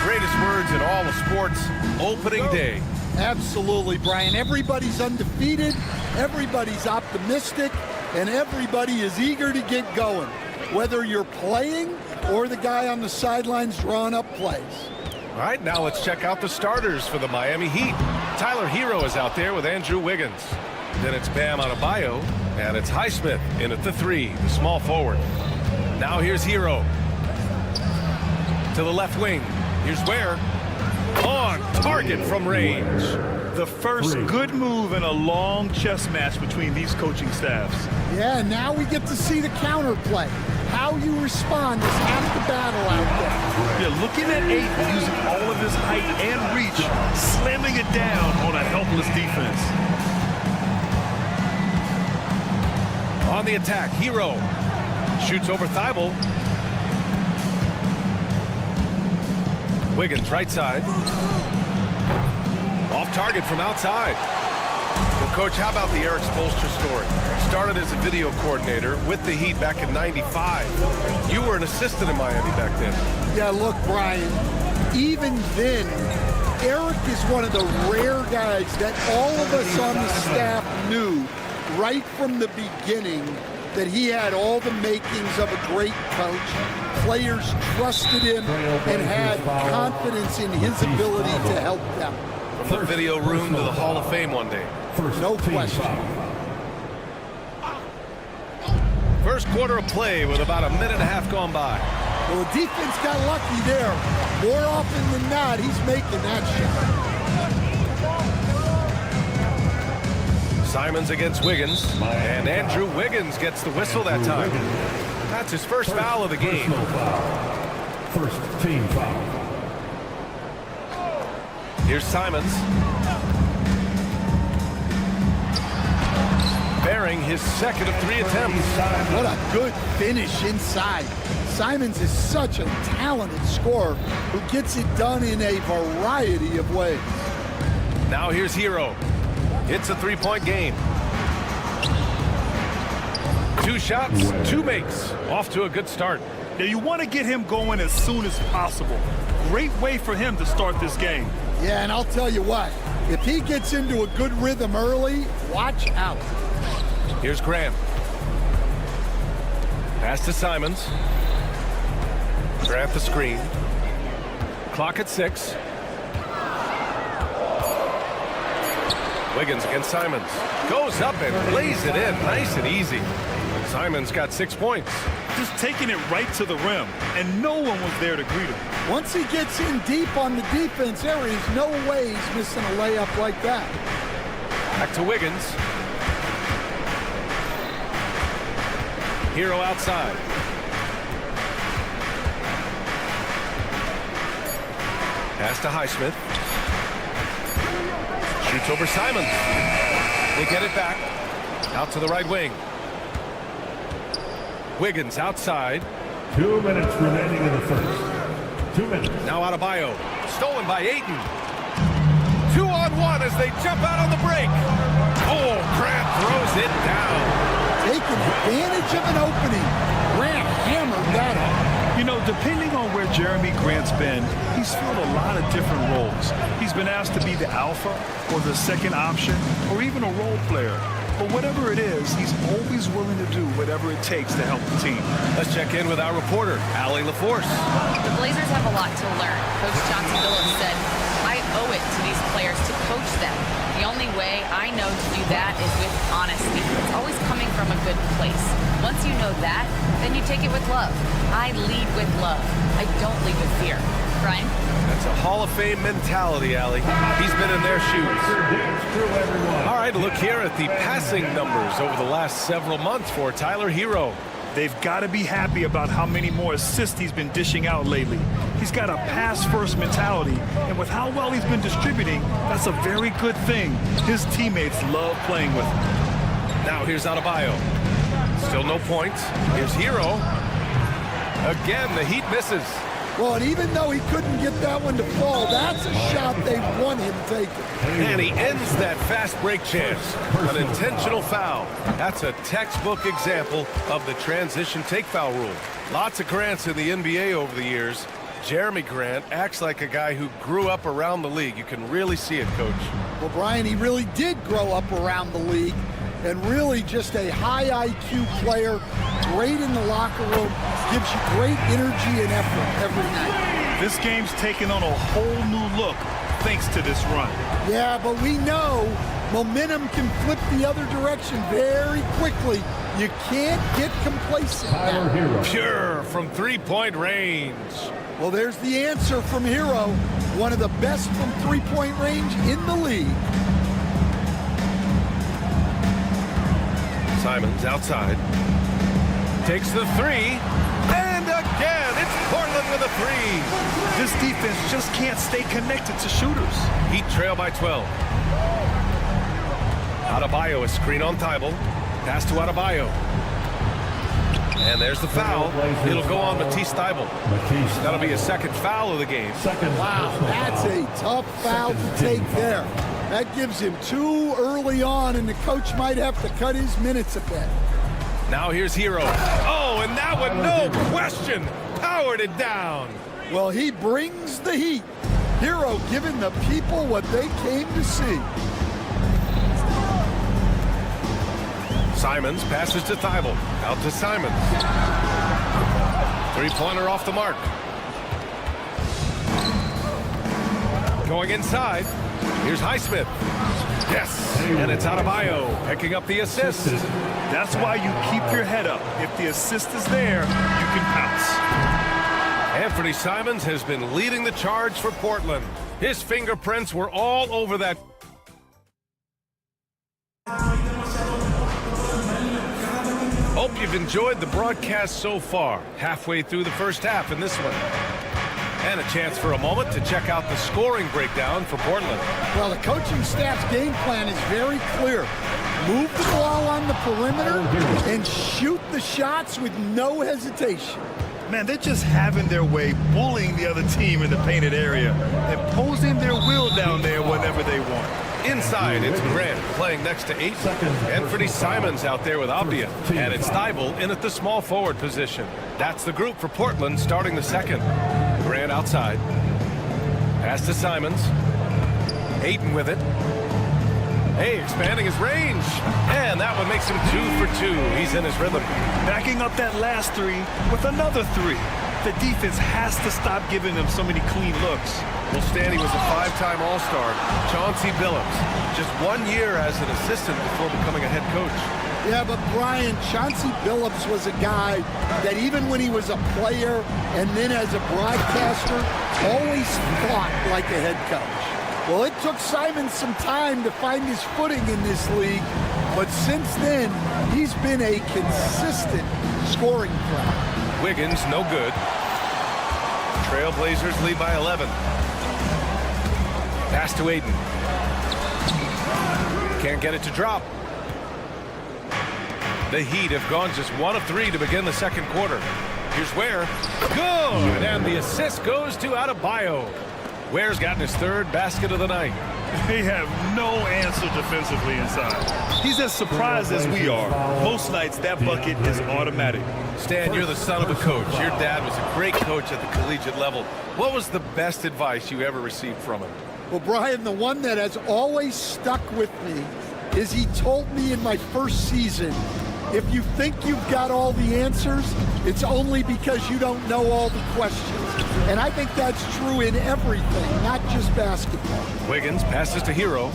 Greatest words in all of sports, opening day. Absolutely, Brian. Everybody's undefeated, everybody's optimistic, and everybody is eager to get going, whether you're playing or the guy on the sidelines drawing up plays. All right, now let's check out the starters for the Miami Heat. Tyler Hero is out there with Andrew Wiggins. Then it's Bam Adebayo, and it's Highsmith in at the 3, the small forward. Now here's Hero. To the left wing. Here's Ware. On target from range. The first good move in a long chess match between these coaching staffs. Yeah, now we get to see the counterplay. How you respond is half the battle out there. Yeah, looking at Ayton using all of his height and reach, slamming it down on a helpless defense. On the attack, Hero. Shoots over Thibault. Wiggins, right side. Off target from outside. Well, Coach, how about the Eric Spoelstra story? Started as a video coordinator with the Heat back in '95. You were an assistant in Miami back then. Yeah, look, Brian, even then, Eric is one of the rare guys that all of us on the staff knew right from the beginning that he had all the makings of a great coach. Players trusted him and had confidence in his ability to help them. From the video room to the Hall of Fame one day. No question. First quarter of play with about a minute and a half gone by. Well, the defense got lucky there. More often than not, he's making that shot. Simons against Wiggins, and Andrew Wiggins gets the whistle that time. That's his first foul of the game. First team foul. Here's Simons. Bearing his second of 3 attempts. What a good finish inside. Simons is such a talented scorer who gets it done in a variety of ways. Now here's Hero. It's a 3-point game. 2 shots, 2 makes. Off to a good start. Now you want to get him going as soon as possible. Great way for him to start this game. Yeah, and I'll tell you what, if he gets into a good rhythm early, watch out. Here's Grant. Pass to Simons. Grant the screen. Clock at 6. Wiggins against Simons. Goes up and lays it in. Nice and easy. Simons got 6 points. Just taking it right to the rim, and no one was there to greet him. Once he gets in deep on the defense, there is no way he's missing a layup like that. Back to Wiggins. Hero outside. Pass to Highsmith. Shoots over Simons. They get it back. Out to the right wing. Wiggins outside. 2 minutes remaining in the first. 2 minutes. Now Adebayo. Stolen by Ayton. 2-on-1 as they jump out on the break. Oh, Grant throws it down. Taking advantage of an opening. Grant hammered that up. You know, depending on where Jeremy Grant's been, he's filled a lot of different roles. He's been asked to be the alpha or the second option or even a role player. But whatever it is, he's always willing to do whatever it takes to help the team. Let's check in with our reporter, Allie LaForce. The Blazers have a lot to learn. Coach Johnson Billups said, I owe it to these players to coach them. The only way I know to do that is with honesty. It's always coming from a good place. Once you know that, then you take it with love. I lead with love. I don't lead with fear. Brian? That's a Hall of Fame mentality, Allie. He's been in their shoes. All right, look here at the passing numbers over the last several months for Tyler Hero. They've got to be happy about how many more assists he's been dishing out lately. He's got a pass-first mentality, and with how well he's been distributing, that's a very good thing. His teammates love playing with him. Now here's Adebayo. Still no points. Here's Hero. Again, the Heat misses. Well, and even though he couldn't get that one to fall, that's a shot they want him taking. And he ends that fast break chance. An intentional foul. That's a textbook example of the transition take foul rule. Lots of Grants in the NBA over the years. Jeremy Grant acts like a guy who grew up around the league. You can really see it, Coach. Well, Brian, he really did grow up around the league, and really just a high IQ player, great in the locker room, gives you great energy and effort every night. This game's taken on a whole new look thanks to this run. Yeah, but we know momentum can flip the other direction very quickly. You can't get complacent now. Pure from three-point range. Well, there's the answer from Hero, one of the best from three-point range in the league. Simons outside. Takes the three. And again, it's Portland with a three. This defense just can't stay connected to shooters. Heat trail by 12. Adebayo, a screen on Thibault. Pass to Adebayo. And there's the foul. It'll go on Matisse Thibault. That'll be his second foul of the game. Wow, that's a tough foul to take there. That gives him two early on, and the coach might have to cut his minutes a bit. Now here's Hero. Oh, and that one, no question, powered it down. Well, he brings the heat. Hero giving the people what they came to see. Simons passes to Thibault. Out to Simons. Three-pointer off the mark. Going inside. Here's Highsmith. Yes, and it's Adebayo picking up the assist. That's why you keep your head up. If the assist is there, you can pounce. Anthony Simons has been leading the charge for Portland. His fingerprints were all over that. Hope you've enjoyed the broadcast so far. Halfway through the first half in this one. And a chance for a moment to check out the scoring breakdown for Portland. Well, the coaching staff's game plan is very clear. Move the ball on the perimeter and shoot the shots with no hesitation. Man, they're just having their way, bullying the other team in the painted area, imposing their will down there whenever they want. Inside, it's Grant playing next to Ayton. Anthony Simons out there with Abdia. And it's Thibault in at the small forward position. That's the group for Portland starting the second. Grant outside. Pass to Simons. Ayton with it. Hey, expanding his range. And that one makes him 2 for 2. He's in his rhythm. Backing up that last three with another three. The defense has to stop giving them so many clean looks. Well, Stanley was a 5-time All-Star. Chauncey Billups, just 1 year as an assistant before becoming a head coach. Yeah, but Brian, Chauncey Billups was a guy that even when he was a player and then as a broadcaster, always fought like a head coach. Well, it took Simon some time to find his footing in this league, but since then, he's been a consistent scoring threat. Wiggins, no good. Trailblazers lead by 11. Pass to Ayton. Can't get it to drop. The Heat have gone just 1 of 3 to begin the second quarter. Here's Ware. Good! And the assist goes to Adebayo. Ware's gotten his third basket of the night. They have no answer defensively inside. He's as surprised as we are. Most nights, that bucket is automatic. Stan, you're the son of a coach. Your dad was a great coach at the collegiate level. What was the best advice you ever received from him? Well, Brian, the one that has always stuck with me is he told me in my first season, if you think you've got all the answers, it's only because you don't know all the questions. And I think that's true in everything, not just basketball. Wiggins passes to Hero.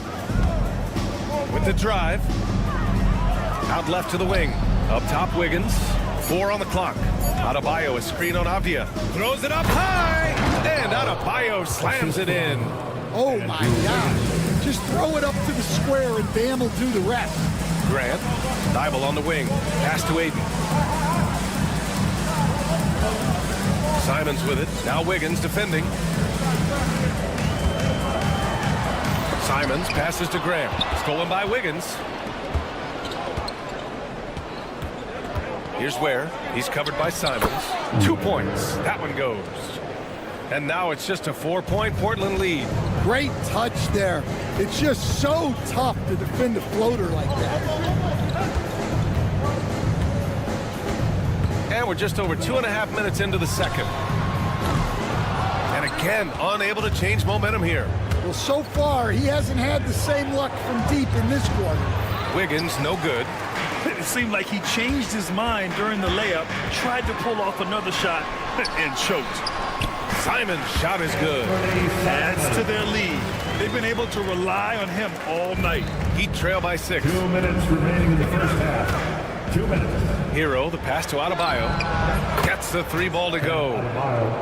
With the drive. Out left to the wing. Up top, Wiggins. 4 on the clock. Adebayo, a screen on Avdia. Throws it up high. And Adebayo slams it in. Oh, my gosh. Just throw it up to the square and Bam will do the rest. Grant. Dibble on the wing. Pass to Aiden. Simons with it. Now Wiggins defending. Simons passes to Graham. Stolen by Wiggins. Here's where he's covered by Simons. 2 points. That one goes. And now it's just a 4-point Portland lead. Great touch there. It's just so tough to defend a floater like that. And we're just over 2.5 minutes into the second. And again, unable to change momentum here. Well, so far, he hasn't had the same luck from deep in this quarter. Wiggins, no good. It seemed like he changed his mind during the layup, tried to pull off another shot, and choked. Simon's shot is good. Adds to their lead. They've been able to rely on him all night. Heat trail by 6. 2 minutes remaining in the first half. 2 minutes. Hero, the pass to Adebayo. Gets the 3 ball to go.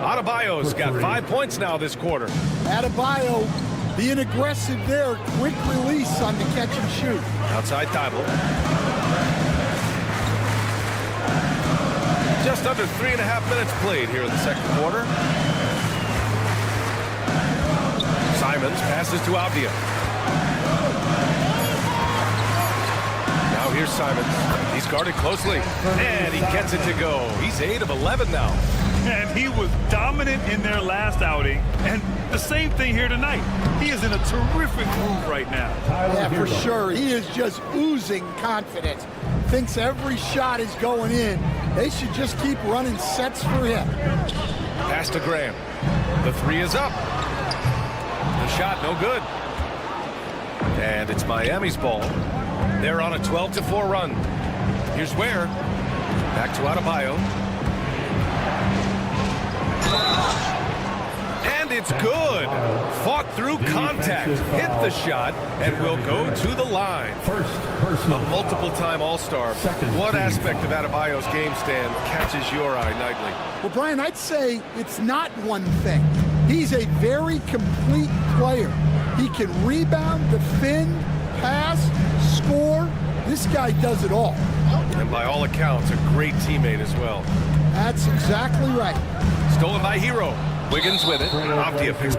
Adebayo's got 5 points now this quarter. Adebayo being aggressive there. Quick release on the catch and shoot. Outside Dibble. Just under 3.5 minutes played here in the second quarter. Simons passes to Avdia. Now here's Simons. He's guarded closely. And he gets it to go. He's 8 of 11 now. And he was dominant in their last outing. And the same thing here tonight. He is in a terrific groove right now. Yeah, for sure. He is just oozing confidence. Thinks every shot is going in. They should just keep running sets for him. Pass to Graham. The 3 is up. The shot no good. And it's Miami's ball. They're on a 12-4 run. Here's where. Back to Adebayo. And it's good. Fought through contact. Hit the shot and will go to the line. A multiple-time All-Star. What aspect of Adebayo's game stand catches your eye nightly? Well, Brian, I'd say it's not one thing. He's a very complete player. He can rebound, defend, pass, score. This guy does it all. And by all accounts, a great teammate as well. That's exactly right. Stolen by Hero. Wiggins with it. Avdia picks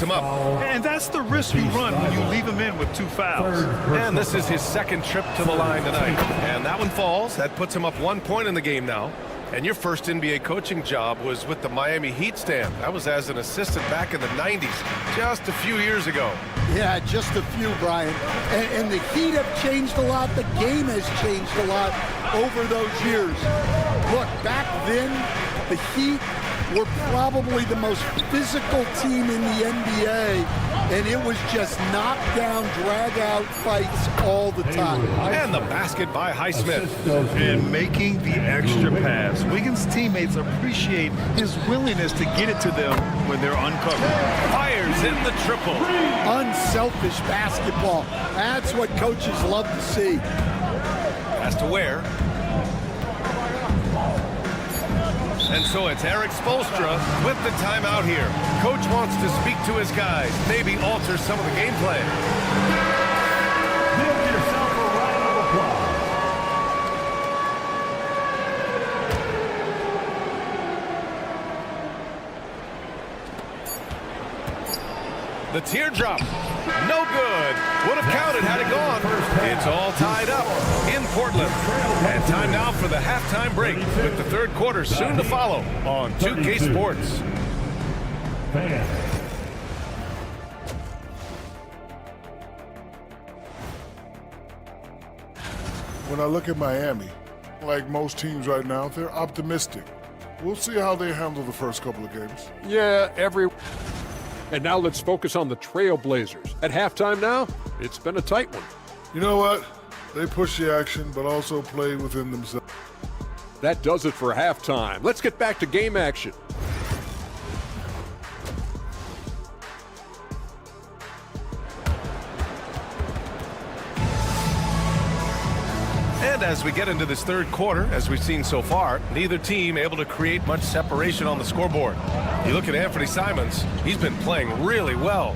him up. And that's the risk you run when you leave him in with 2 fouls. And this is his second trip to the line tonight. And that one falls. That puts him up 1 point in the game now. And your first NBA coaching job was with the Miami Heat stand. That was as an assistant back in the 90s, just a few years ago. Yeah, just a few, Brian. And the Heat have changed a lot. The game has changed a lot over those years. Look, back then, the Heat were probably the most physical team in the NBA, and it was just knockdown, drag-out fights all the time. And the basket by Highsmith. And making the extra pass. Wiggins' teammates appreciate his willingness to get it to them when they're uncovered. Fires in the triple. Unselfish basketball. That's what coaches love to see. Has to wear. And so it's Eric Spoelstra with the timeout here. Coach wants to speak to his guys, maybe alter some of the game plan. Give yourself a round of applause. The teardrop, no good. Would have counted had it gone. It's all tied up in Portland. And time now for the halftime break with the third quarter soon to follow on 2K Sports. When I look at Miami, like most teams right now, they're optimistic. We'll see how they handle the first couple of games. Yeah, And now let's focus on the Trailblazers. At halftime now, it's been a tight one. You know what? They push the action, but also play within themselves. That does it for halftime. Let's get back to game action. And as we get into this third quarter, as we've seen so far, neither team able to create much separation on the scoreboard. You look at Anthony Simons, he's been playing really well.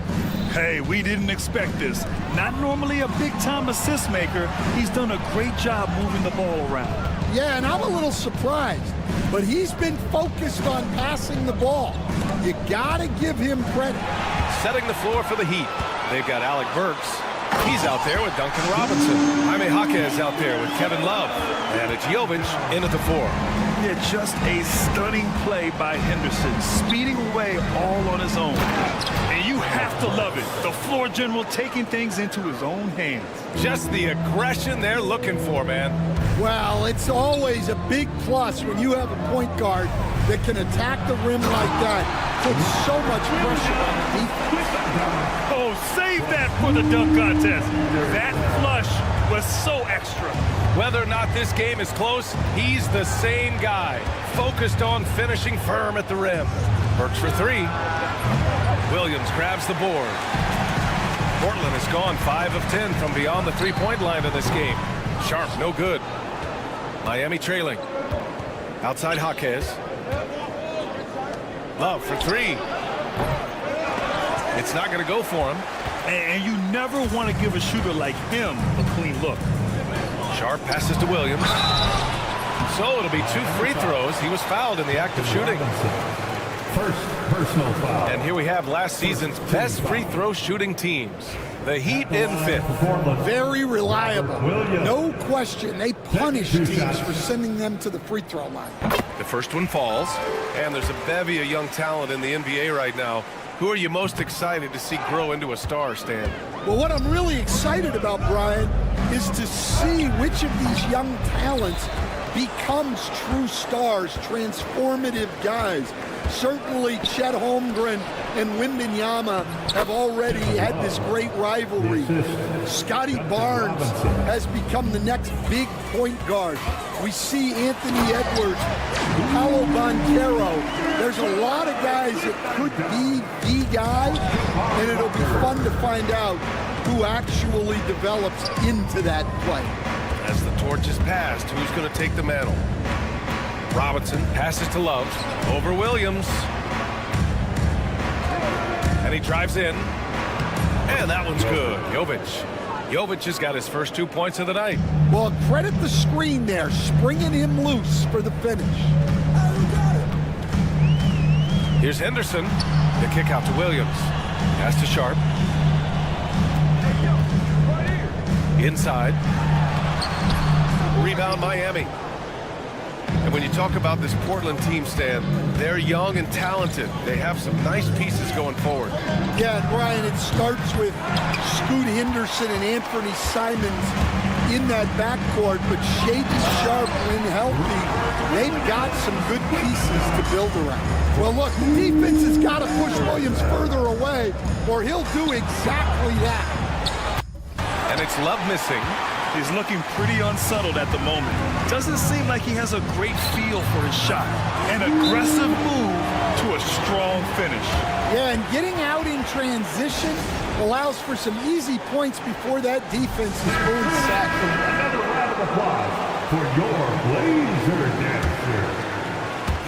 Hey, we didn't expect this. Not normally a big-time assist maker. He's done a great job moving the ball around. Yeah, and I'm a little surprised, but he's been focused on passing the ball. You gotta give him credit. Setting the floor for the Heat. They've got Alec Burks. He's out there with Duncan Robinson. Jaime Jaquez out there with Kevin Love. And it's Jovic in at the 4. Yeah, just a stunning play by Henderson, speeding away all on his own. And you have to love it. The floor general taking things into his own hands. Just the aggression they're looking for, man. Well, it's always a big plus when you have a point guard that can attack the rim like that. Puts so much pressure on the defense. Oh, save that for the dunk contest. That flush was so extra. Whether or not this game is close, he's the same guy. Focused on finishing firm at the rim. Burks for 3. Williams grabs the board. Portland has gone 5 of 10 from beyond the three-point line in this game. Sharp, no good. Miami trailing. Outside Jaquez. Love for 3. It's not going to go for him. And you never want to give a shooter like him a clean look. Sharp passes to Williams. So it'll be 2 free throws. He was fouled in the act of shooting. First personal foul. And here we have last season's best free throw shooting teams. The Heat in 5th. Very reliable. No question. They punish teams for sending them to the free throw line. The first one falls. And there's a bevy of young talent in the NBA right now. Who are you most excited to see grow into a star, Stan? Well, what I'm really excited about, Brian, is to see which of these young talents becomes true stars, transformative guys. Certainly, Chet Holmgren and Wembanyama have already had this great rivalry. Scotty Barnes has become the next big point guard. We see Anthony Edwards, Paolo Banchero. There's a lot of guys that could be the guy, and it'll be fun to find out who actually develops into that play. As the torch is passed, who's going to take the mantle? Robinson passes to Love. Over Williams. And he drives in. And that one's good. Jovic has got his first 2 points of the night. Well, credit the screen there, springing him loose for the finish. Here's Henderson. The kick out to Williams. Pass to Sharp. Inside. Rebound Miami. And when you talk about this Portland team, Stan, they're young and talented. They have some nice pieces going forward. Yeah, and Brian, it starts with Scoot Henderson and Anthony Simons in that backcourt, but Shady Sharp, when healthy, they've got some good pieces to build around. Well, look, the defense has got to push Williams further away, or he'll do exactly that. And it's Love missing. He's looking pretty unsettled at the moment. Doesn't seem like he has a great feel for his shot. An aggressive move to a strong finish. Yeah, and getting out in transition allows for some easy points before that defense is fully set. Another round of applause for your Blazer dancer.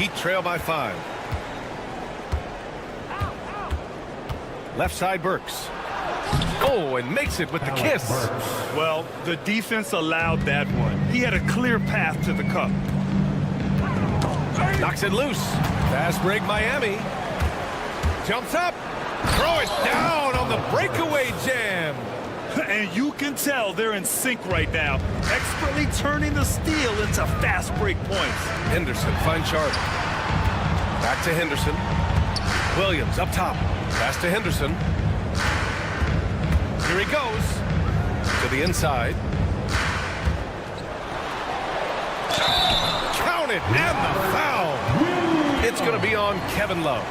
Heat trail by 5. Left side Burks. Oh, and makes it with the kiss. Well, the defense allowed that one. He had a clear path to the cup. Knocks it loose. Fast break Miami. Jumps up. Throw it down on the breakaway jam. And you can tell they're in sync right now, expertly turning the steal into fast break points. Henderson finds Sharp. Back to Henderson. Williams up top. Pass to Henderson. Here he goes to the inside. Count it, and the foul. It's going to be on Kevin Love.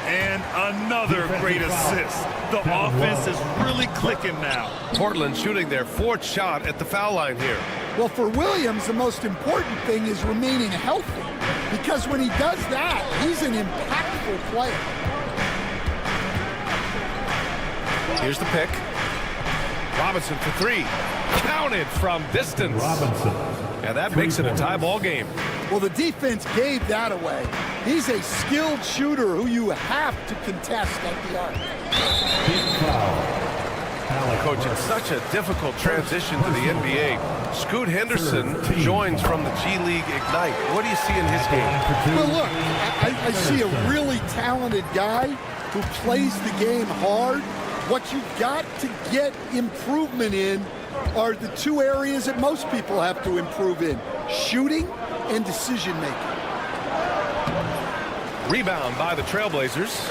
And another great assist. The offense is really clicking now. Portland shooting their 4th shot at the foul line here. Well, for Williams, the most important thing is remaining healthy, because when he does that, he's an impactful player. Here's the pick. Robinson for 3. Counted from distance. Robinson. And that makes it a tie ball game. Well, the defense gave that away. He's a skilled shooter who you have to contest at the arc. Coach, it's such a difficult transition to the NBA. Scoot Henderson joins from the G League Ignite. What do you see in his game? Well, look, I see a really talented guy who plays the game hard. What you've got to get improvement in are the two areas that most people have to improve in: shooting and decision-making. Rebound by the Trailblazers.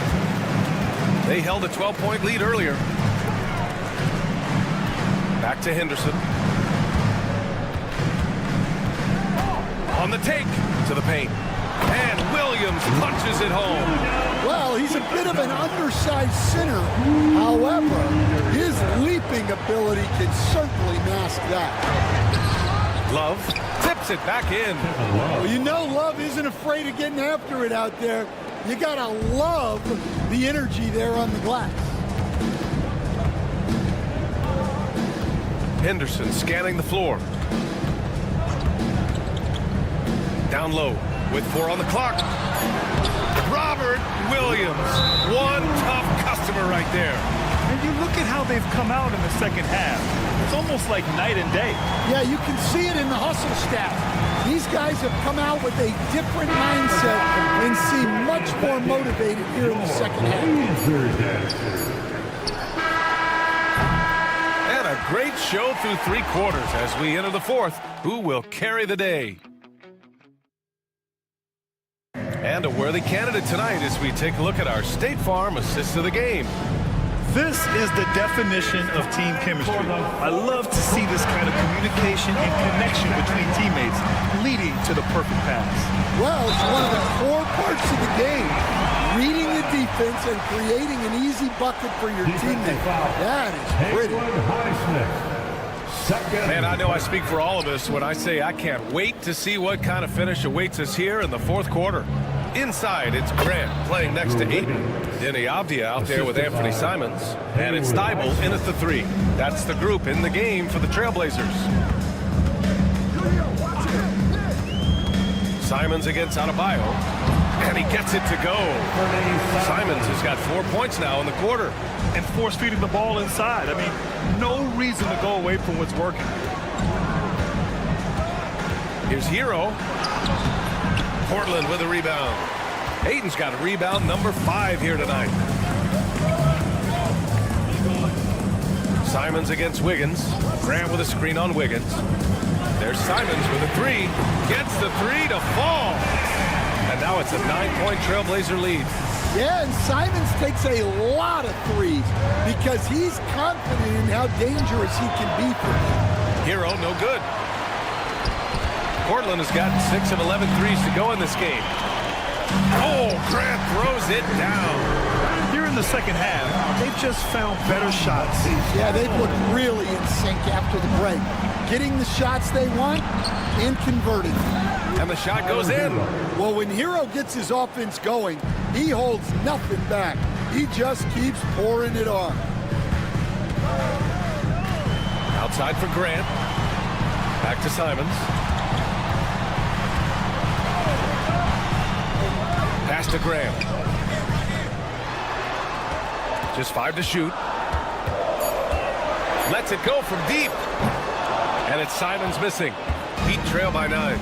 They held a 12-point lead earlier. Back to Henderson. On the take to the paint. And Williams punches it home. Well, he's a bit of an undersized center. However, his leaping ability can certainly mask that. Love tips it back in. Well, you know Love isn't afraid of getting after it out there. You gotta love the energy there on the glass. Henderson scanning the floor. Down low with 4 on the clock. Robert Williams, one tough customer right there. And you look at how they've come out in the second half. It's almost like night and day. Yeah, you can see it in the hustle staff. These guys have come out with a different mindset and seem much more motivated here in the second half. And a great show through 3 quarters as we enter the 4th. Who will carry the day? And a worthy candidate tonight as we take a look at our State Farm assist of the game. This is the definition of team chemistry. I love to see this kind of communication and connection between teammates leading to the perfect pass. Well, it's one of the core parts of the game. Reading the defense and creating an easy bucket for your teammate. That is pretty. Man, I know I speak for all of us when I say I can't wait to see what kind of finish awaits us here in the 4th quarter. Inside, it's Grant playing next to Ayton. Denny Avdia out there with Anthony Simons. And it's Thibault in at the 3. That's the group in the game for the Trailblazers. Simons against Adebayo. And he gets it to go. Simons has got 4 points now in the quarter. And force feeding the ball inside. I mean, no reason to go away from what's working. Here's Hero. Portland with a rebound. Ayton's got a rebound number 5 here tonight. Simons against Wiggins. Grant with a screen on Wiggins. There's Simons with a 3. Gets the 3 to fall. And now it's a 9-point Trailblazer lead. Yeah, and Simons takes a lot of threes because he's confident in how dangerous he can be for them. Hero, no good. Portland has got 6 of 11 threes to go in this game. Oh, Grant throws it down. Here in the second half, they've just found better shots. Yeah, they've looked really in sync after the break. Getting the shots they want and converting them. And the shot goes in. Well, when Hero gets his offense going, he holds nothing back. He just keeps pouring it on. Outside for Grant. Back to Simons. Pass to Graham. Just 5 to shoot. Lets it go from deep. And it's Simons missing. Heat trail by 9.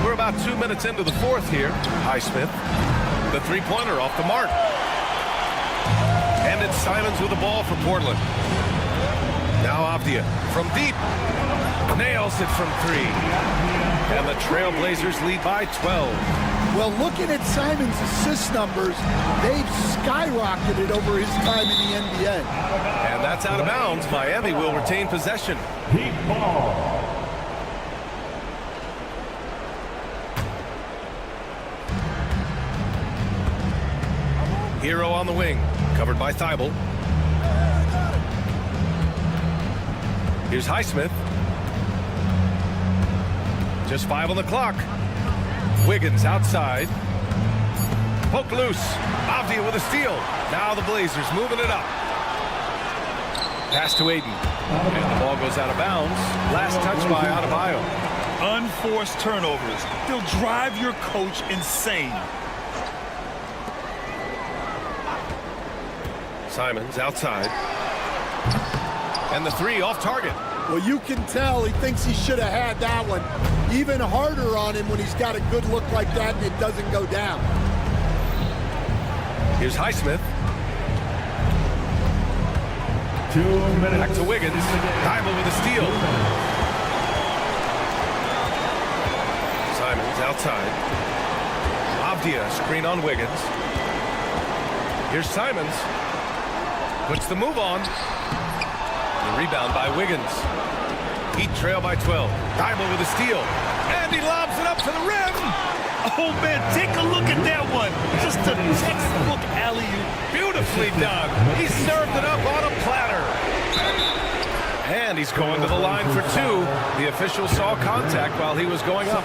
We're about 2 minutes into the 4th here. Highsmith. The 3-pointer off the mark. And it's Simons with the ball for Portland. Now Avdia from deep. Nails it from 3. And the Trailblazers lead by 12. Well, looking at Simons' assist numbers, they've skyrocketed over his time in the NBA. And that's out of bounds. Miami will retain possession. Heat ball. Hero on the wing, covered by Thibault. Here's Highsmith. Just 5 on the clock. Wiggins outside. Poke loose. Avdia with a steal. Now the Blazers moving it up. Pass to Aiden. And the ball goes out of bounds. Last touch by Adebayo. Unforced turnovers. They'll drive your coach insane. Simons outside. And the three off target. Well, you can tell he thinks he should have had that one. Even harder on him when he's got a good look like that and it doesn't go down. Here's Highsmith. 2 minutes. Back to Wiggins. Thibault with a steal. Simons outside. Avdia screen on Wiggins. Here's Simons. Puts the move on. The rebound by Wiggins. Heat trail by 12. Thibault with a steal. And he lobs it up to the rim. Oh, man, take a look at that one. Just a textbook alley-oop. Beautifully done. He served it up on a platter. And he's going to the line for two. The official saw contact while he was going up.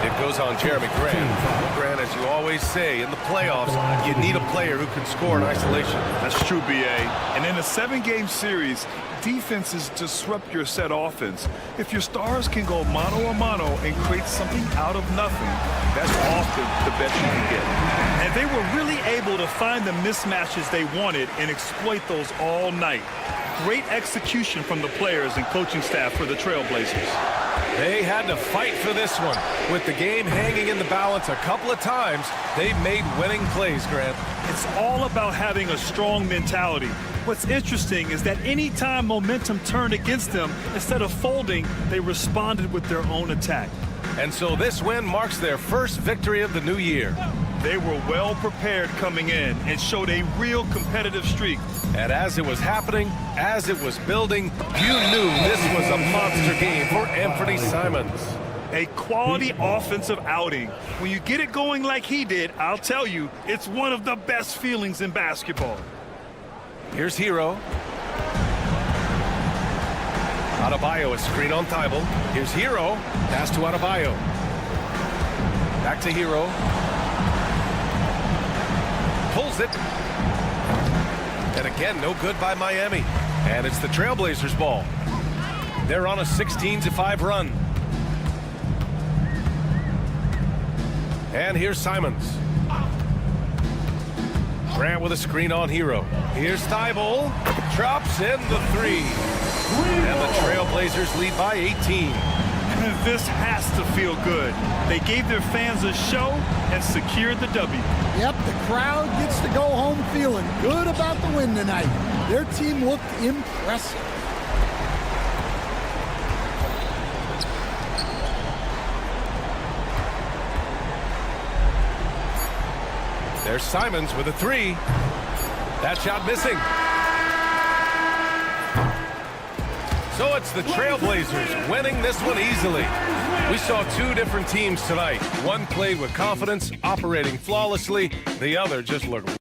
It goes on Jeremy Grant. Grant, as you always say, in the playoffs, you need a player who can score in isolation. That's true, B.A. And in a 7-game series, defenses disrupt your set offense. If your stars can go mano-a-mano and create something out of nothing, that's often the best you can get. And they were really able to find the mismatches they wanted and exploit those all night. Great execution from the players and coaching staff for the Trailblazers. They had to fight for this one. With the game hanging in the balance a couple of times, they made winning plays, Grant. It's all about having a strong mentality. What's interesting is that anytime momentum turned against them, instead of folding, they responded with their own attack. And so this win marks their first victory of the new year. They were well prepared coming in and showed a real competitive streak. And as it was happening, as it was building, you knew this was a monster game for Anthony Simons. A quality offensive outing. When you get it going like he did, I'll tell you, it's one of the best feelings in basketball. Here's Hero. Adebayo, a screen on Thibault. Here's Hero. Pass to Adebayo. Back to Hero. Pulls it. And again, no good by Miami. And it's the Trailblazers' ball. They're on a 16-5 run. And here's Simons. Grant with a screen on Hero. Here's Thibault. Drops in the three. And the Trailblazers lead by 18. This has to feel good. They gave their fans a show and secured the W. Yep, the crowd gets to go home feeling good about the win tonight. Their team looked impressive. There's Simons with a three. That shot missing. So it's the Trailblazers winning this one easily. We saw two different teams tonight. One played with confidence, operating flawlessly. The other just looked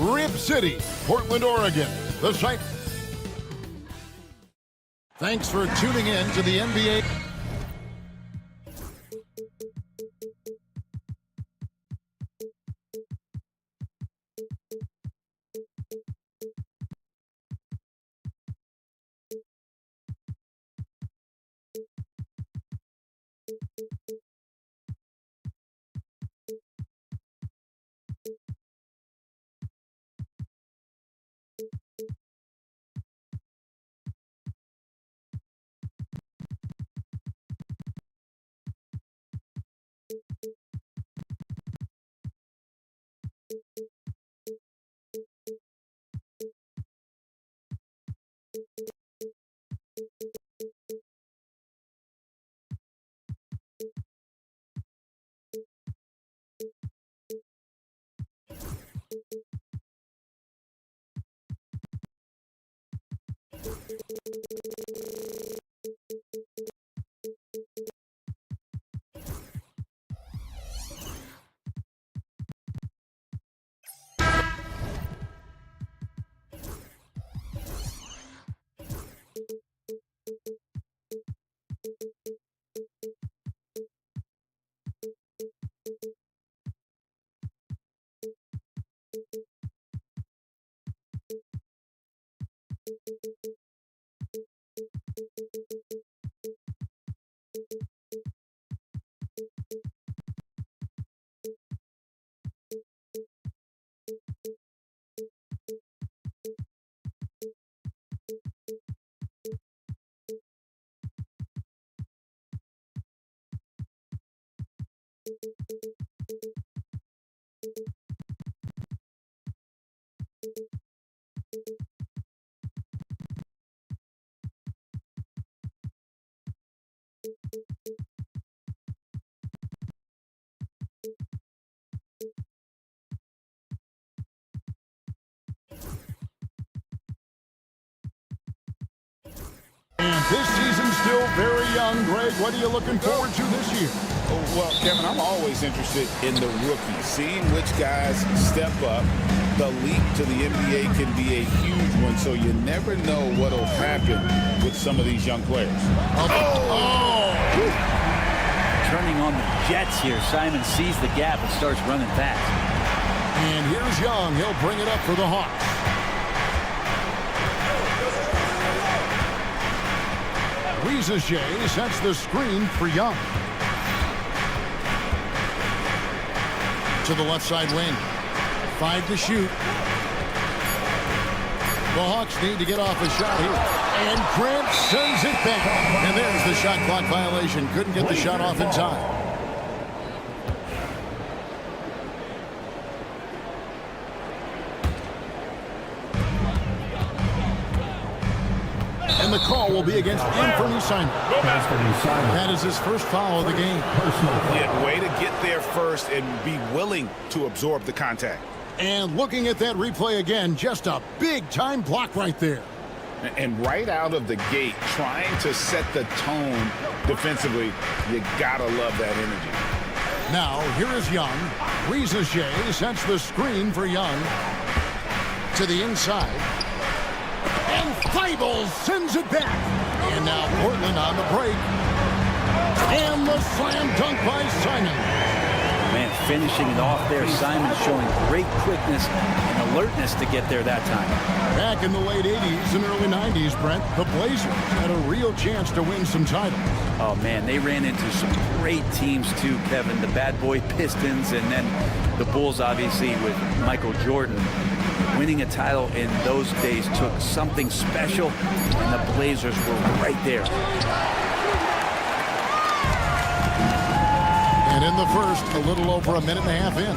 Rip City, Portland, Oregon. The site. Thanks for tuning in to the NBA. And this season's still very young. Greg, what are you looking forward to this year? Well, Kevin, I'm always interested in the rookies, seeing which guys step up. The leap to the NBA can be a huge one, so you never know what will happen with some of these young players. Turning on the Jets here. Simon sees the gap and starts running fast. And here's Young. He'll bring it up for the Hawks. Jay sets the screen for Young. To the left side wing. 5 to shoot. The Hawks need to get off a shot here. And Grant sends it back. And there's the shot clock violation. Couldn't get the shot off in time. And the call will be against Anthony Simon. That is his first foul of the game. Yeah, way to get there first and be willing to absorb the contact. And looking at that replay again, just a big-time block right there. And right out of the gate, trying to set the tone defensively, you gotta love that energy. Now, here is Young. Jay sets the screen for Young. To the inside. And Thibault sends it back. And now Portland on the break. And the slam dunk by Simon. Man, finishing it off there. Simon showing great quickness and alertness to get there that time. Back in the late 80s and early 90s, Brent, the Blazers had a real chance to win some titles. Oh, man, they ran into some great teams, too, Kevin. The Bad Boy Pistons and then the Bulls, obviously, with Michael Jordan. Winning a title in those days took something special, and the Blazers were right there. And in the first, a little over a minute and a half in.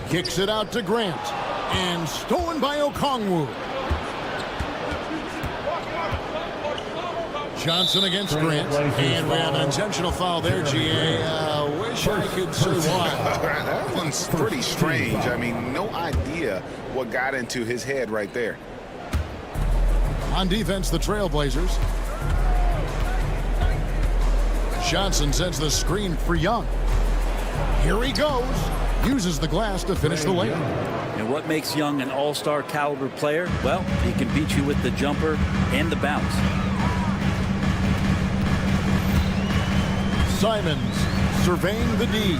Kicks it out to Grant. And stolen by Okongwu. Johnson against Grant. And we have an intentional foul there, GA. Wish I could say why. That one's pretty strange. I mean, no idea what got into his head right there. On defense, the Trailblazers. Johnson sends the screen for Young. Here he goes. Uses the glass to finish the layup. And what makes Young an all-star caliber player? Well, he can beat you with the jumper and the bounce. Simons surveying the D.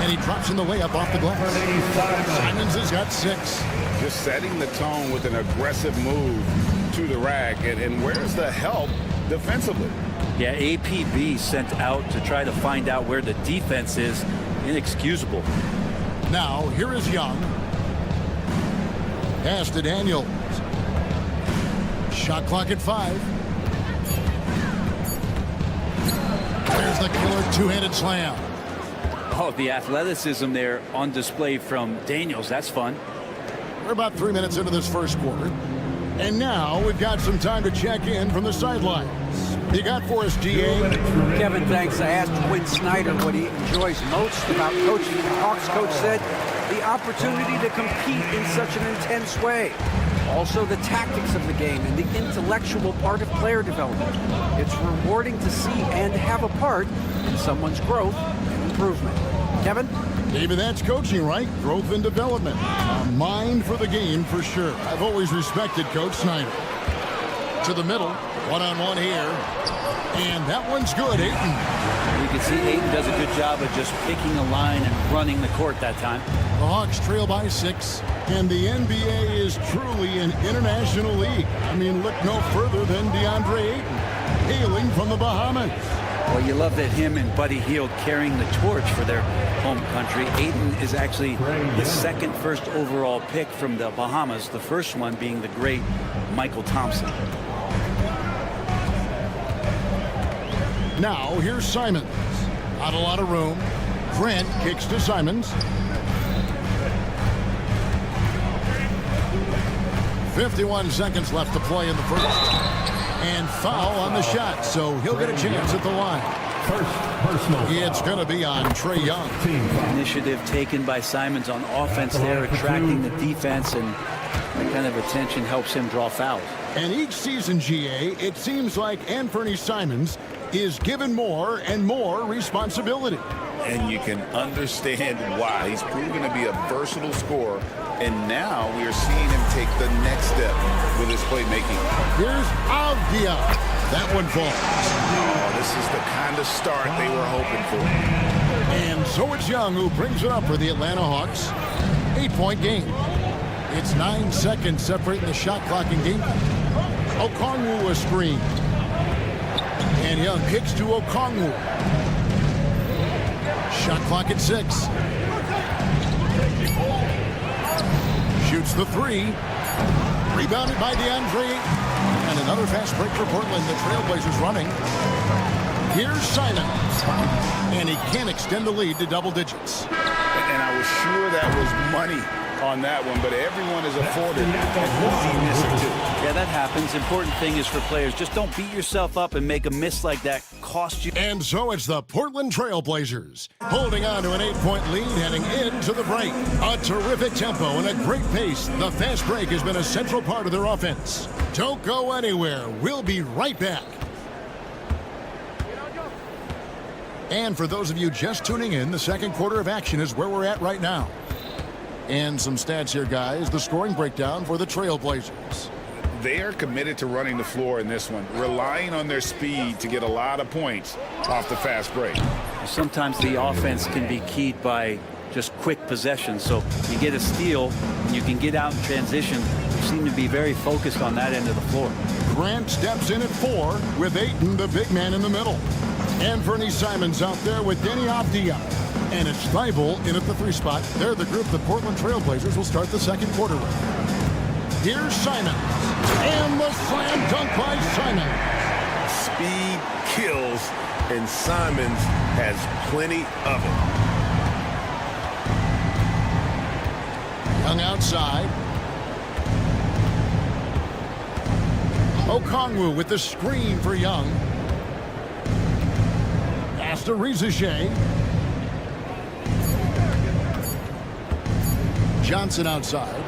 And he drops in the layup off the glass. Simons has got 6. Just setting the tone with an aggressive move to the rack. And where's the help defensively? Yeah, APB sent out to try to find out where the defense is. Inexcusable. Now, here is Young. Pass to Daniels. Shot clock at 5. There's the killer two-handed slam. Oh, the athleticism there on display from Daniels. That's fun. We're about 3 minutes into this first quarter. And now we've got some time to check in from the sidelines. You got for us, DA? Kevin, thanks. I asked Quinn Snyder what he enjoys most about coaching. The Hawks coach said the opportunity to compete in such an intense way. Also the tactics of the game and the intellectual part of player development. It's rewarding to see and have a part in someone's growth and improvement. Kevin? David, that's coaching, right? Growth and development. A mind for the game for sure. I've always respected Coach Snyder. To the middle, one-on-one here. And that one's good, Ayton. You can see Ayton does a good job of just picking a line and running the court that time. The Hawks trail by 6. And the NBA is truly an international league. I mean, look no further than DeAndre Ayton, hailing from the Bahamas. Well, you love that him and Buddy Hield carrying the torch for their home country. Ayton is actually the second first overall pick from the Bahamas, the first one being the great Michael Thompson. Now, here's Simons. Not a lot of room. Grant kicks to Simons. 51 seconds left to play in the first. And foul on the shot, so he'll get a chance at the line. First personal. It's going to be on Trae Young. Initiative taken by Simons on offense there, attracting the defense, and that kind of attention helps him draw fouls. And each season, GA, it seems like Anthony Simons is given more and more responsibility. And you can understand why. He's proven to be a versatile scorer, and now we are seeing him take the next step with his playmaking. Here's Avdia. That one falls. Oh, this is the kind of start they were hoping for. And so it's Young who brings it up for the Atlanta Hawks. 8-point game. It's 9 seconds separating the shot clock and game. Okongwu a screen. And Young kicks to Okongwu. Shot clock at 6. Shoots the 3. Rebounded by DeAndre. And another fast break for Portland. The Trailblazers running. Here's Simons. And he can't extend the lead to double digits. And I was sure that was money on that one, but everyone is afforded an easy miss or two. Yeah, that happens. Important thing is for players, just don't beat yourself up and make a miss like that cost you. And so it's the Portland Trailblazers holding on to an 8-point lead heading into the break. A terrific tempo and a great pace. The fast break has been a central part of their offense. Don't go anywhere. We'll be right back. And for those of you just tuning in, the second quarter of action is where we're at right now. And some stats here, guys. The scoring breakdown for the Trailblazers. They are committed to running the floor in this one, relying on their speed to get a lot of points off the fast break. Sometimes the offense can be keyed by just quick possession. So you get a steal, and you can get out in transition. You seem to be very focused on that end of the floor. Grant steps in at 4 with Ayton, the big man, in the middle. Anthony Simons out there with Denny Avdia. And it's Thibault in at the 3 spot. They're the group the Portland Trailblazers will start the second quarter with. Here's Simons. And the slam dunk by Simons. Speed kills, and Simons has plenty of it. Young outside. Okongwu with the screen for Young. Pass to Rizichet. Johnson outside.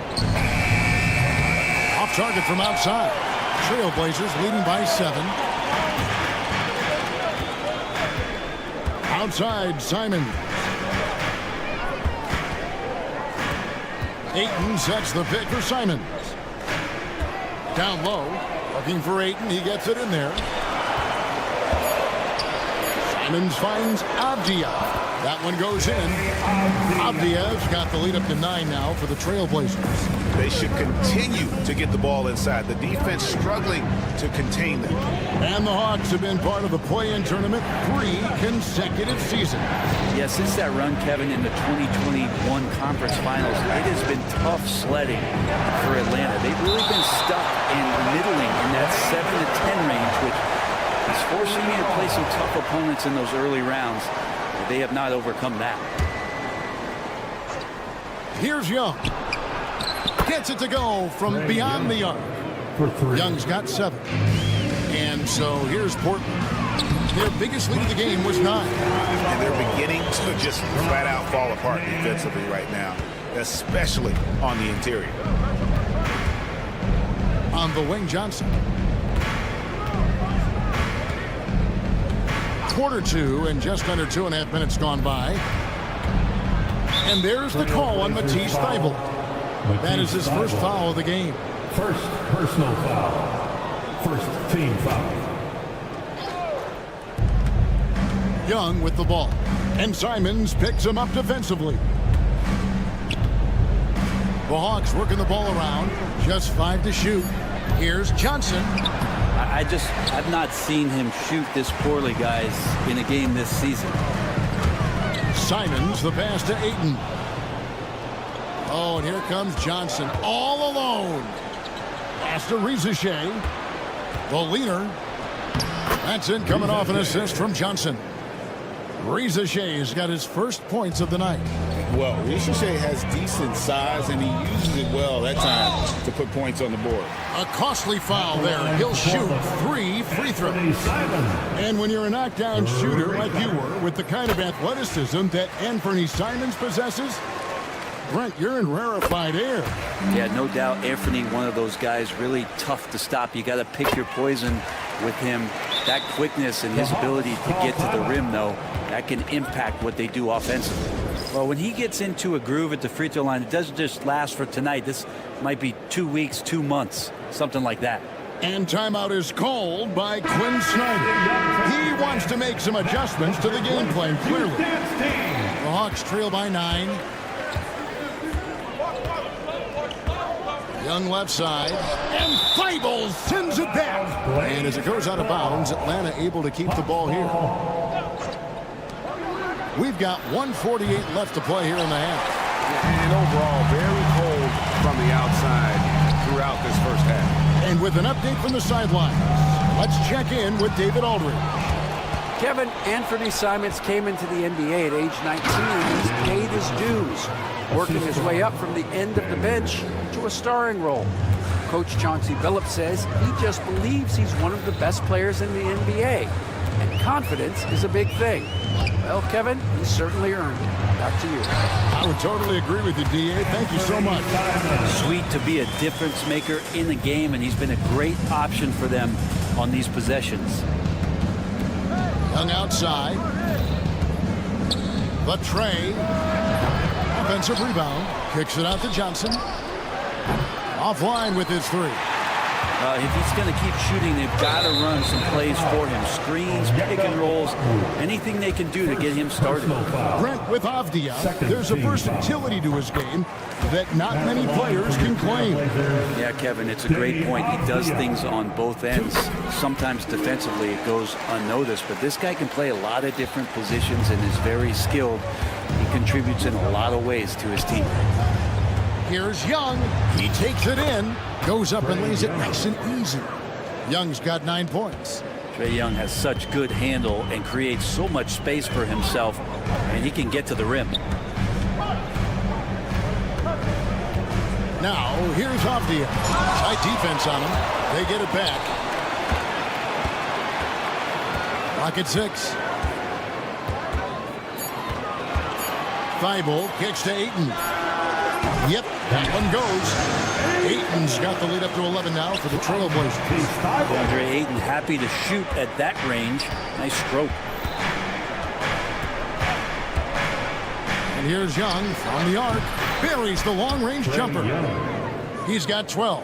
Off target from outside. Trailblazers leading by 7. Outside, Simon. Ayton sets the pick for Simons. Down low, looking for Ayton. He gets it in there. Simons finds Avdia. That one goes in. Avdia's got the lead up to 9 now for the Trailblazers. They should continue to get the ball inside. The defense struggling to contain them. And the Hawks have been part of the play-in tournament 3 consecutive seasons. Yeah, since that run, Kevin, in the 2021 conference finals, it has been tough sledding for Atlanta. They've really been stuck in middling in that 7 to 10 range, which is forcing you to play some tough opponents in those early rounds. They have not overcome that. Here's Young. Gets it to go from beyond the arc. Young's got 7. And so here's Portland. Their biggest lead of the game was 9. And they're beginning to just flat out fall apart defensively right now, especially on the interior. On the wing, Johnson. Quarter 2 and just under 2.5 minutes gone by. And there's the call on Matisse Thybulle. That is his first foul of the game. First personal foul. First team foul. Young with the ball. And Simons picks him up defensively. The Hawks working the ball around. Just 5 to shoot. Here's Johnson. I've not seen him shoot this poorly, guys, in a game this season. Simons, the pass to Ayton. Oh, and here comes Johnson all alone. Pass to Rizichet. The leader. That's it, coming off an assist from Johnson. Rizichet's got his first points of the night. Well, Rizichet has decent size, and he uses it well that time to put points on the board. A costly foul there. He'll shoot 3 free throws. And when you're a knockdown shooter like you were, with the kind of athleticism that Anthony Simons possesses, Brent, you're in rarefied air. Yeah, no doubt Anthony, one of those guys, really tough to stop. You got to pick your poison with him. That quickness and his ability to get to the rim, though, that can impact what they do offensively. Well, when he gets into a groove at the free throw line, it doesn't just last for tonight. This might be 2 weeks, 2 months, something like that. And timeout is called by Quinn Snyder. He wants to make some adjustments to the game plan, clearly. The Hawks trail by 9. Young left side. And Thybulle sends it back. And as it goes out of bounds, Atlanta able to keep the ball here. We've got 1:48 left to play here in the half. And overall, very cold from the outside throughout this first half. And with an update from the sidelines, let's check in with David Aldridge. Kevin, Anthony Simons came into the NBA at age 19 and he's paid his dues, working his way up from the end of the bench to a starring role. Coach Chauncey Billups says he just believes he's one of the best players in the NBA, and confidence is a big thing. Well, Kevin, he certainly earned it. Back to you. I would totally agree with you, D.A. Thank you so much. Sweet to be a difference maker in the game, and he's been a great option for them on these possessions. Young outside. The tray. Offensive rebound. Kicks it out to Johnson. Offline with his 3. If he's going to keep shooting, they've got to run some plays for him. Screens, pick and rolls, anything they can do to get him started. Brent, with Avdia, there's a versatility to his game that not many players can claim. Yeah, Kevin, it's a great point. He does things on both ends. Sometimes defensively it goes unnoticed, but this guy can play a lot of different positions and is very skilled. He contributes in a lot of ways to his team. Here's Young. He takes it in, goes up and lays it nice and easy. Young's got 9 points. Trae Young has such good handle and creates so much space for himself, and he can get to the rim. Now, here's Avdia. Tight defense on him. They get it back. Clock at 6. Thybulle kicks to Ayton. Yep, that one goes. Ayton's got the lead up to 11 now for the Trailblazers. DeAndre Ayton happy to shoot at that range. Nice stroke. And here's Young from the arc. Buries the long-range jumper. He's got 12.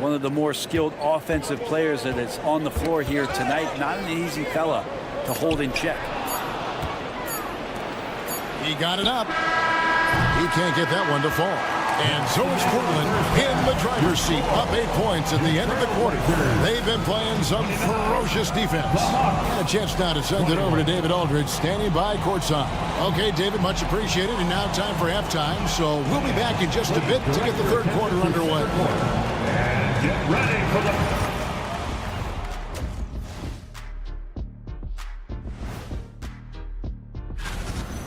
One of the more skilled offensive players that is on the floor here tonight. Not an easy fella to hold in check. He got it up. He can't get that one to fall. And so is Portland in the driver's seat, up 8 points at the end of the quarter. They've been playing some ferocious defense. A chance now to send it over to David Aldridge, standing by courtside. Okay, David, much appreciated. And now time for halftime. So we'll be back in just a bit to get the third quarter underway. And get ready for the...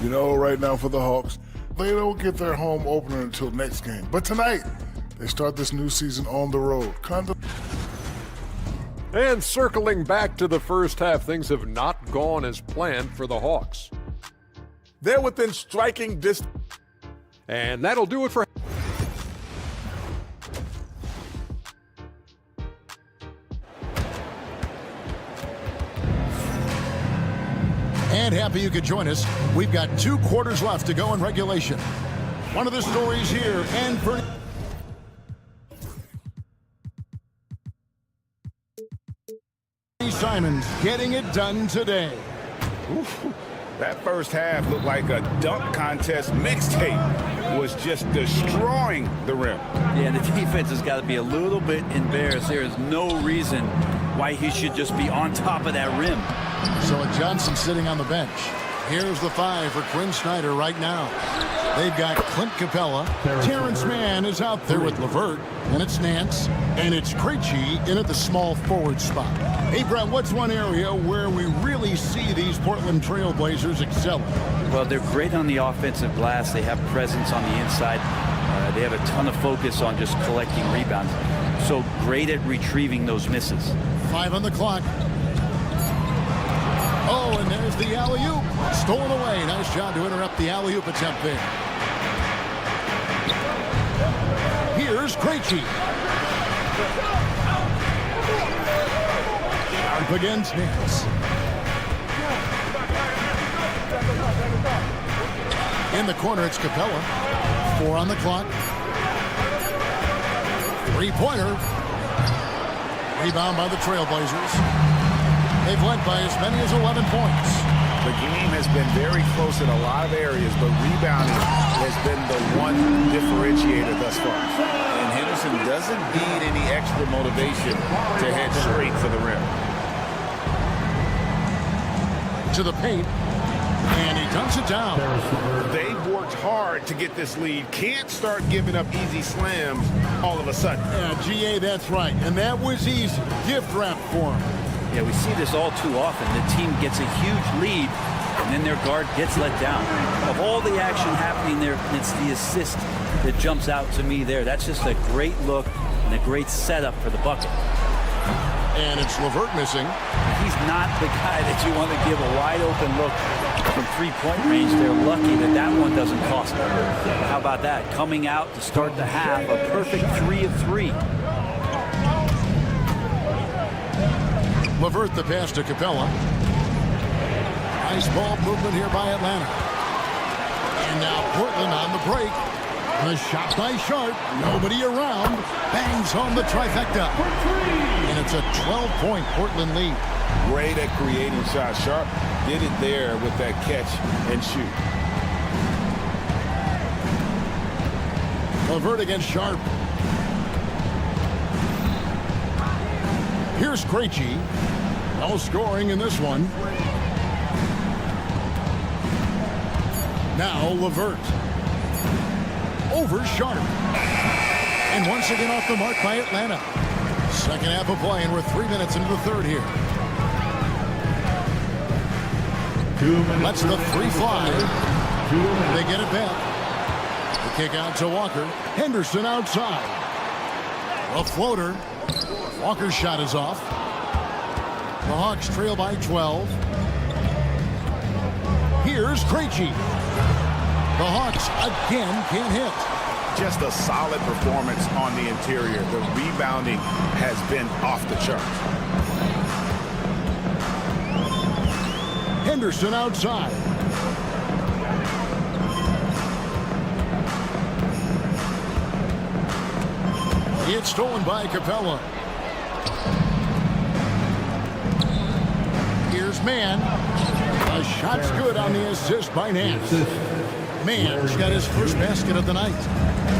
You know, right now for the Hawks, they don't get their home opener until next game. But tonight, they start this new season on the road. And circling back to the first half, things have not gone as planned for the Hawks. They're within striking distance. And that'll do it for... And happy you could join us. We've got 2 quarters left to go in regulation. One of the stories here, and for... Simons getting it done today. Ooh, that first half looked like a dunk contest mixtape. Was just destroying the rim. Yeah, the defense has got to be a little bit embarrassed. There is no reason why he should just be on top of that rim. So Johnson sitting on the bench. Here's the 5 for Quinn Snyder right now. They've got Clint Capella. Terrence Mann is out there with LeVert. And it's Nance. And it's Krejci in at the small forward spot. Hey, Brett, what's one area where we really see these Portland Trailblazers excelling? Well, they're great on the offensive glass. They have presence on the inside. They have a ton of focus on just collecting rebounds. So great at retrieving those misses. 5 on the clock. Oh, and there's the alley-oop. Stolen away. Nice job to interrupt the alley-oop attempt there. Here's Krejci. Sharp against Nance. In the corner, it's Capella. 4 on the clock. 3-pointer. Rebound by the Trailblazers. They've led by as many as 11 points. The game has been very close in a lot of areas, but rebounding has been the one differentiator thus far. And Henderson doesn't need any extra motivation to head straight for the rim. To the paint, and he dunks it down. They've worked hard to get this lead. Can't start giving up easy slams all of a sudden. Yeah, GA, that's right. And that was easy. Gift wrap for him. Yeah, we see this all too often. The team gets a huge lead, and then their guard gets let down. Of all the action happening there, it's the assist that jumps out to me there. That's just a great look and a great setup for the bucket. And it's LeVert missing. He's not the guy that you want to give a wide-open look from 3-point range. They're lucky that that one doesn't cost them. How about that? Coming out to start the half, a perfect 3 of 3. LeVert the pass to Capella. Nice ball movement here by Atlanta. And now Portland on the break. The shot by Sharp. Nobody around. Bangs home the trifecta. And it's a 12-point Portland lead. Great at creating shots. Sharp did it there with that catch and shoot. LeVert against Sharp. Here's Krejci. No scoring in this one. Now LeVert. Over Sharp. And once again off the mark by Atlanta. Second half of play, and we're 3 minutes into the third here. 2 minutes. Lets the 3 fly. They get it back. The kick out to Walker. Henderson outside. A floater. Walker's shot is off. The Hawks trail by 12. Here's Krejci. The Hawks again can't hit. just a solid performance on the interior. The rebounding has been off the charts. Henderson outside. It's stolen by Capella. Here's Mann. The shot's good on the assist by Nance. Mann's got his first basket of the night.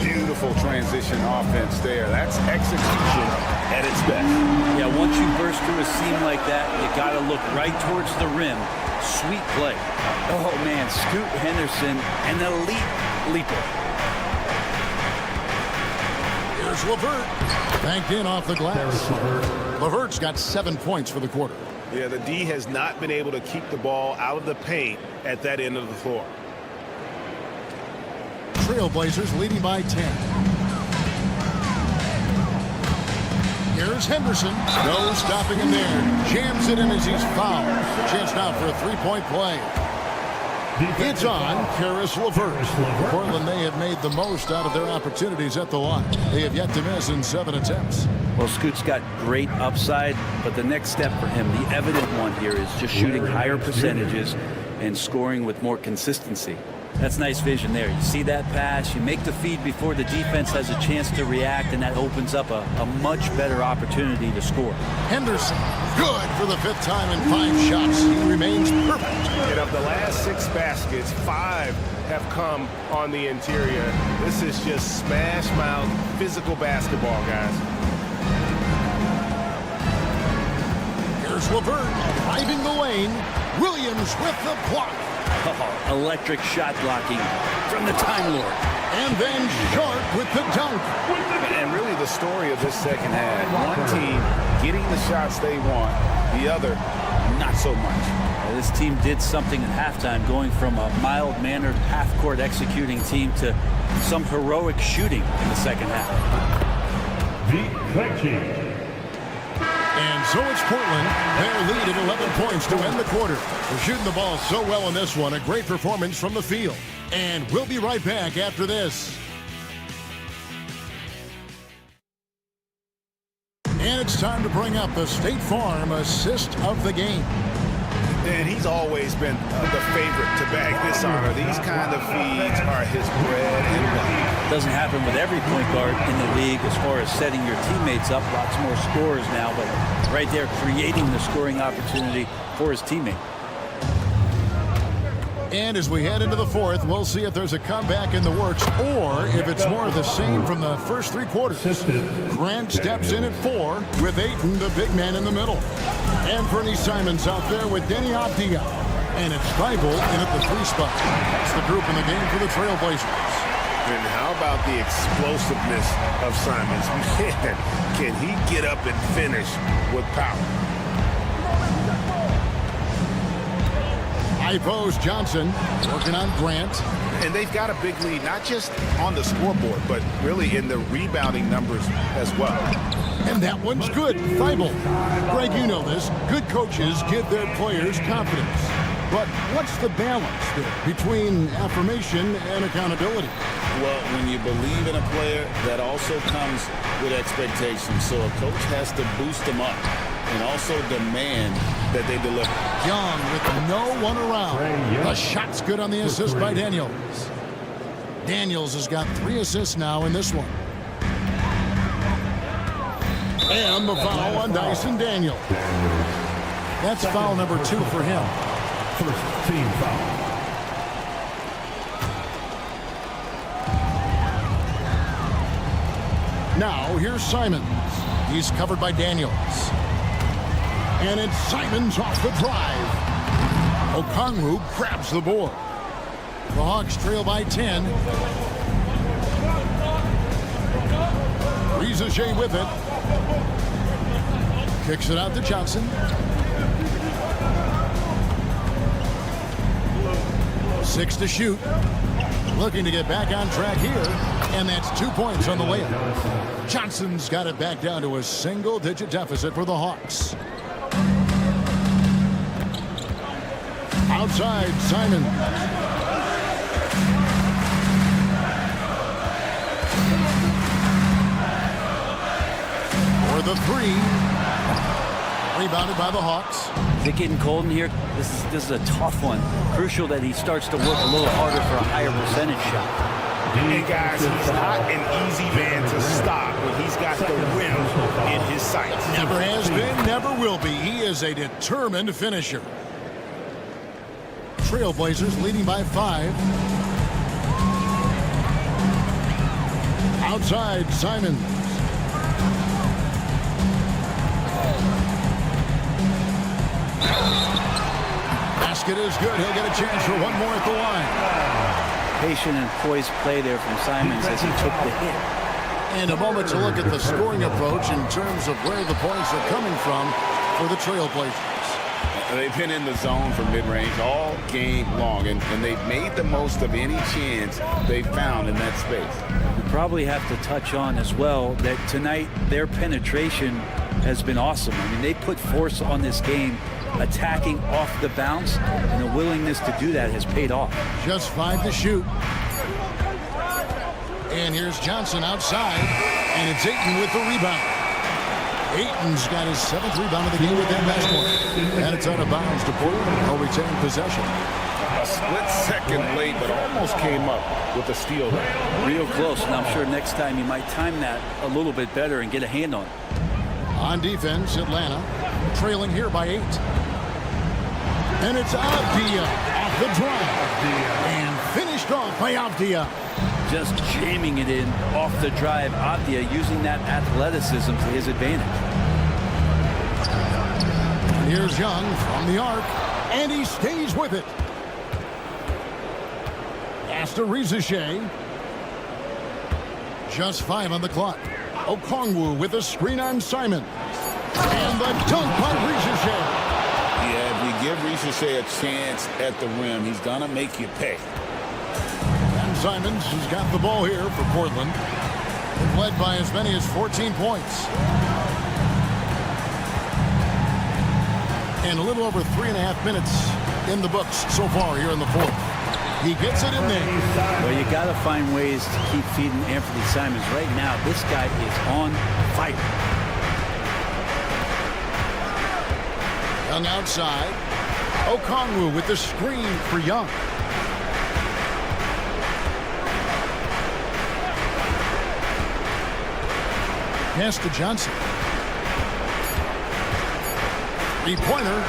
Beautiful transition offense there. That's execution at its best. Yeah, once you burst through a seam like that, you got to look right towards the rim. Sweet play. Oh, man, Scoot Henderson, an elite leaper. Here's LeVert. Banked in off the glass. LeVert's got 7 points for the quarter. Yeah, the D has not been able to keep the ball out of the paint at that end of the floor. Trailblazers leading by 10. Here's Henderson. No stopping him there. Jams it in as he's fouled. Chance now for a three-point play. It's on Karis LeVert. Portland, they have made the most out of their opportunities at the line. They have yet to miss in 7 attempts. Well, Scoot's got great upside, but the next step for him, the evident one here, is just shooting higher percentages and scoring with more consistency. That's nice vision there. You see that pass, you make the feed before the defense has a chance to react, and that opens up a much better opportunity to score. Henderson, good for the 5th time in 5 shots. He remains perfect. And of the last 6 baskets, 5 have come on the interior. This is just smash mouth physical basketball, guys. Here's LeVert driving the lane. Williams with the block. Oh, electric shot blocking from the Time Lord. And then Sharp with the dunk. And really the story of this second half. One team getting the shots they want, the other not so much. Well, this team did something at halftime, going from a mild-mannered half-court executing team to some heroic shooting in the second half. And so it's Portland. Their lead at 11 points to end the quarter. They're shooting the ball so well in this one. A great performance from the field. And we'll be right back after this. And it's time to bring up the State Farm assist of the game. And he's always been the favorite to bag this honor. These kind of feeds are his bread and butter. Doesn't happen with every point guard in the league as far as setting your teammates up. Lots more scorers now, but right there creating the scoring opportunity for his teammate. And as we head into the 4th, we'll see if there's a comeback in the works or if it's more of the same from the first 3 quarters. Grant steps in at 4 with Ayton, the big man, in the middle. And Bernie Simons out there with Denny Avdia. And it's Thibault in at the 3 spot. That's the group in the game for the Trailblazers. And how about the explosiveness of Simons? Man, can he get up and finish with power? High post Johnson working on Grant. And they've got a big lead, not just on the scoreboard, but really in the rebounding numbers as well. And that one's good. Thibault. Greg, you know this. Good coaches give their players confidence. But what's the balance there between affirmation and accountability? Well, when you believe in a player, that also comes with expectations. So a coach has to boost them up and also demand that they deliver. Young with no one around. The shot's good on the assist by Daniels. Daniels has got 3 assists now in this one. And the foul on Dyson Daniels. That's foul number 2 for him. First team foul. Now here's Simons. He's covered by Daniels. And it's Simons off the drive. Okongwu grabs the board. The Hawks trail by 10. Rizaje with it. Kicks it out to Johnson. 6 to shoot. Looking to get back on track here. And that's 2 points on the layup. Johnson's got it back down to a single-digit deficit for the Hawks. Outside, Simon. the three. Rebounded by the Hawks. Is it getting cold in here? This is a tough one. Crucial that he starts to work a little harder for a higher percentage shot. And guys, he's not an easy man to stop when he's got the rim in his sights. Never has been, never will be. He is a determined finisher. Trailblazers leading by 5. Outside, Simons. Basket is good. He'll get a chance for one more at the line. Patient and poised play there from Simons as he took the hit. And a moment to look at the scoring approach in terms of where the points are coming from for the Trailblazers. They've been in the zone for mid-range all game long, and they've made the most of any chance they've found in that space. We probably have to touch on as well that tonight their penetration has been awesome. I mean, they put force on this game, attacking off the bounce, and the willingness to do that has paid off. Just 5 to shoot. And here's Johnson outside, and it's Ayton with the rebound. Ayton's got his 7th rebound of the game with that last one. And it's out of bounds to Portland. He'll retain possession. A split second late, but almost came up with a steal there. Real close, and I'm sure next time you might time that a little bit better and get a hand on it. On defense, Atlanta trailing here by 8. And it's Avdia off the drive. And finished off by Avdia. Just jamming it in off the drive. Avdia using that athleticism to his advantage. Here's Young from the arc, and he stays with it. Pass to Rizeshe. Just 5 on the clock. Okongwu with a screen on Simon. And the dunk by Rizeshe. Yeah, if we give Rizeshe a chance at the rim, he's going to make you pay. And Simons has got the ball here for Portland. They've led by as many as 14 points. And a little over 3.5 minutes in the books so far here in the fourth. He gets it in there. Well, you got to find ways to keep feeding Anthony Simons. Right now, this guy is on fire. Young outside. Okongwu with the screen for Young. Pass to Johnson. Three-pointer.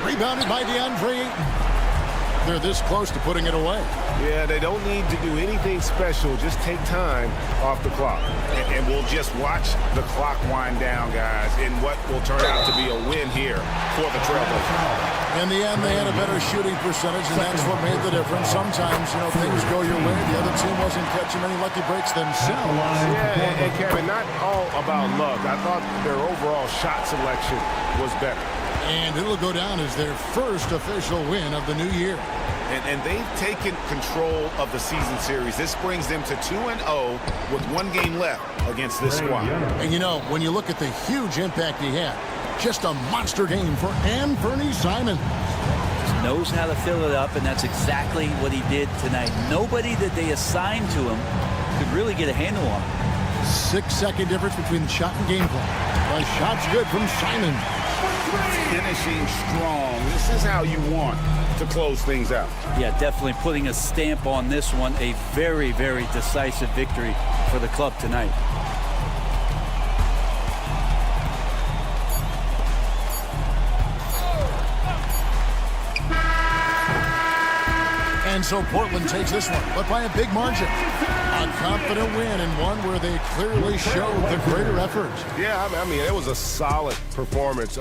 Rebounded by DeAndre Ayton. They're this close to putting it away. Yeah, they don't need to do anything special. Just take time off the clock. And we'll just watch the clock wind down, guys, in what will turn out to be a win here for the Trailblazers. In the end, they had a better shooting percentage, and that's what made the difference. Sometimes, things go your way. The other team wasn't catching any lucky breaks themselves. Yeah, and Kevin, not all about luck. I thought their overall shot selection was better. And it'll go down as their first official win of the new year. And they've taken control of the season series. This brings them to 2-0 with 1 game left against this squad. And when you look at the huge impact he had, just a monster game for Anthony Simons. Just knows how to fill it up, and that's exactly what he did tonight. Nobody that they assigned to him could really get a handle on him. 6-second difference between the shot and game clock. The shot's good from Simons. Finishing strong. This is how you want to close things out. Yeah, definitely putting a stamp on this one. A very, very decisive victory for the club tonight. And so Portland takes this one, but by a big margin. A confident win, and one where they clearly showed the greater effort. Yeah, I mean, it was a solid performance.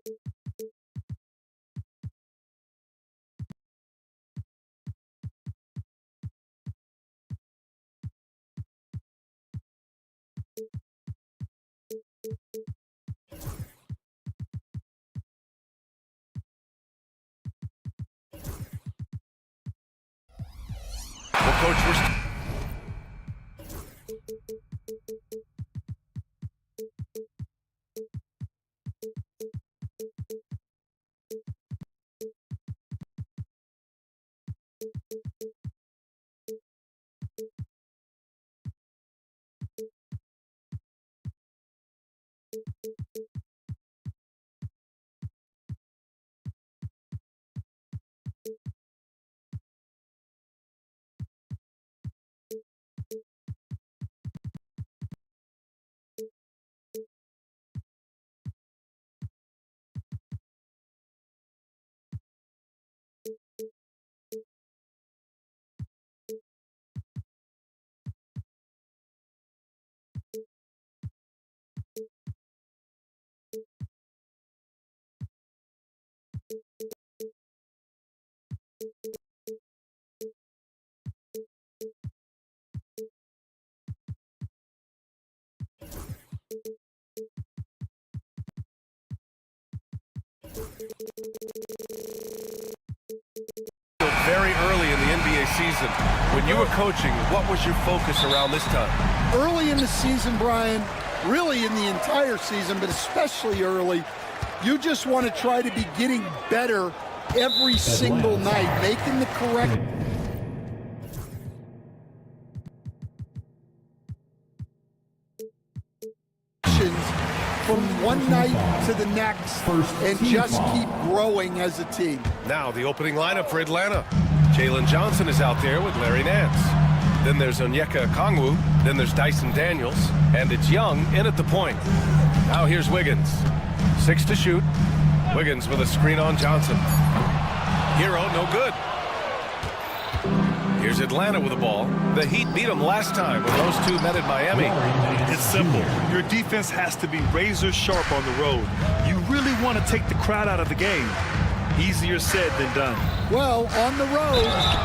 Well, Coach, we're very early in the NBA season. When you were coaching, what was your focus around this time? Early in the season, Brian, really in the entire season, but especially early, you just want to try to be getting better every single night, making the correct from one night to the next and just keep growing as a team. Now the opening lineup for Atlanta. Jalen Johnson is out there with Larry Nance. Then there's Onyeka Okongwu. Then there's Dyson Daniels. And it's Young in at the point. Now here's Wiggins. 6 to shoot. Wiggins with a screen on Johnson. Hero, no good. Here's Atlanta with the ball. The Heat beat them last time when those two met at Miami. It's simple. Your defense has to be razor sharp on the road. You really want to take the crowd out of the game. Easier said than done. Well, on the road,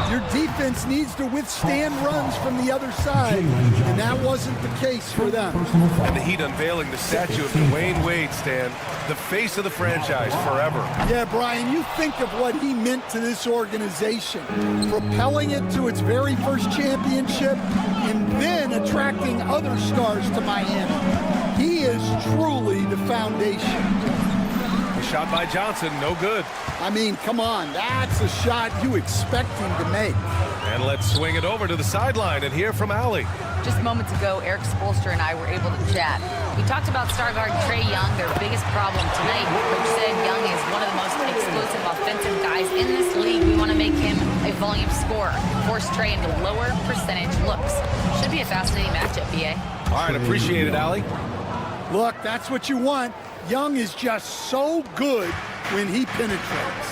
your defense needs to withstand runs from the other side, and that wasn't the case for them. And the Heat unveiling the statue of Dwayne Wade, Stan, the face of the franchise forever. Yeah, Brian, you think of what he meant to this organization, propelling it to its very first championship and then attracting other stars to Miami. He is truly the foundation. A shot by Johnson, no good. I mean, come on, that's a shot you expect him to make. And let's swing it over to the sideline and hear from Allie. Just moments ago, Eric Spoelstra and I were able to chat. We talked about star guard Trae Young, their biggest problem tonight. Coach said Young is one of the most explosive offensive guys in this league. We want to make him a volume scorer, force Trae into lower percentage looks. Should be a fascinating matchup, BA. All right, appreciate it, Allie. Look, that's what you want. Young is just so good when he penetrates.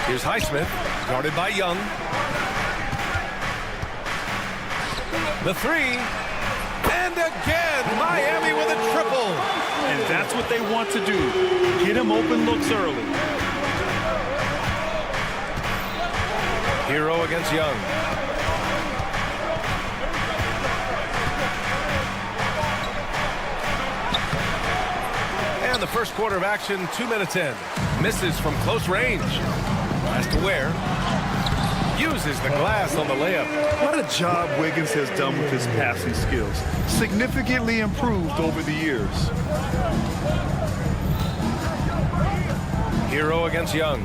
Here's Highsmith, guarded by Young. The three, and again, Miami with a triple. And that's what they want to do. Get him open looks early. Hero against Young. And the first quarter of action, 2 minutes in. Misses from close range. Has to wear. Uses the glass on the layup. What a job Wiggins has done with his passing skills. Significantly improved over the years. Hero against Young.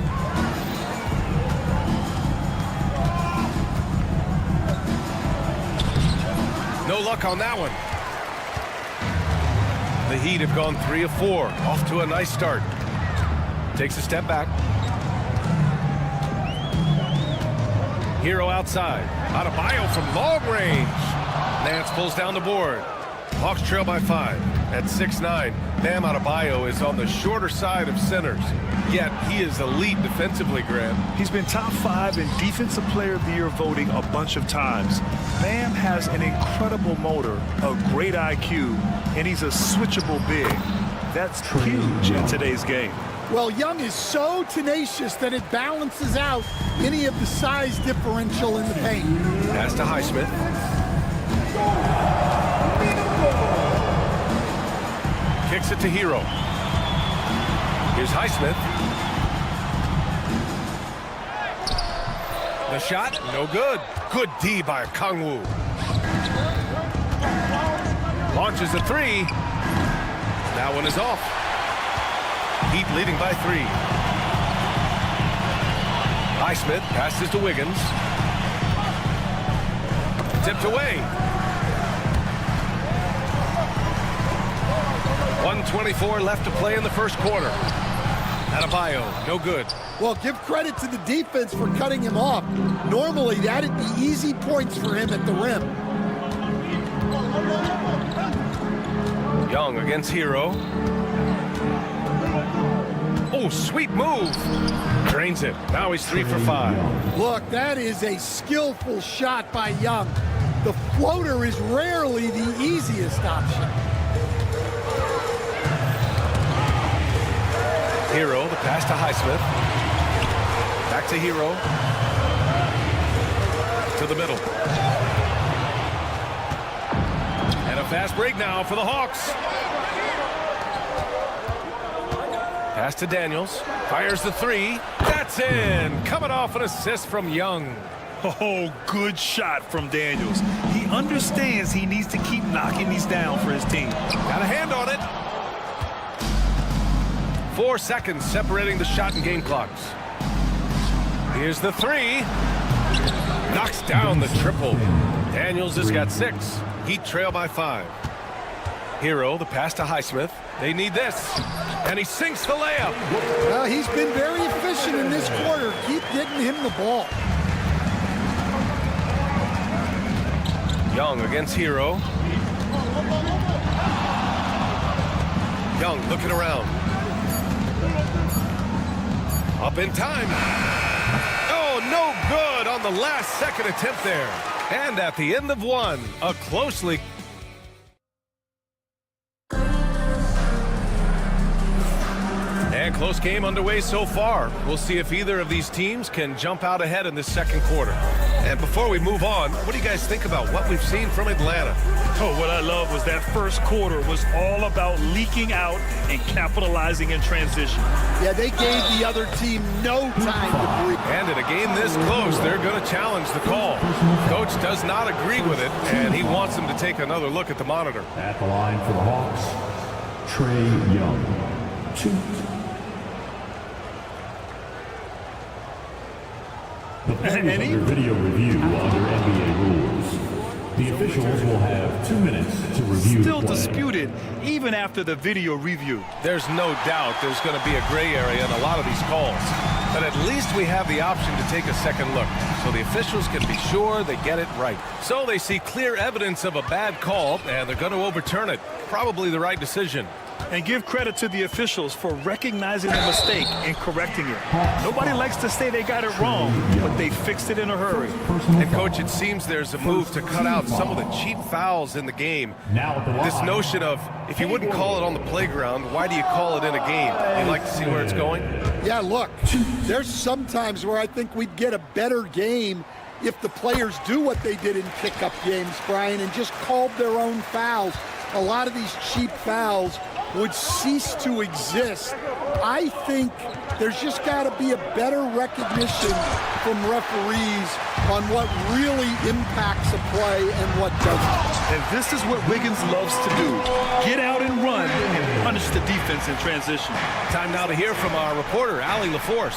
No luck on that one. The Heat have gone 3 of 4. Off to a nice start. Takes a step back. Hero outside. Adebayo from long range. Nance pulls down the board. Hawks trail by 5. At 6'9", Bam Adebayo is on the shorter side of centers. Yet he is elite defensively, Grant. He's been top 5 in Defensive Player of the Year voting a bunch of times. Bam has an incredible motor, a great IQ, and he's a switchable big. That's huge in today's game. Well, Young is so tenacious that it balances out any of the size differential in the paint. Pass to Highsmith. Kicks it to Hero. Here's Highsmith. The shot, no good. Good D by Kangwoo. Launches a three. That one is off. Heat leading by 3. Highsmith passes to Wiggins. Tipped away. 1:24 left to play in the first quarter. Adebayo, no good. Well, give credit to the defense for cutting him off. Normally, that'd be easy points for him at the rim. Young against Hero. Oh, sweet move. Drains it. Now he's 3 for 5. Look, that is a skillful shot by Young. The floater is rarely the easiest option. Hero, the pass to Highsmith. Back to Hero. To the middle. And a fast break now for the Hawks. Pass to Daniels. Fires the 3. That's in. Coming off an assist from Young. Oh, good shot from Daniels. He understands he needs to keep knocking these down for his team. Got a hand on it. 4 seconds separating the shot and game clocks. Here's the 3. Knocks down the triple. Daniels has got 6. Heat trail by 5. Hero, the pass to Highsmith. They need this. And he sinks the layup. Well, he's been very efficient in this quarter. Keep getting him the ball. Young against Hero. Young looking around. Up in time. Oh, no good on the last second attempt there. And at the end of one, a closely... And close game underway so far. We'll see if either of these teams can jump out ahead in this second quarter. And before we move on, what do you guys think about what we've seen from Atlanta? Oh, what I love was that first quarter was all about leaking out and capitalizing in transition. Yeah, they gave the other team no time to breathe. And in a game this close, they're going to challenge the call. Coach does not agree with it, and he wants them to take another look at the monitor. At the line for the Hawks, Trey Young. 2. The play is under video review under NBA rules. The officials will have 2 minutes to review Still the play. disputed even after the video review. There's no doubt there's going to be a gray area in a lot of these calls. But at least we have the option to take a second look, so the officials can be sure they get it right. So they see clear evidence of a bad call, and they're going to overturn it. Probably the right decision. And give credit to the officials for recognizing the mistake and correcting it. Nobody likes to say they got it wrong, but they fixed it in a hurry. And, Coach, it seems there's a move to cut out some of the cheap fouls in the game. This notion of, if you wouldn't call it on the playground, why do you call it in a game? You'd like to see where it's going? Yeah, look, there's some times where I think we'd get a better game if the players do what they did in pickup games, Brian, and just called their own fouls. A lot of these cheap fouls would cease to exist. I think there's just got to be a better recognition from referees on what really impacts a play and what doesn't. And this is what Wiggins loves to do. Get out and run and punish the defense in transition. Time now to hear from our reporter, Allie LaForce.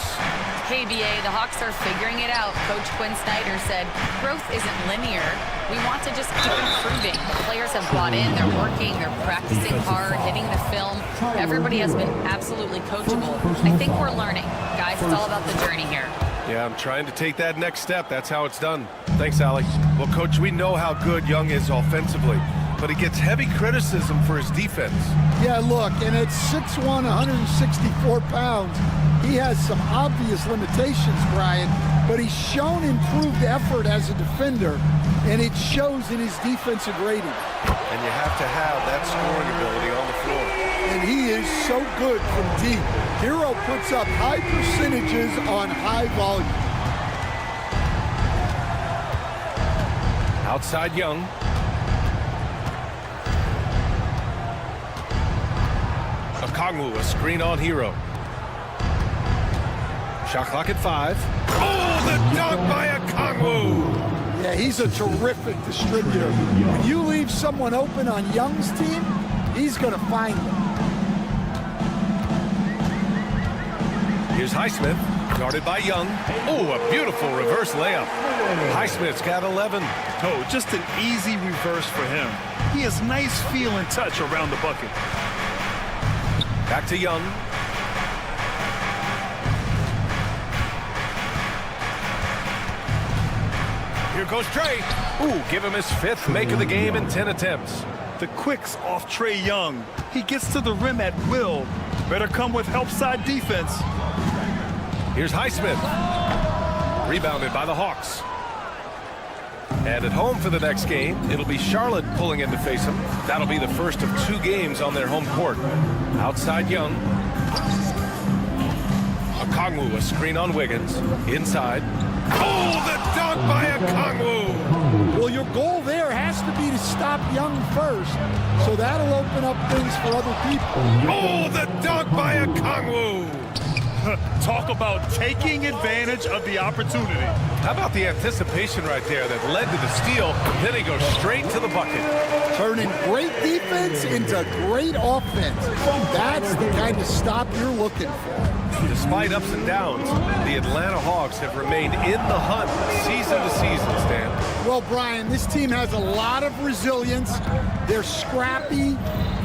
Hey, BA, the Hawks are figuring it out. Coach Quinn Snyder said, growth isn't linear. We want to just keep improving. The players have bought in, they're working, they're practicing hard, hitting the film. Everybody has been absolutely coachable. I think we're learning. Guys, it's all about the journey here. Yeah, I'm trying to take that next step. That's how it's done. Thanks, Allie. Well, Coach, we know how good Young is offensively. but he gets heavy criticism for his defense. Yeah, look, and at 6'1", 164 pounds, he has some obvious limitations, Brian, but he's shown improved effort as a defender, and it shows in his defensive rating. And you have to have that scoring ability on the floor. And he is so good from deep. Hero puts up high percentages on high volume. Outside Young. Okongwu, a screen on Hero. Shot clock at 5. Oh, the dunk by Okongwu! Yeah, he's a terrific distributor. When you leave someone open on Young's team, he's going to find them. Here's Highsmith, guarded by Young. Oh, a beautiful reverse layup. Highsmith's got 11. Oh, just an easy reverse for him. He has nice feel and touch around the bucket. Back to Young. Here goes Trey. Ooh, give him his 5th make of the game in 10 attempts. The quicks off Trey Young. He gets to the rim at will. Better come with help side defense. Here's Highsmith. Rebounded by the Hawks. And at home for the next game, it'll be Charlotte pulling in to face him. That'll be the first of 2 games on their home court. Outside Young. Okongwu, a screen on Wiggins. Inside. Oh, the dunk by Okongwu! Well, your goal there has to be to stop Young first, so that'll open up things for other people. Oh, the dunk by Okongwu! Talk about taking advantage of the opportunity. How about the anticipation right there that led to the steal, then he goes straight to the bucket. Turning great defense into great offense. That's the kind of stop you're looking for. Despite ups and downs, the Atlanta Hawks have remained in the hunt season to season, Stan. Well, Brian, this team has a lot of resilience. They're scrappy,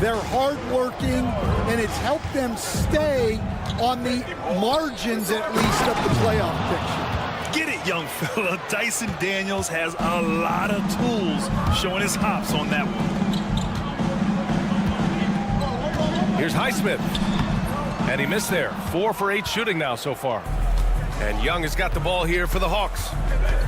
they're hardworking, and it's helped them stay on the margins, at least, of the playoff picture. Get it, young fella. Dyson Daniels has a lot of tools, showing his hops on that one. Here's Highsmith. And he missed there. 4 for 8 shooting now so far. And Young has got the ball here for the Hawks.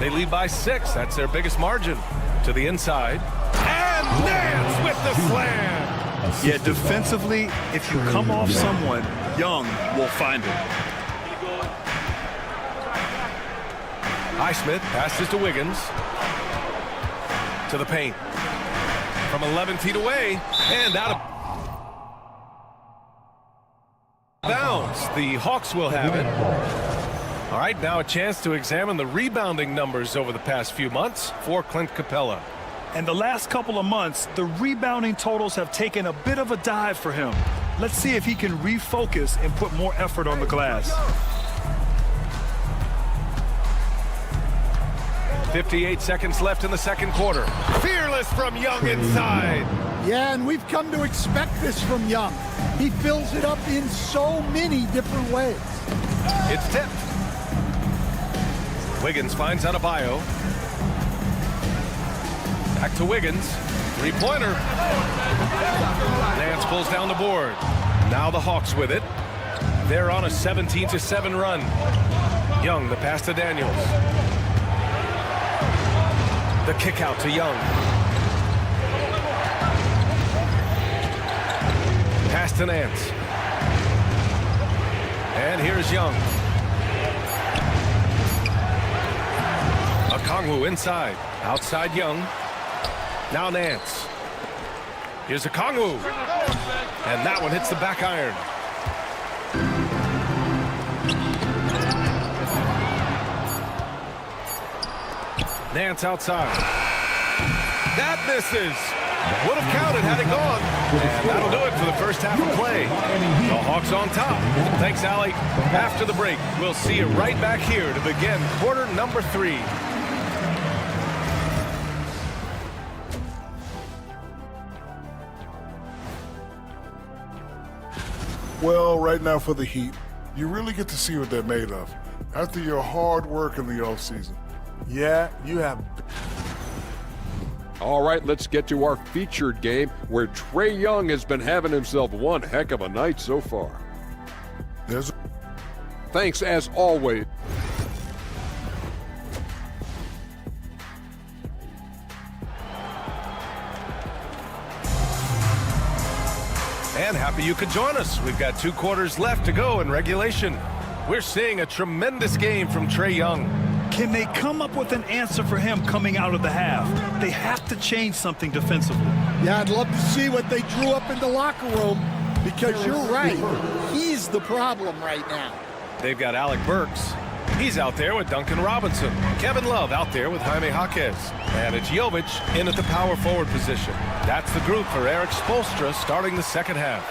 They lead by 6. That's their biggest margin. To the inside. And Nance with the slam. Yeah, defensively, if you come off someone, Young will find it. Highsmith passes to Wiggins. To the paint. From 11 feet away. And out of bounds. The Hawks will have it. All right, now a chance to examine the rebounding numbers over the past few months for Clint Capella. And the last couple of months, the rebounding totals have taken a bit of a dive for him. Let's see if he can refocus and put more effort on the glass. 58 seconds left in the second quarter. Fearless from Young inside. Yeah, and we've come to expect this from Young. He fills it up in so many different ways. It's tipped. Wiggins finds Adebayo. Back to Wiggins. Three-pointer. Nance pulls down the board. Now the Hawks with it. They're on a 17-7 run. Young, the pass to Daniels. The kick out to Young. Pass to Nance. And here's Young. Okongwu inside. Outside Young. Now Nance. Here's Okongwu. And that one hits the back iron. Nance outside. That misses. Would have counted had it gone. And that'll do it for the first half of play. The Hawks on top. Thanks, Allie. After the break, we'll see you right back here to begin quarter number 3. Well, right now for the Heat, you really get to see what they're made of. After your hard work in the offseason. Yeah, you have All right, let's get to our featured game where Trae Young has been having himself one heck of a night so far. Thanks as always. And happy you could join us. We've got 2 quarters left to go in regulation. We're seeing a tremendous game from Trae Young. Can they come up with an answer for him coming out of the half? They have to change something defensively. Yeah, I'd love to see what they drew up in the locker room, because you're right. He's the problem right now. They've got Alec Burks. He's out there with Duncan Robinson. Kevin Love out there with Jaime Jaquez. And it's Jovic in at the power forward position. That's the group for Eric Spoelstra starting the second half.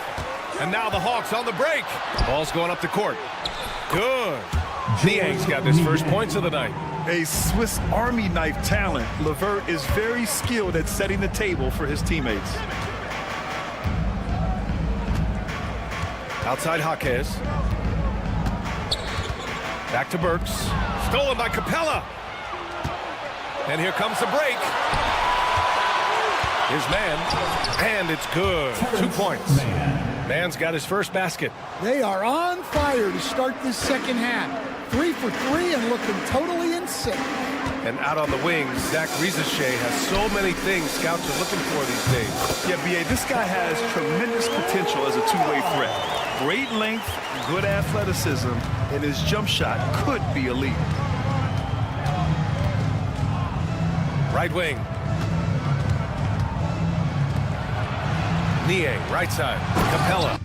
And now the Hawks on the break. Ball's going up the court. Good. Niang's got his first points of the night. A Swiss Army knife talent, LeVert is very skilled at setting the table for his teammates. Outside Jaquez. Back to Burks. Stolen by Capella. And here comes the break. Here's Mann. And it's good. 2 points. Mann's got his first basket. They are on fire to start this second half. 3 for 3 and looking totally in sync. And out on the wings, Zach Rieseshay has so many things scouts are looking for these days. Yeah, B.A., this guy has tremendous potential as a two-way threat. Great length, good athleticism, and his jump shot could be elite. Right wing. Niang, right side. Capella.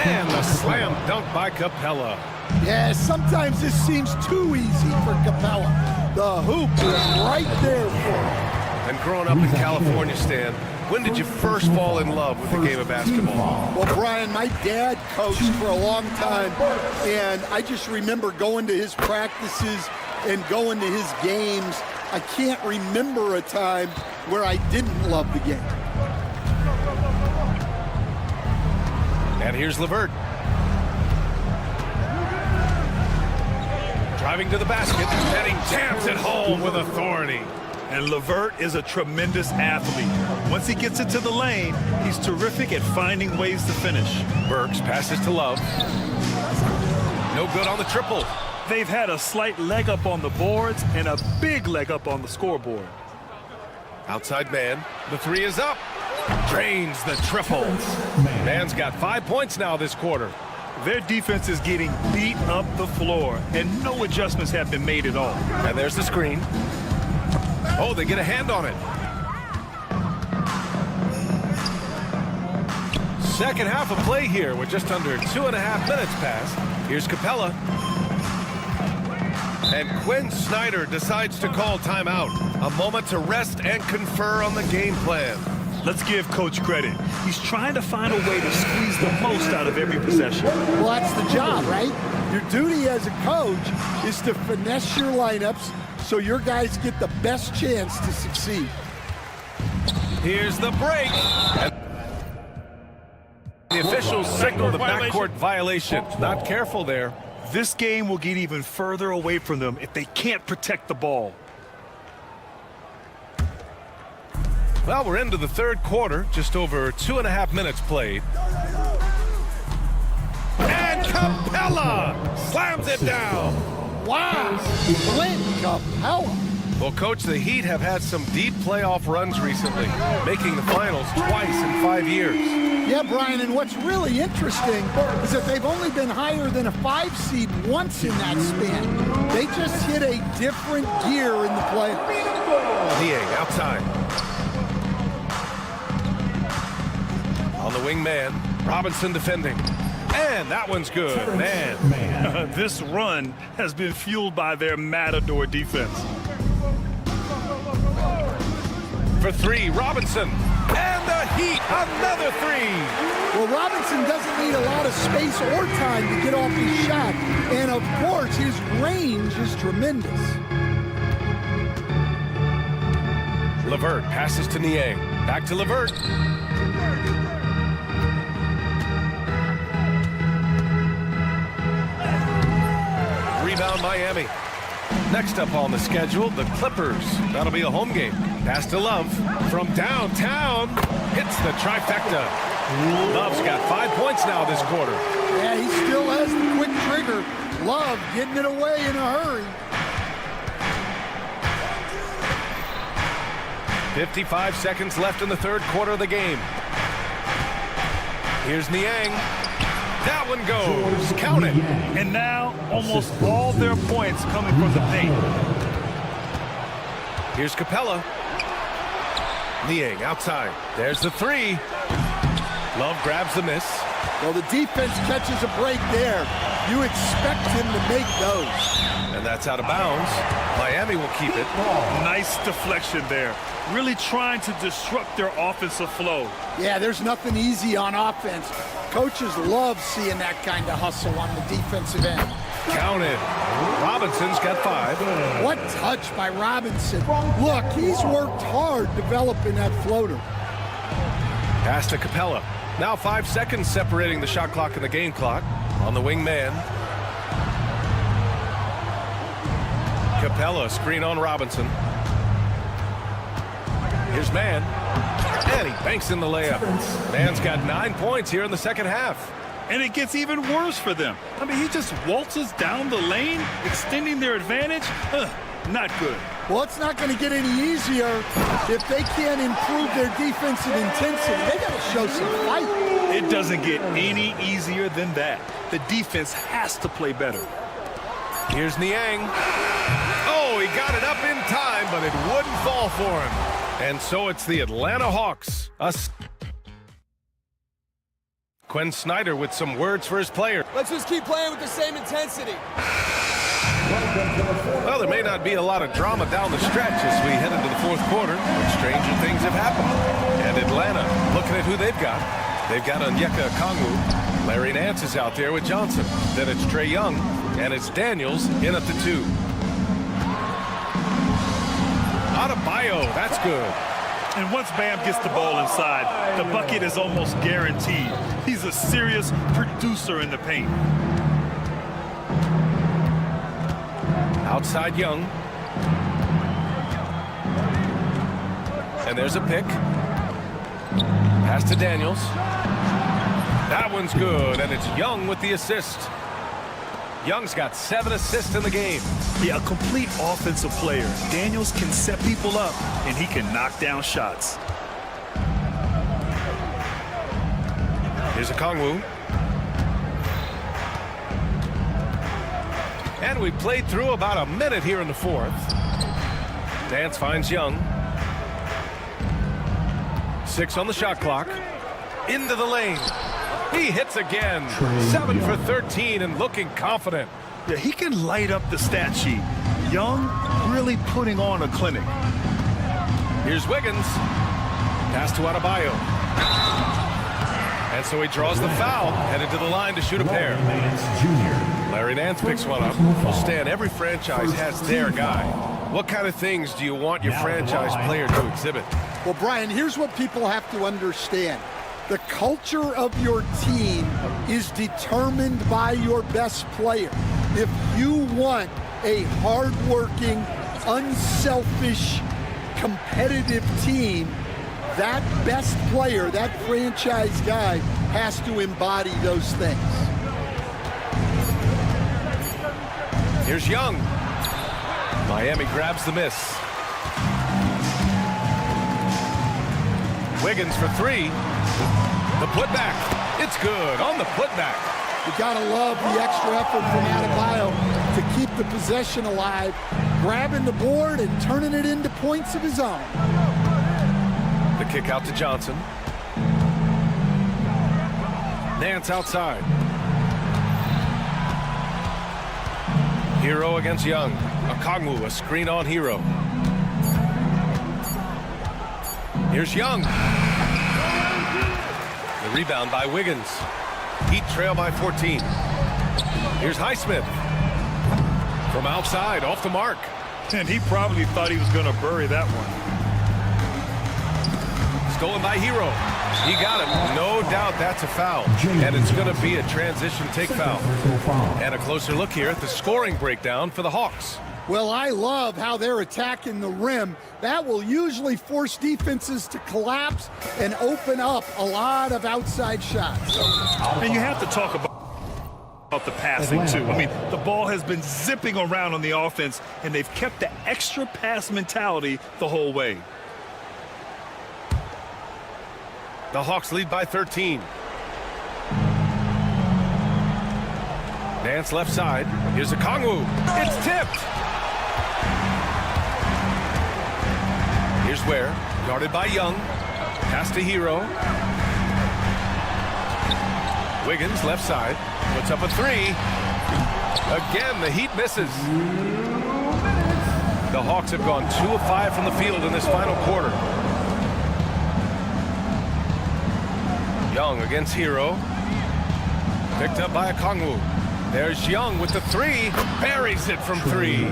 And the slam dunk by Capella. Yeah, sometimes this seems too easy for Capella. The hoop is right there for him. And growing up in California, Stan, when did you first fall in love with the game of basketball? Well, Brian, my dad coached for a long time, and I just remember going to his practices and going to his games. I can't remember a time where I didn't love the game. And here's LeVert. Driving to the basket, and he jams it home with authority. And LeVert is a tremendous athlete. Once he gets into the lane, he's terrific at finding ways to finish. Burks passes to Love. No good on the triple. They've had a slight leg up on the boards and a big leg up on the scoreboard. Outside man, the 3 is up. Drains the triple. Mann's got 5 points now this quarter. Their defense is getting beat up the floor, and no adjustments have been made at all. And there's the screen. Oh, they get a hand on it. Second half of play here with just under 2.5 minutes passed. Here's Capella. And Quinn Snyder decides to call timeout. A moment to rest and confer on the game plan. Let's give Coach credit. He's trying to find a way to squeeze the most out of every possession. Well, that's the job, right? Your duty as a coach is to finesse your lineups so your guys get the best chance to succeed. Here's the break. And the officials signal the backcourt violation. Not careful there. This game will get even further away from them if they can't protect the ball. Well, we're into the third quarter, just over 2.5 minutes played. And Capella slams it down. Wow, Clint Capella. Well, Coach, the Heat have had some deep playoff runs recently, making the finals twice in 5 years. Yeah, Brian, and what's really interesting is that they've only been higher than a 5 seed once in that span. They just hit a different gear in the playoffs. Niang outside. On the wing man, Robinson defending. And that one's good, man. This run has been fueled by their Matador defense. For 3, Robinson. And the Heat, another 3. Well, Robinson doesn't need a lot of space or time to get off his shot. And, of course, his range is tremendous. LeVert passes to Niang. Back to LeVert. Rebound Miami. Next up on the schedule, the Clippers. That'll be a home game. Pass to Love from downtown. Hits the trifecta. Love's got 5 points now this quarter. Yeah, he still has the quick trigger. Love getting it away in a hurry. 55 seconds left in the third quarter of the game. Here's Niang. That one goes. Count it. And now almost all their points coming from the paint. Here's Capella. Niang outside. There's the three. Love grabs the miss. Well, the defense catches a break there. You expect him to make those. And that's out of bounds. Miami will keep it. Nice deflection there. Really trying to disrupt their offensive flow. Yeah, there's nothing easy on offense. Coaches love seeing that kind of hustle on the defensive end. Counted. Robinson's got 5. What touch by Robinson. Look, he's worked hard developing that floater. Pass to Capella. Now 5 seconds separating the shot clock and the game clock. On the wing man. Capella, screen on Robinson. Here's Mann. And he banks in the layup. Mann's got 9 points here in the second half. And it gets even worse for them. I mean, he just waltzes down the lane, extending their advantage. Not good. Well, it's not going to get any easier if they can't improve their defensive intensity. They got to show some fight. It doesn't get any easier than that. The defense has to play better. Here's Niang. Oh, he got it up in time, but it wouldn't fall for him. And so it's the Atlanta Hawks. Quinn Snyder with some words for his player. Let's just keep playing with the same intensity. Well, there may not be a lot of drama down the stretch as we head into the fourth quarter, but stranger things have happened. And Atlanta, looking at who they've got. They've got Onyeka Okongwu. Larry Nance is out there with Johnson. Then it's Trae Young, and it's Daniels in at the 2. Adebayo, that's good. And once Bam gets the ball inside, the bucket is almost guaranteed. He's a serious producer in the paint. Outside Young. And there's a pick. Pass to Daniels. That one's good, and it's Young with the assist. Young's got 7 assists in the game. Yeah, a complete offensive player. Daniels can set people up, and he can knock down shots. Here's Okongwu. And we played through about a minute here in the fourth. Nance finds Young. 6 on the shot clock. Into the lane. He hits again. 7 for 13 and looking confident. Yeah, he can light up the stat sheet. Young really putting on a clinic. Here's Wiggins. Pass to Adebayo. And so he draws the foul, headed to the line to shoot a pair. Larry Nance picks one up. Well, Stan, every franchise has their guy. What kind of things do you want your franchise player to exhibit? Well, Brian, here's what people have to understand. The culture of your team is determined by your best player. If you want a hardworking, unselfish, competitive team, that best player, that franchise guy, has to embody those things. Here's Young. Miami grabs the miss. Wiggins for 3. The putback. It's good on the putback. You gotta love the extra effort from Adebayo to keep the possession alive, grabbing the board and turning it into points of his own. The kick out to Johnson. Nance outside. Hero against Young. Okongwu, a screen on Hero. Here's Young. The rebound by Wiggins. Heat trail by 14. Here's Highsmith. From outside, off the mark. And he probably thought he was going to bury that one. Stolen by Hero. He got him. No doubt that's a foul. And it's going to be a transition take foul. And a closer look here at the scoring breakdown for the Hawks. Well, I love how they're attacking the rim. That will usually force defenses to collapse and open up a lot of outside shots. And you have to talk about the passing, too. I mean, the ball has been zipping around on the offense, and they've kept the extra pass mentality the whole way. The Hawks lead by 13. Dance left side. Here's a Kongwu. It's tipped. Here's Ware, guarded by Young. Pass to Hero. Wiggins left side. Puts up a three. Again, the Heat misses. The Hawks have gone 2 of 5 from the field in this final quarter. Young against Hero. Picked up by a Kongwu. There's Young with the three. Buries it from 3.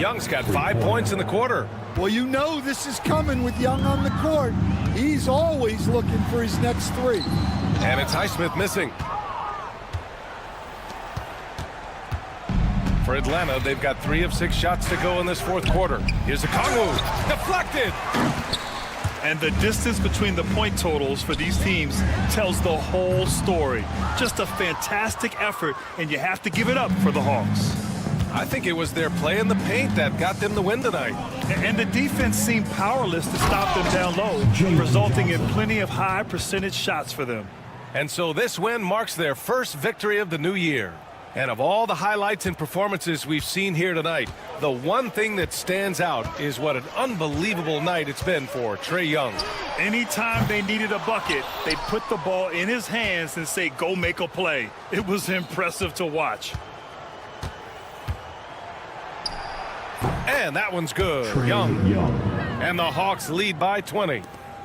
Young's got 5 points in the quarter. Well, you know this is coming with Young on the court. He's always looking for his next 3. And it's Highsmith missing. For Atlanta, they've got 3 of 6 shots to go in this fourth quarter. Here's a Kongwu. Deflected. And the distance between the point totals for these teams tells the whole story. Just a fantastic effort, and you have to give it up for the Hawks. I think it was their play in the paint that got them the win tonight. And the defense seemed powerless to stop them down low, resulting in plenty of high percentage shots for them. And so this win marks their first victory of the new year. And of all the highlights and performances we've seen here tonight, the one thing that stands out is what an unbelievable night it's been for Trae Young. Anytime they needed a bucket, they put the ball in his hands and say, go make a play. It was impressive to watch. And that one's good. Young. And the Hawks lead by 20.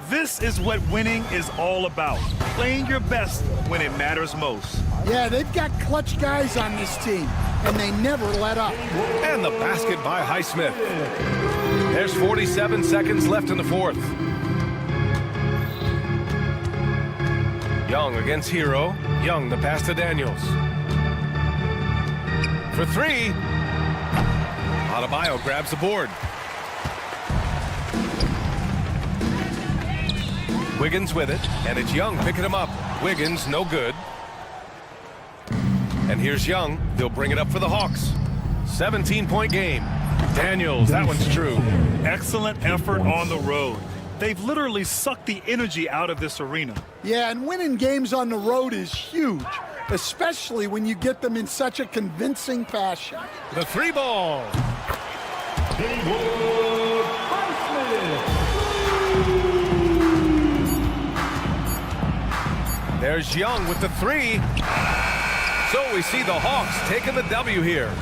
This is what winning is all about. Playing your best when it matters most. Yeah, they've got clutch guys on this team, and they never let up. And the basket by Highsmith. There's 47 seconds left in the fourth. Young against Hero. Young, the pass to Daniels. For 3. Adebayo grabs the board. Wiggins with it, and it's Young picking him up. Wiggins, no good. And here's Young. They'll bring it up for the Hawks. 17-point game. Daniels, that one's true. Excellent effort on the road. They've literally sucked the energy out of this arena. Yeah, and winning games on the road is huge, especially when you get them in such a convincing fashion. The 3 ball. There's Young with the 3. So we see the Hawks taking the W here.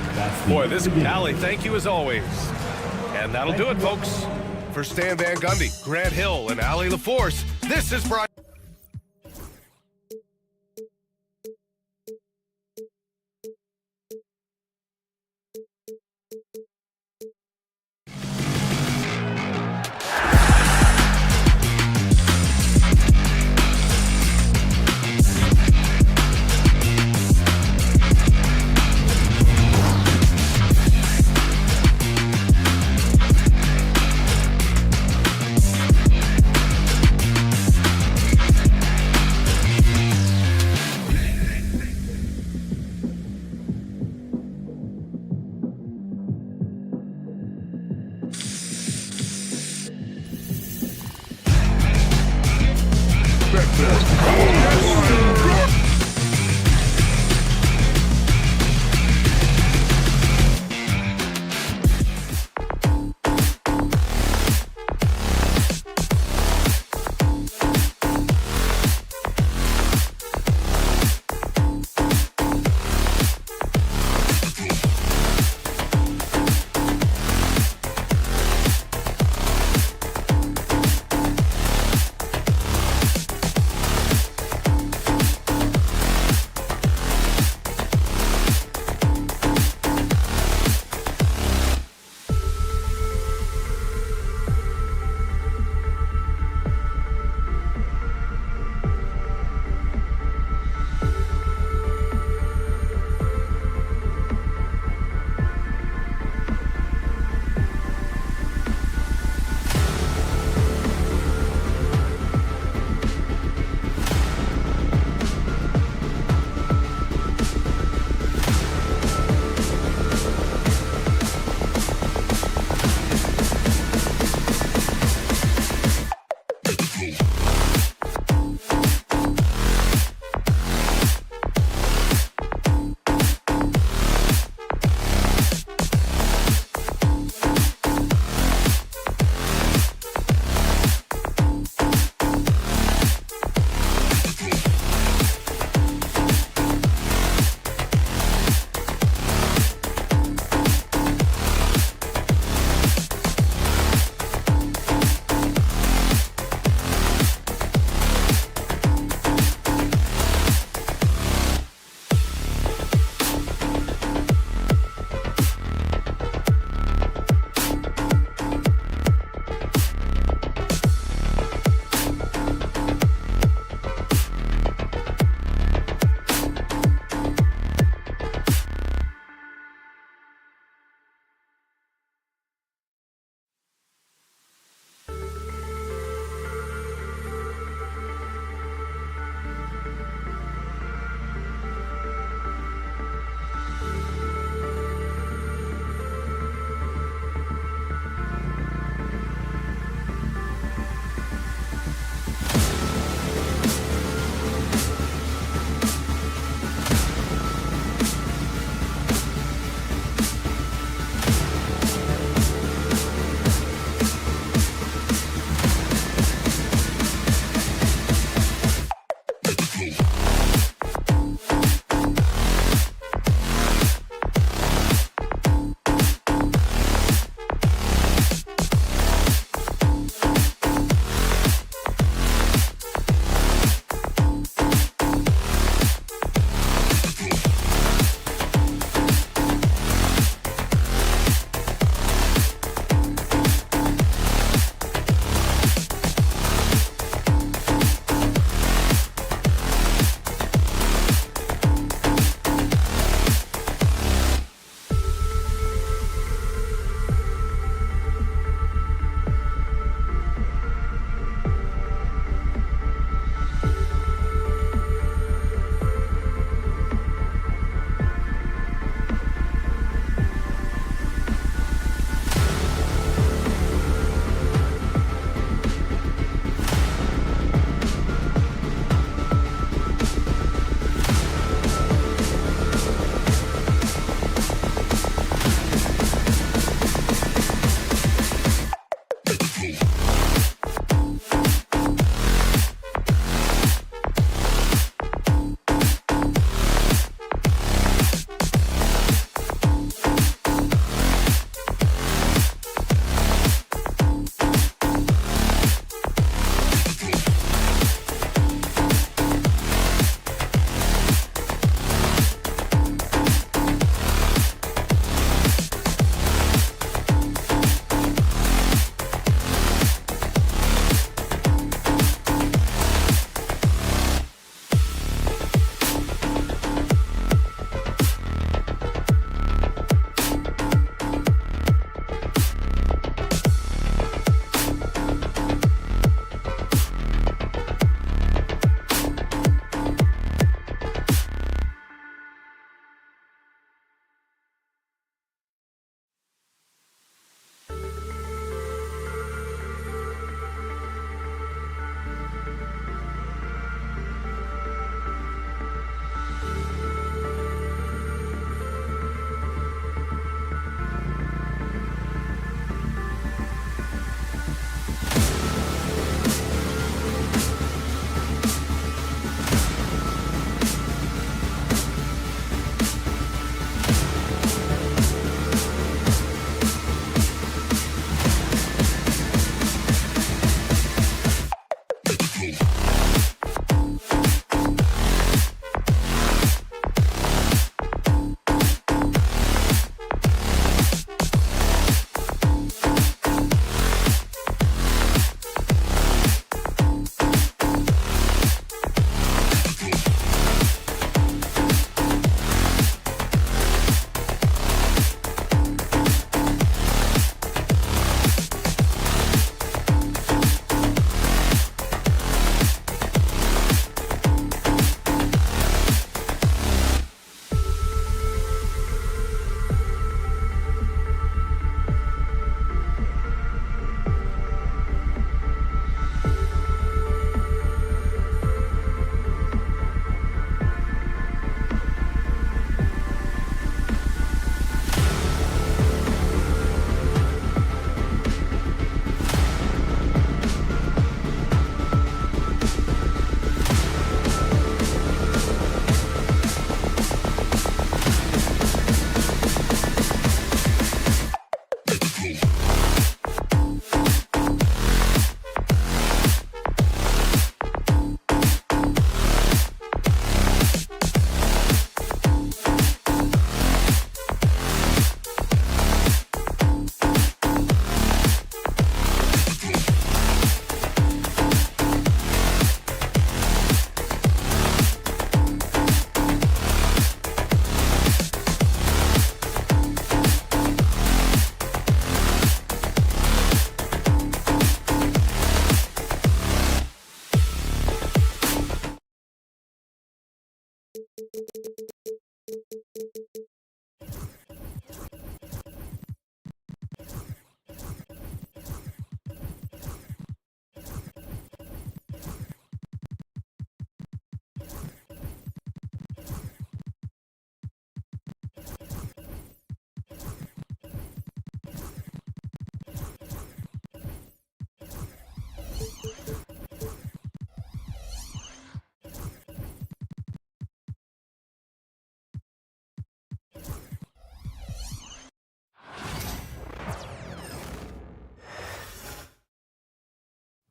Boy, this Allie, thank you as always. And that'll do it, folks. For Stan Van Gundy, Grant Hill, and Allie LaForce, this is Brian.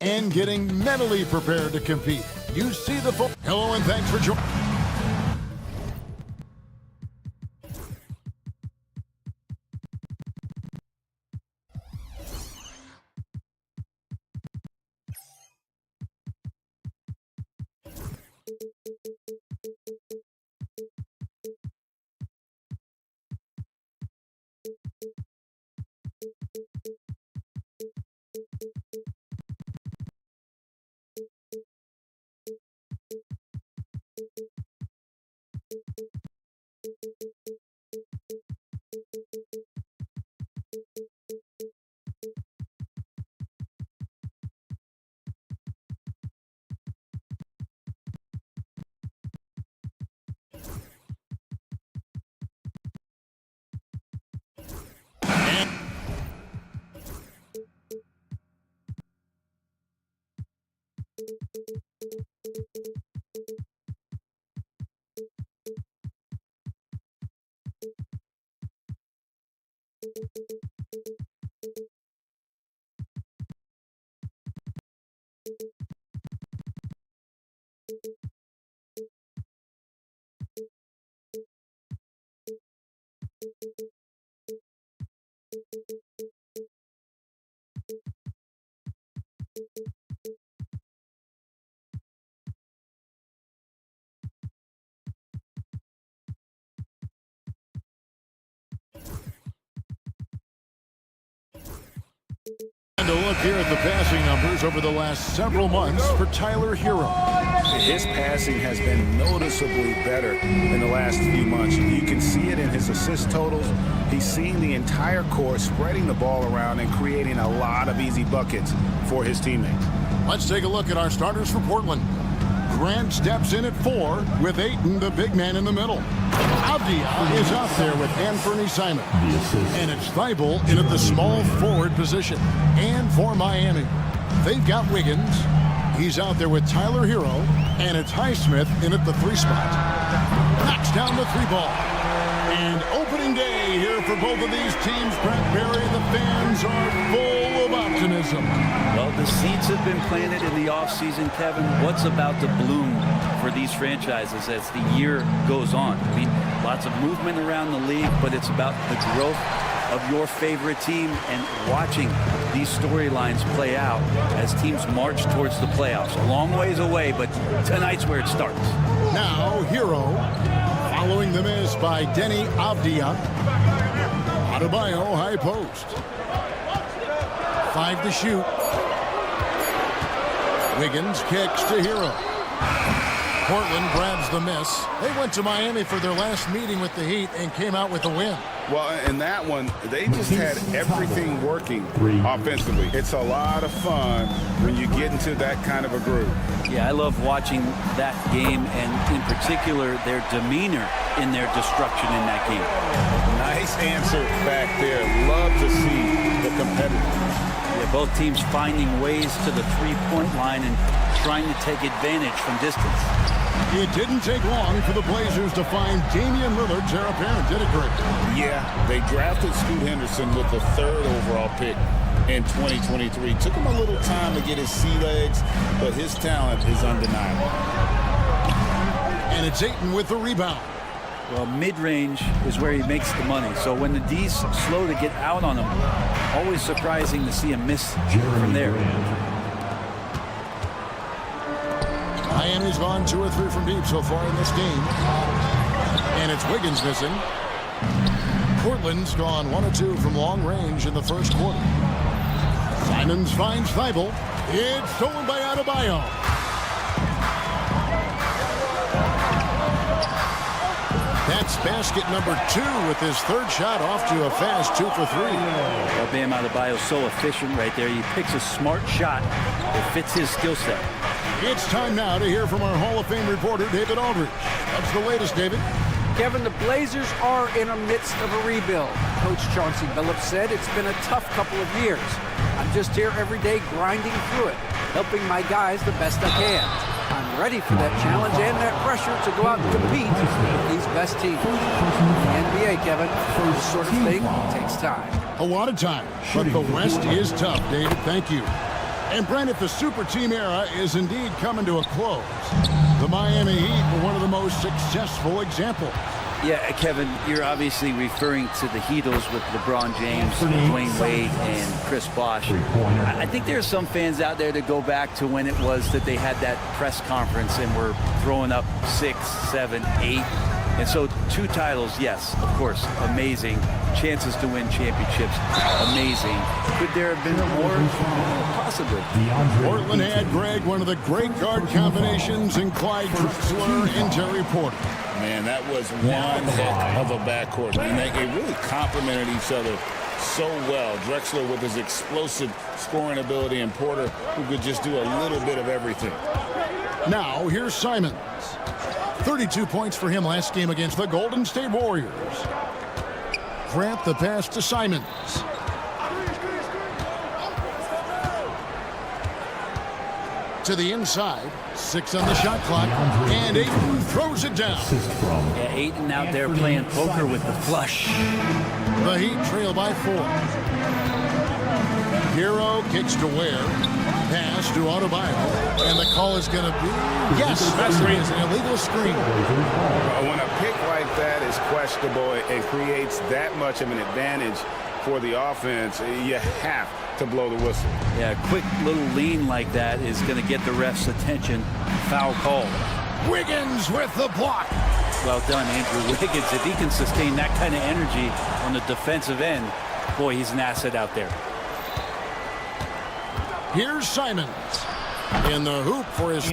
And getting mentally prepared to compete. You see the full. Hello and thanks for joining. And a look here at the passing numbers over the last several months for Tyler Hero. His passing has been noticeably better in the last few months. You can see it in his assist totals. He's seeing the entire court, spreading the ball around and creating a lot of easy buckets for his teammates. Let's take a look at our starters for Portland. Grant steps in at 4 with Ayton, the big man, in the middle. Avdia is out there with Anthony Simon. And it's Thibault in at the small forward position. And for Miami, they've got Wiggins. He's out there with Tyler Hero. And it's Highsmith in at the 3 spot. Knocks down the 3 ball. And opening day here for both of these teams, Brent Barry. The fans are full of optimism. Well, the seeds have been planted in the offseason, Kevin. What's about to bloom for these franchises as the year goes on? I mean, lots of movement around the league, but it's about the growth of your favorite team and watching these storylines play out as teams march towards the playoffs. A long ways away, but tonight's where it starts. Now, Hero, following the miss by Denny Avdia. Adebayo, high post. 5 to shoot. Wiggins kicks to Hero. Portland grabs the miss. They went to Miami for their last meeting with the Heat and came out with a win. Well, in that one, they just had everything working offensively. It's a lot of fun when you get into that kind of a groove. Yeah, I love watching that game, and in particular, their demeanor in their destruction in that game. Nice answer back there. Love to see the competitors. Yeah, both teams finding ways to the three-point line and trying to take advantage from distance. It didn't take long for the Blazers to find Damian Lillard's heir apparent, did it, Greg? Yeah, they drafted Scoot Henderson with the 3rd overall pick in 2023. Took him a little time to get his sea legs, but his talent is undeniable. And it's Ayton with the rebound. Well, mid-range is where he makes the money. So when the D's slow to get out on him, always surprising to see him miss from there. Miami's gone 2 or 3 from deep so far in this game. And it's Wiggins missing. Portland's gone 1 or 2 from long range in the first quarter. Simons finds Thibault. It's stolen by Adebayo. basket number 2 with his third shot off to a fast 2 for 3. Well, Bam Adebayo is so efficient right there. He picks a smart shot that fits his skill set. It's time now to hear from our Hall of Fame reporter, David Aldridge. What's the latest, David? Kevin, the Blazers are in the midst of a rebuild. Coach Chauncey Billups said it's been a tough couple of years. I'm just here every day grinding through it, helping my guys the best I can. I'm ready for that challenge and that pressure to go out and compete with these best teams. The NBA, Kevin, this sort of thing takes time. A lot of time, but the West is tough, David. Thank you. And Brent, if the super team era is indeed coming to a close, the Miami Heat were one of the most successful examples. Yeah, Kevin, you're obviously referring to the Heatles with LeBron James, Dwayne Wade, and Chris Bosh. I think there are some fans out there that go back to when it was that they had that press conference and were throwing up 6, 7, 8. And so 2 titles, yes, of course, amazing. Chances to win championships, amazing. Could there have been more? Possibly. Portland had, Greg, one of the great guard combinations in Clyde Drexler and Terry Porter. Man, that was one heck of a backcourt. I mean, they really complemented each other so well. Drexler with his explosive scoring ability and Porter who could just do a little bit of everything. Now, here's Simons. 32 points for him last game against the Golden State Warriors. Grant the pass to Simons. To the inside. 6 on the shot clock. And Ayton throws it down. Yeah, Ayton out there playing poker with the flush. The Heat trail by 4. Hero kicks to Ware. Pass to Adebayo. And the call is going to be, yes, it is an illegal screen. When a pick like that is questionable and creates that much of an advantage for the offense, you have to blow the whistle. Yeah, a quick little lean like that is going to get the ref's attention. Foul call. Wiggins with the block. Well done, Andrew Wiggins. If he can sustain that kind of energy on the defensive end, boy, he's an asset out there. Here's Simons in the hoop for his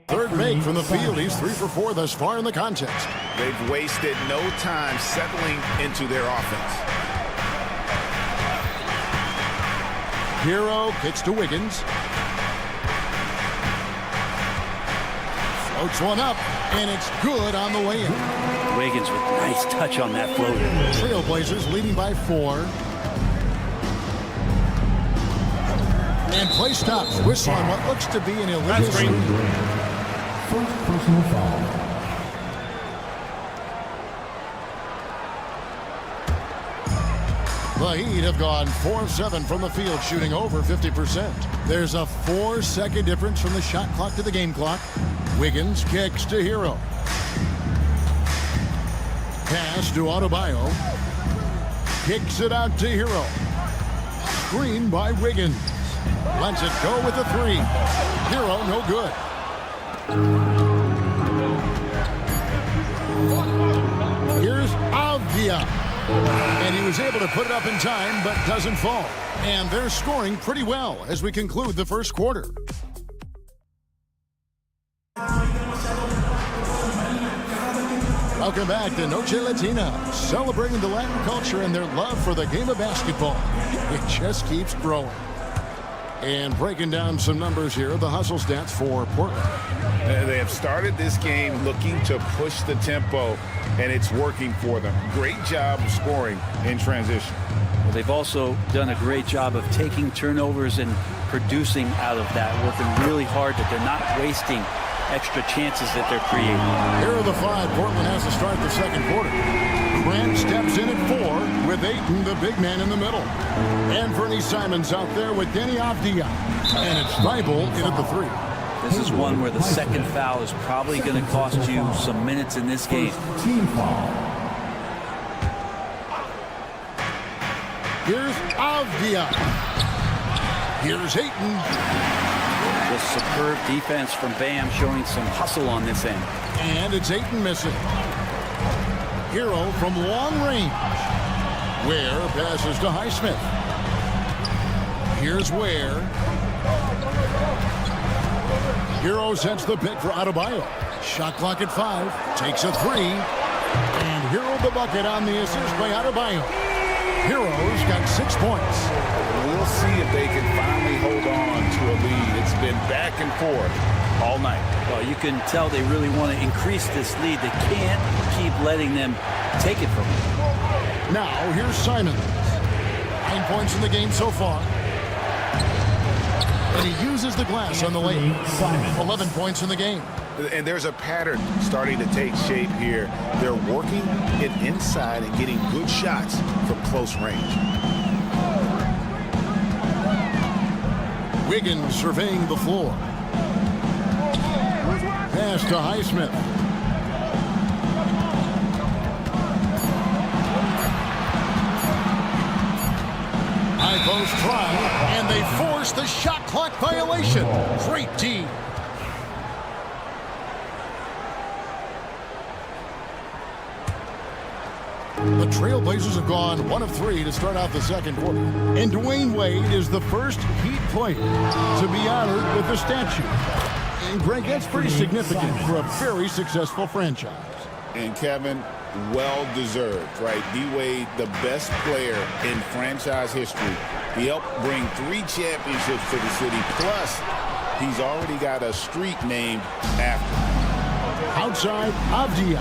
third make from the field. He's 3 for 4 thus far in the contest. They've wasted no time settling into their offense. Hero kicks to Wiggins. Floats one up, and it's good on the way in. Wiggins with nice touch on that floater. Trailblazers leading by 4. And play stops. Whistle on what looks to be an illegal screen. First personal foul. The Heat have gone 4 of 7 from the field, shooting over 50%. There's a 4-second difference from the shot clock to the game clock. Wiggins kicks to Hero. Pass to Adebayo. Kicks it out to Hero. Screen by Wiggins. Lets it go with the 3. Hero, no good. Here's Avdia. And he was able to put it up in time, but doesn't fall. And they're scoring pretty well as we conclude the first quarter. Welcome back to Noche Latina, celebrating the Latin culture and their love for the game of basketball. It just keeps growing. And breaking down some numbers here, the hustle stats for Portland. They have started this game looking to push the tempo, and it's working for them. Great job of scoring in transition. Well, they've also done a great job of taking turnovers and producing out of that, working really hard that they're not wasting extra chances that they're creating. Here are the 5 Portland has to start the second quarter. Grant steps in at 4 with Ayton, the big man, in the middle. And Fernie Simons out there with Denny Avdia. And it's Thibault in at the 3. This is one where the second foul is probably going to cost you some minutes in this game. Team foul. Here's Avdia. Here's Ayton. The superb defense from Bam showing some hustle on this end. And it's Ayton missing. Hero from long range. Ware passes to Highsmith. Here's Ware. Hero sets the pick for Adebayo. Shot clock at 5. Takes a 3. And Hero the bucket on the assist by Adebayo. Hero's got 6 points. We'll see if they can finally hold on to a lead. It's been back and forth all night. Well, you can tell they really want to increase this lead. They can't keep letting them take it from them. Now, here's Simons. 9 points in the game so far. And he uses the glass on the layup. 11 points in the game. And there's a pattern starting to take shape here. They're working it inside and getting good shots from close range. Wiggins surveying the floor. Pass to Highsmith. High post try, and they force the shot clock violation. Great D. The Trailblazers have gone 1 of 3 to start out the second quarter. And Dwayne Wade is the first Heat player to be honored with a statue. And Greg, that's pretty significant for a very successful franchise. And Kevin, well-deserved, right? D-Wade, the best player in franchise history. He helped bring 3 championships to the city. Plus, he's already got a street named after him. Outside, Avdia.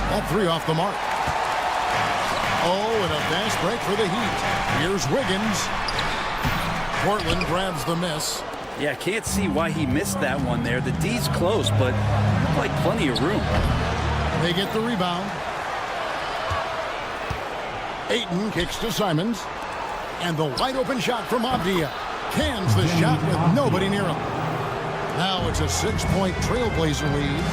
That 3 off the mark. Oh, and a fast break for the Heat. Here's Wiggins. Portland grabs the miss. Yeah, can't see why he missed that one there. The D's close, but looked like plenty of room. They get the rebound. Ayton kicks to Simons. And the wide open shot from Avdia. Cans the shot with nobody near him. Now it's a 6-point Trailblazer lead.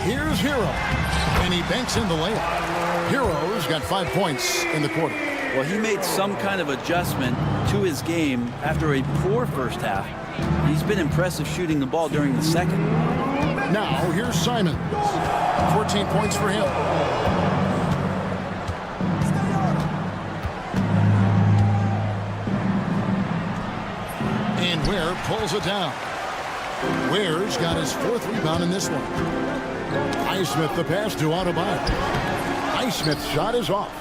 Here's Hero, and he banks in the layup. Hero's got 5 points in the quarter. Well, he made some kind of adjustment to his game after a poor first half. He's been impressive shooting the ball during the second. Now, here's Simons. 14 points for him. And Ware pulls it down. Ware's got his 4th rebound in this one. Highsmith the pass to Adebayo. Highsmith's shot is off.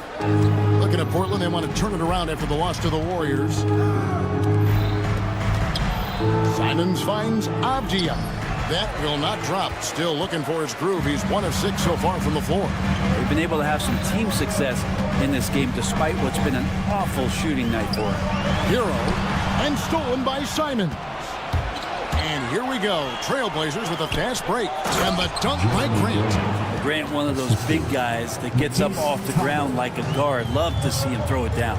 Looking at Portland, they want to turn it around after the loss to the Warriors. Simons finds Avdia. That will not drop. Still looking for his groove. He's 1 of 6 so far from the floor. They've been able to have some team success in this game despite what's been an awful shooting night for him. Hero and stolen by Simons. And here we go. Trailblazers with a fast break. And the dunk by Grant. Grant, one of those big guys that gets up off the ground like a guard. Love to see him throw it down.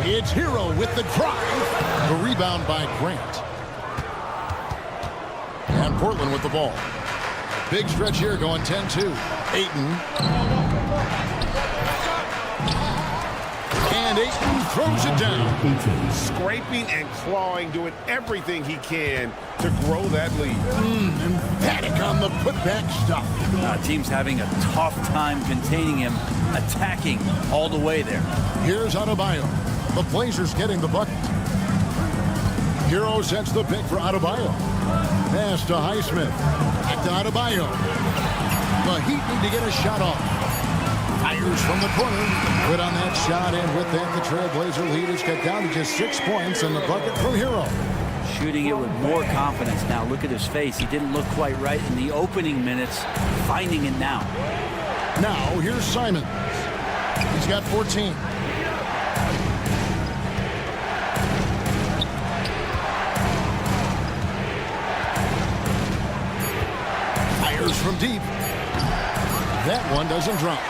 It's Hero with the drive. The rebound by Grant. And Portland with the ball. Big stretch here going 10-2. Ayton. And Ayton throws it down. Scraping and clawing, doing everything he can to grow that lead. Emphatic on the putback stuff. Team's having a tough time containing him, attacking all the way there. Here's Adebayo. The Blazers getting the bucket. Hero sets the pick for Adebayo. Pass to Highsmith. Back to Adebayo. The Heat need to get a shot off. Fires from the corner. Good on that shot, and with that, the Trailblazer lead is cut down to just 6 points, and the bucket from Hero. Shooting it with more confidence now. Look at his face. He didn't look quite right in the opening minutes. Finding it now. Now, here's Simons. He's got 14. Fires from deep. That one doesn't drop.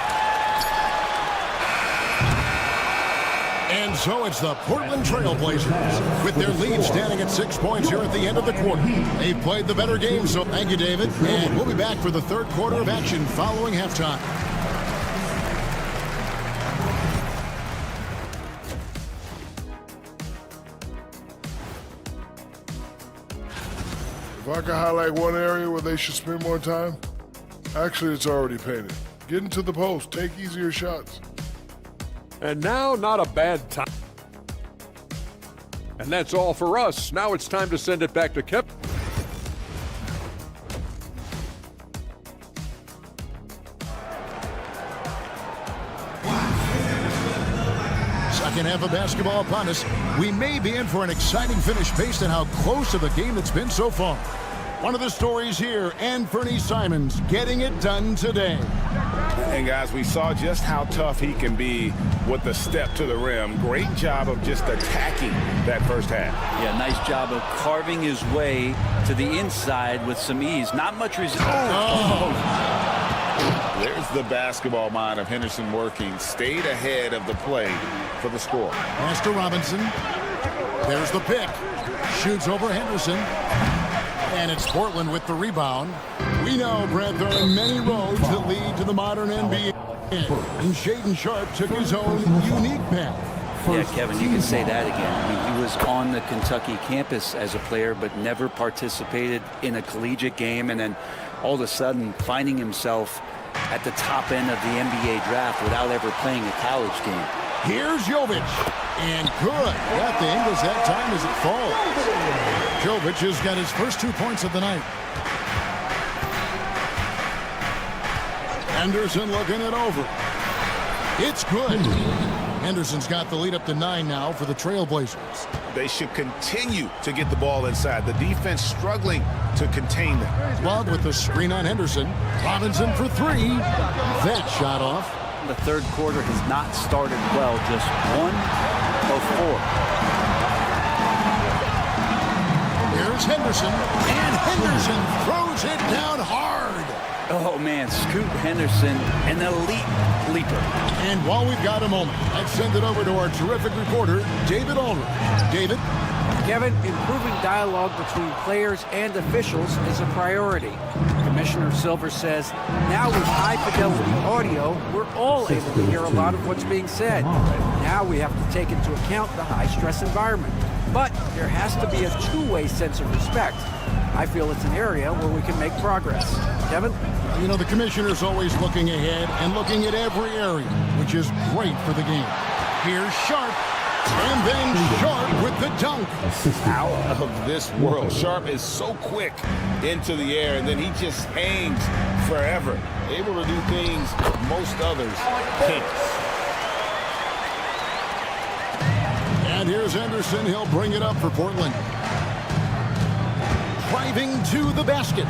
And so it's the Portland Trailblazers with their lead standing at 6 points here at the end of the quarter. They've played the better game, so thank you, David. And we'll be back for the third quarter of action following halftime. If I could highlight one area where they should spend more time, actually it's already painted. Get into the post, take easier shots. And now, not a bad time. And that's all for us. Now it's time to send it back to Kevin. second half of basketball upon us. We may be in for an exciting finish based on how close of a game it's been so far. One of the stories here, and Fernie Simons getting it done today. And guys, we saw just how tough he can be with the step to the rim. Great job of just attacking that first half. Yeah, nice job of carving his way to the inside with some ease. Not much resistance. There's the basketball mind of Henderson working. Stayed ahead of the play for the score. Pass to Robinson. There's the pick. Shoots over Henderson. And it's Portland with the rebound. We know, Brett, there are many roads that lead to the modern NBA. And Shaedon Sharpe took his own unique path. Yeah, Kevin, you can say that again. I mean, he was on the Kentucky campus as a player, but never participated in a collegiate game. And then all of a sudden finding himself at the top end of the NBA draft without ever playing a college game. Here's Jovic. And good. Got the Ingles that time as it falls. Jovic has got his first 2 points of the night. Henderson looking it over. It's good. Henderson's got the lead up to 9 now for the Trailblazers. They should continue to get the ball inside. The defense struggling to contain them. Love with the screen on Henderson. Robinson for 3. That shot off. The third quarter has not started well, just 1 of 4. Here's Henderson, and Henderson throws it down hard. Oh, man, Scoot Henderson, an elite leaper. And while we've got a moment, let's send it over to our terrific reporter, David Aldridge. David? Kevin, improving dialogue between players and officials is a priority. Commissioner Silver says, now with high-fidelity audio, we're all able to hear a lot of what's being said. Now we have to take into account the high-stress environment. But there has to be a two-way sense of respect. I feel it's an area where we can make progress. Kevin? You know, the commissioner's always looking ahead and looking at every area, which is great for the game. Here's Sharpe. And then Sharpe with the dunk. Out of this world. Sharpe is so quick into the air, and then he just hangs forever. Able to do things most others can't. And here's Henderson. He'll bring it up for Portland. Driving to the basket.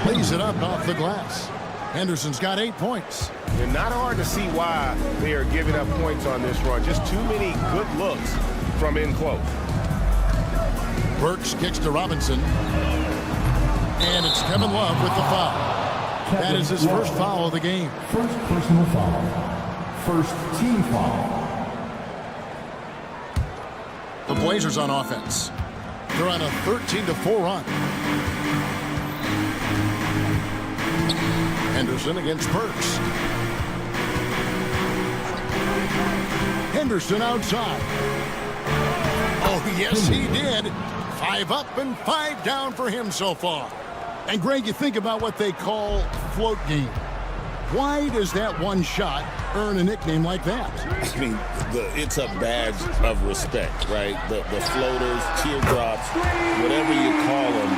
Lays it up off the glass. Henderson's got 8 points. And not hard to see why they are giving up points on this run. Just too many good looks from in close. Burks kicks to Robinson. And it's Kevin Love with the foul. That is his first foul of the game. First personal foul. First team foul. The Blazers on offense. They're on a 13-4 run. Henderson against Burks. Henderson outside. Oh, yes, he did. 5 up and 5 down for him so far. And, Greg, you think about what they call float game. Why does that one shot earn a nickname like that? I mean, it's a badge of respect, right? The floaters, teardrops, whatever you call them,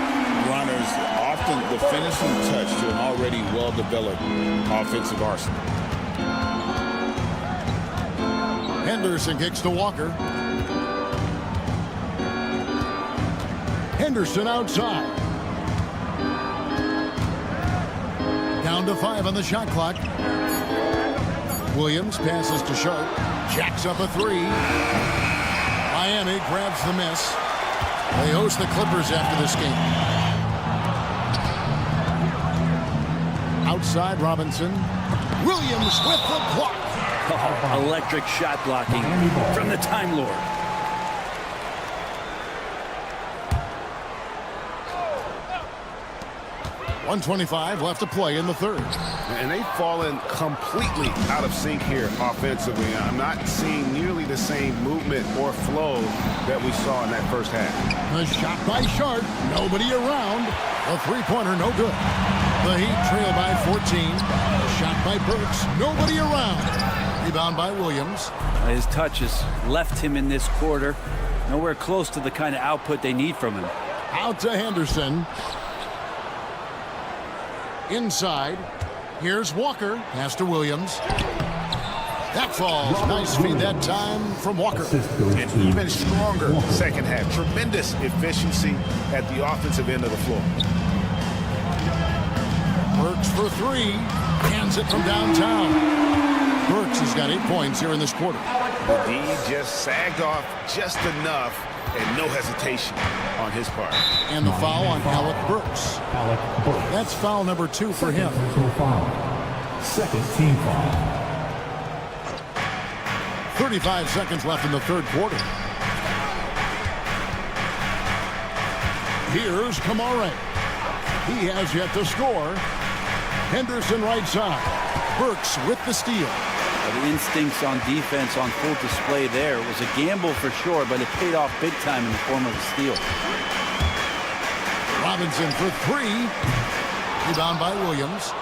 runners, often the finishing touch to an already well-developed offensive arsenal. Henderson kicks to Walker. Henderson outside. Down to 5 on the shot clock. Williams passes to Sharpe. Jacks up a 3. Miami grabs the miss. They host the Clippers after this game. Outside Robinson. Williams with the block. Oh, electric shot blocking from the Time Lord. .125 left to play in the third. And they've fallen completely out of sync here offensively. I'm not seeing nearly the same movement or flow that we saw in that first half. A shot by Sharpe. Nobody around. A three-pointer, no good. The Heat trail by 14. A shot by Burks. Nobody around. Rebound by Williams. His touch has left him in this quarter. Nowhere close to the kind of output they need from him. Out to Henderson. Inside. Here's Walker. Pass to Williams. That falls. Nice feed that time from Walker. And even stronger second half. Tremendous efficiency at the offensive end of the floor. Burks for three. Hands it from downtown. Burks has got 8 points here in this quarter. The D just sagged off just enough and no hesitation on his part. And the foul on Alec Burks. That's foul number 2 for him. Second team foul. 35 seconds left in the third quarter. Here's Kamare. He has yet to score. Henderson right side. Burks with the steal. The instincts on defense on full display there. It was a gamble for sure, but it paid off big time in the form of a steal. Robinson for three. Rebound by Williams.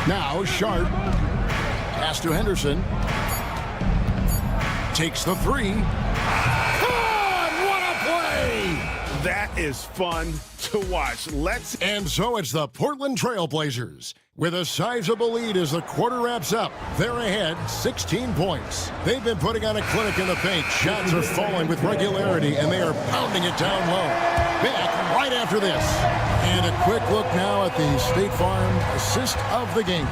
Now Sharp. Pass to Henderson. Takes the three. God, what a play! That is fun to watch. And so it's the Portland Trail Blazers with a sizable lead as the quarter wraps up. They're ahead 16 points. They've been putting on a clinic in the paint. Shots are falling with regularity, and they are pounding it down low. Back right after this. And a quick look now at the State Farm assist of the game.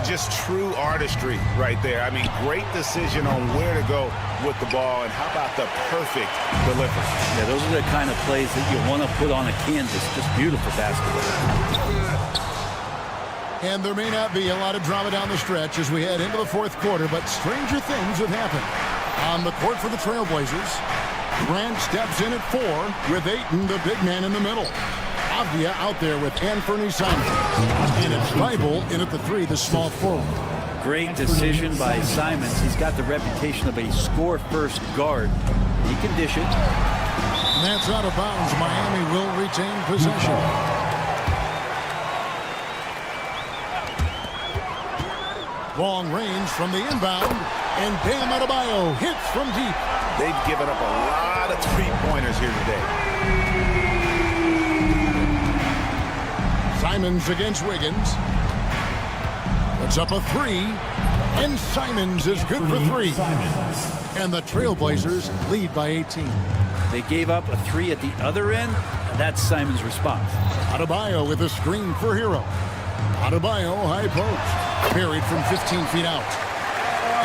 Just true artistry right there. I mean, great decision on where to go with the ball, and how about the perfect delivery? Yeah, those are the kind of plays that you want to put on a canvas. Just beautiful basketball. And there may not be a lot of drama down the stretch as we head into the fourth quarter, but stranger things have happened. On the court for the Trailblazers, Grant steps in at 4 with Ayton, the big man, in the middle. Avdia out there with Anthony Simons. And it's Bible in at the 3, the small forward. Great decision by Simons. He's got the reputation of a score-first guard. He can dish it. And that's out of bounds. Miami will retain possession. Long range from the inbound. And Bam Adebayo hits from deep. They've given up a lot of three-pointers here today. Simons against Wiggins. Puts up a 3. And Simons is good for 3. And the Trailblazers lead by 18. They gave up a 3 at the other end. That's Simons' response. Adebayo with a screen for Hero. Adebayo high post. Buried from 15 feet out.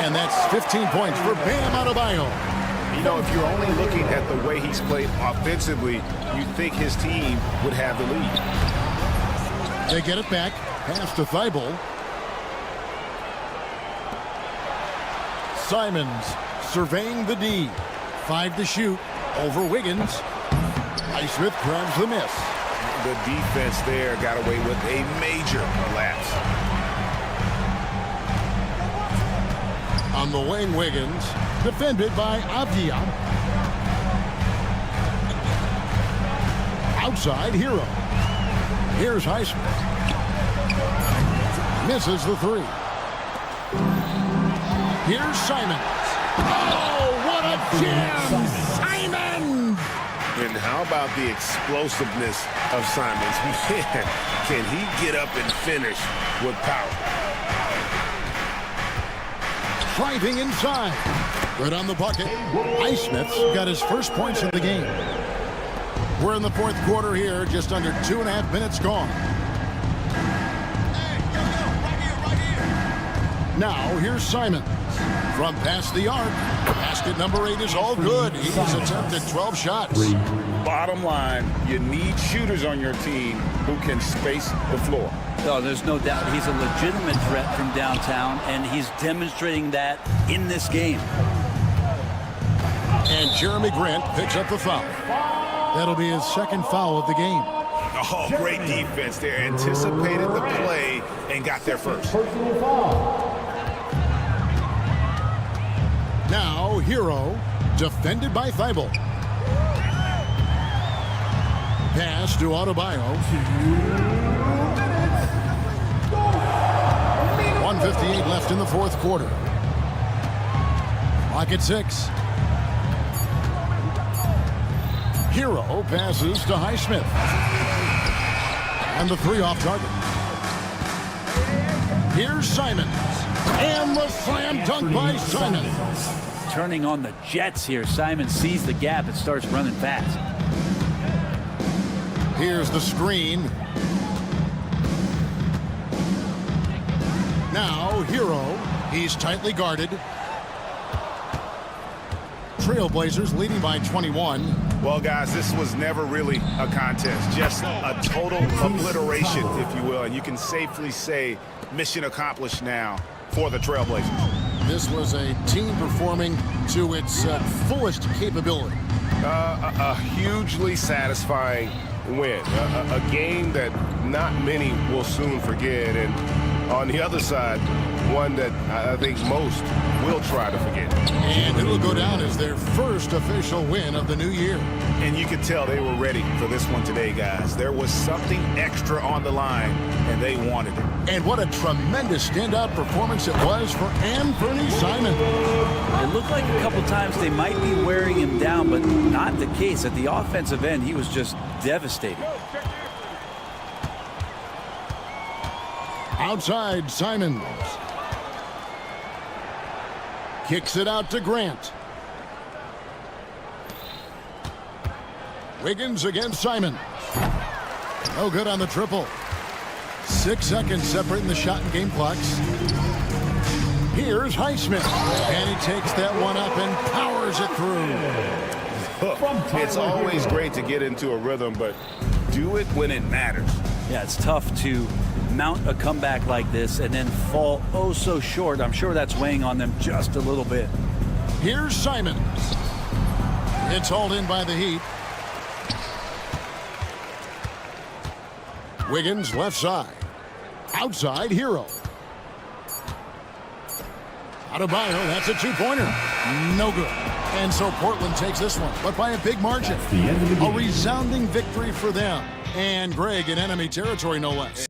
And that's 15 points for Bam Adebayo. You know, if you're only looking at the way he's played offensively, you'd think his team would have the lead. They get it back. Pass to Thibault. Simons surveying the D. 5 to shoot over Wiggins. Highsmith grabs the miss. The defense there got away with a major lapse. On the wing, Wiggins. Defended by Avdia. Outside, Hero. Here's Highsmith. Misses the 3. Here's Simons. Oh, what a jam! Simons! And how about the explosiveness of Simons? Can he get up and finish with power? Driving inside. Right on the bucket. Highsmith's got his first points of the game. We're in the fourth quarter here, just under 2.5 minutes gone. Hey, right here. Now, here's Simons. From past the arc. Basket number 8 is all good. He's attempted 12 shots. Bottom line, you need shooters on your team who can space the floor. No, there's no doubt he's a legitimate threat from downtown, and he's demonstrating that in this game. And Jeremy Grant picks up the foul. That'll be his second foul of the game. Oh, great defense there. Anticipated the play and got there first. Now, Hero, defended by Thibault. Pass to Adebayo. 1:58 left in the fourth quarter. Clock at 6. Hero passes to Highsmith. And the 3 off target. Here's Simons. And the slam dunk by Simons. Turning on the Jets here. Simon sees the gap and starts running fast. Here's the screen. Now, Hero. He's tightly guarded. Trailblazers leading by 21. Well, guys, this was never really a contest. Just a total obliteration, if you will. And you can safely say mission accomplished now for the Trailblazers. This was a team performing to its fullest capability. A hugely satisfying win. A game that not many will soon forget. And on the other side, one that I think most will try to forget. And it will go down as their first official win of the new year. And you could tell they were ready for this one today, guys. There was something extra on the line, and they wanted it. And what a tremendous standout performance it was for Anthony Simon. It looked like a couple times they might be wearing him down, but not the case. At the offensive end, he was just devastating. Outside, Simons. Kicks it out to Grant. Wiggins against Simon. No good on the triple. 6 seconds separating the shot and game clocks. Here's Highsmith. And he takes that one up and powers it through. It's always great to get into a rhythm, but do it when it matters. Yeah, it's tough to mount a comeback like this and then fall oh so short. I'm sure that's weighing on them just a little bit. Here's Simons. It's hauled in by the Heat. Wiggins left side. Outside, Hero. Adebayo, that's a two-pointer. No good. And so Portland takes this one, but by a big margin. A resounding victory for them. And Greg in enemy territory, no less.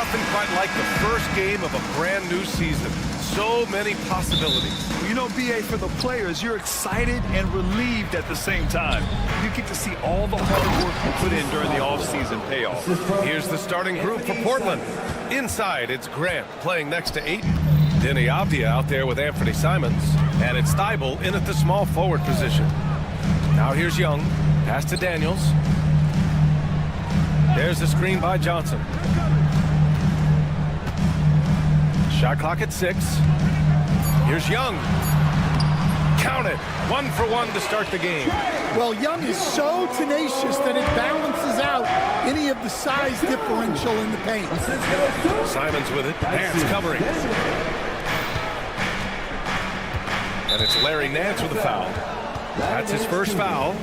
Nothing quite like the first game of a brand new season. So many possibilities. You know, BA, for the players, you're excited and relieved at the same time. You get to see all the hard work you put in during the offseason payoff. Here's the starting group for Portland. Inside, it's Grant playing next to Ayton. Denny Avdia out there with Anthony Simons. And it's Thibault in at the small forward position. Now here's Young. Pass to Daniels. There's the screen by Johnson. Shot clock at 6. Here's Young. Count it. 1 for 1 to start the game. Well, Young is so tenacious that it balances out any of the size differential in the paint. Simons with it. Nance covering. And it's Larry Nance with a foul. That's his first foul.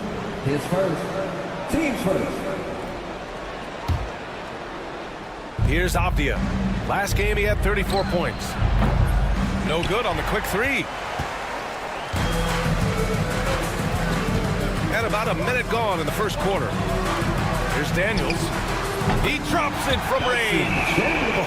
His first. Team's first. Here's Avdia. Last game he had 34 points. No good on the quick three. And about a minute gone in the first quarter. Here's Daniels. He drops it from range.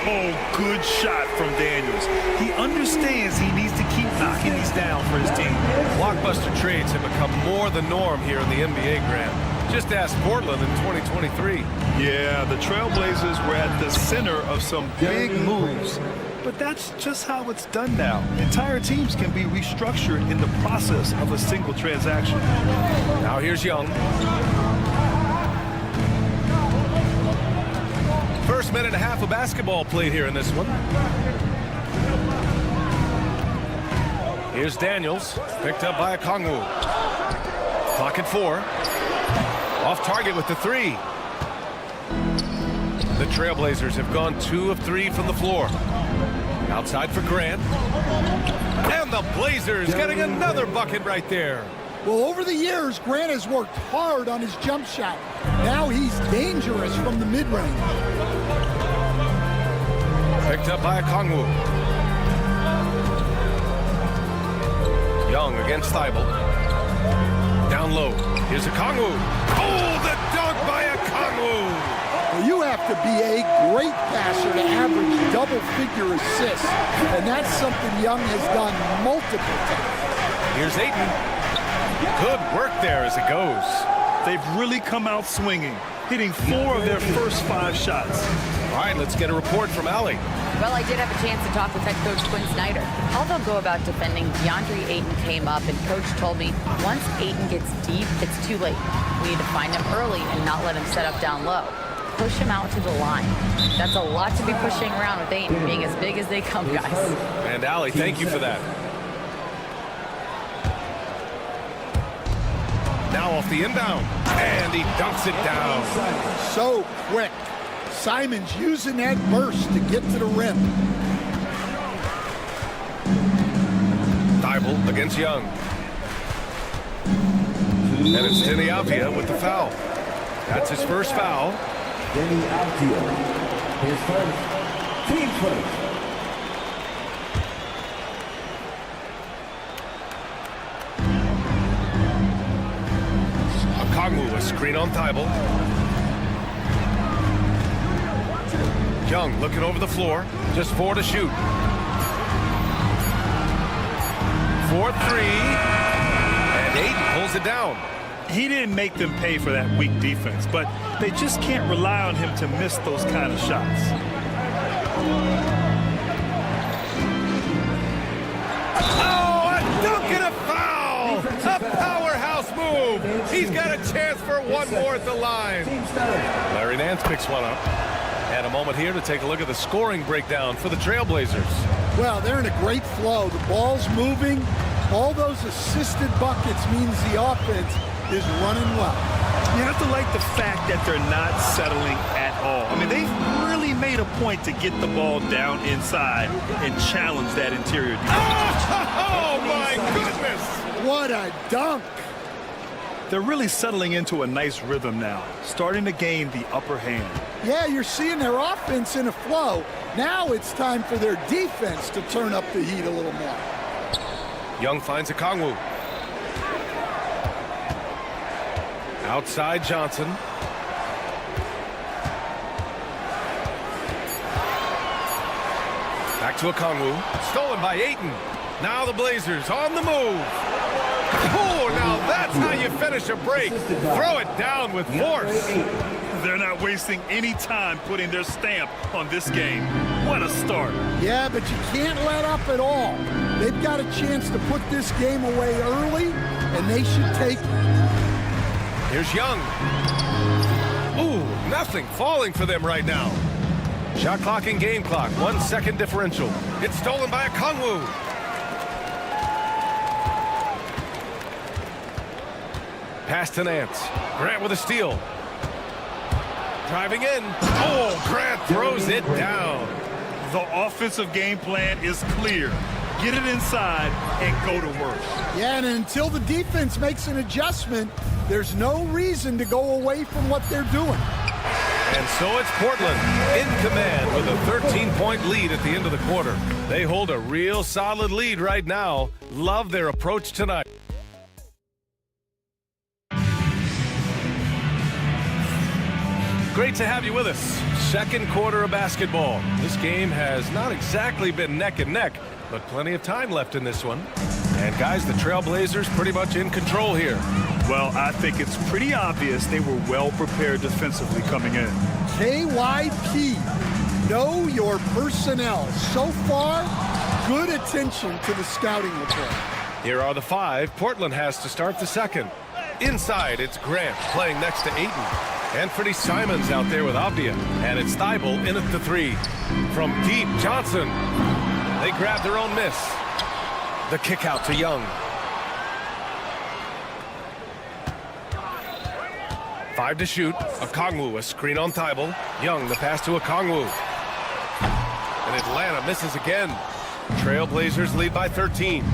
Oh, good shot from Daniels. He understands he needs to keep knocking these down for his team. Blockbuster trades have become more the norm here in the NBA, Grant. Just ask Portland in 2023. Yeah, the Trailblazers were at the center of some big moves. But that's just how it's done now. Entire teams can be restructured in the process of a single transaction. Now here's Young. First minute and a half of basketball played here in this one. Here's Daniels, picked up by Okongwu. Clock at 4. Off target with the 3. The Trailblazers have gone 2 of 3 from the floor. Outside for Grant. And the Blazers getting another bucket right there. Well, over the years, Grant has worked hard on his jump shot. Now he's dangerous from the mid-range. Picked up by Okongwu. Young against Thibault. Down low. Here's Okongwu. Oh, the dunk by Okongwu. Well, you have to be a great passer to average double-figure assists, and that's something Young has done multiple times. Here's Ayton. Good work there as it goes. They've really come out swinging, hitting 4 of their first 5 shots. All right, let's get a report from Allie. Well, I did have a chance to talk with head coach Quinn Snyder. How they'll go about defending DeAndre Ayton came up, and coach told me once Ayton gets deep, it's too late. We need to find him early and not let him set up down low. Push him out to the line. That's a lot to be pushing around with Ayton being as big as they come, guys. And Allie, thank you for that. Now off the inbound, and he dunks it down. So quick. Simon's using that burst to get to the rim. Thibault against Young. And it's Denny Avdia with the foul. That's his first foul. Denny Avdia, his first, team first. Okongwu, a screen on Thibault. Young looking over the floor, just 4 to shoot. 4-3, and Ayton pulls it down. He didn't make them pay for that weak defense, but they just can't rely on him to miss those kind of shots. Oh, a dunk and a foul! A powerhouse move! He's got a chance for one more at the line. Larry Nance picks one up. And a moment here to take a look at the scoring breakdown for the Trailblazers. Well, they're in a great flow. The ball's moving. All those assisted buckets means the offense is running well. You have to like the fact that they're not settling at all. I mean, they've really made a point to get the ball down inside and challenge that interior defense. Oh, my goodness! What a dunk! They're really settling into a nice rhythm now, starting to gain the upper hand. Yeah, you're seeing their offense in a flow. Now it's time for their defense to turn up the heat a little more. Young finds Okongwu. Outside Johnson. Back to Okongwu. Stolen by Ayton. Now the Blazers on the move. Oh, now that's how you finish a break. Throw it down with force. They're not wasting any time putting their stamp on this game. What a start. Yeah, but you can't let up at all. They've got a chance to put this game away early, and they should take it. Here's Young. Ooh, nothing falling for them right now. Shot clock and game clock, 1 second differential. It's stolen by Okongwu. Pass to Nance. Grant with a steal. Driving in. Oh, Grant throws it down. The offensive game plan is clear. Get it inside and go to work. Yeah, and until the defense makes an adjustment, there's no reason to go away from what they're doing. And so it's Portland in command with a 13-point lead at the end of the quarter. They hold a real solid lead right now. Love their approach tonight. Great to have you with us. Second quarter of basketball. This game has not exactly been neck and neck, but plenty of time left in this one. And guys, the Trailblazers pretty much in control here. Well, I think it's pretty obvious they were well prepared defensively coming in. KYP, know your personnel. So far, good attention to the scouting report. Here are the five Portland has to start the second. Inside, it's Grant playing next to Ayton. Anthony Simons out there with Avdia. And it's Thibault in at the three. From deep, Johnson. They grab their own miss. The kick out to Young. 5 to shoot. Okongwu, a screen on Thibault. Young, the pass to Okongwu. And Atlanta misses again. Trailblazers lead by 13.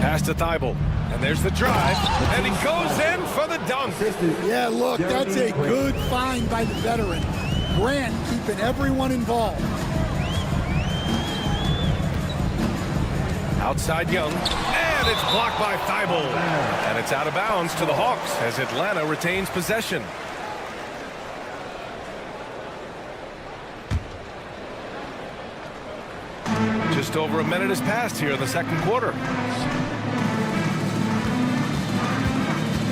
Pass to Thibault. And there's the drive. And he goes in for the dunk. Yeah, look, that's a good find by the veteran. Grant keeping everyone involved. Outside Young, and it's blocked by Thibault. And it's out of bounds to the Hawks as Atlanta retains possession. Just over a minute has passed here in the second quarter.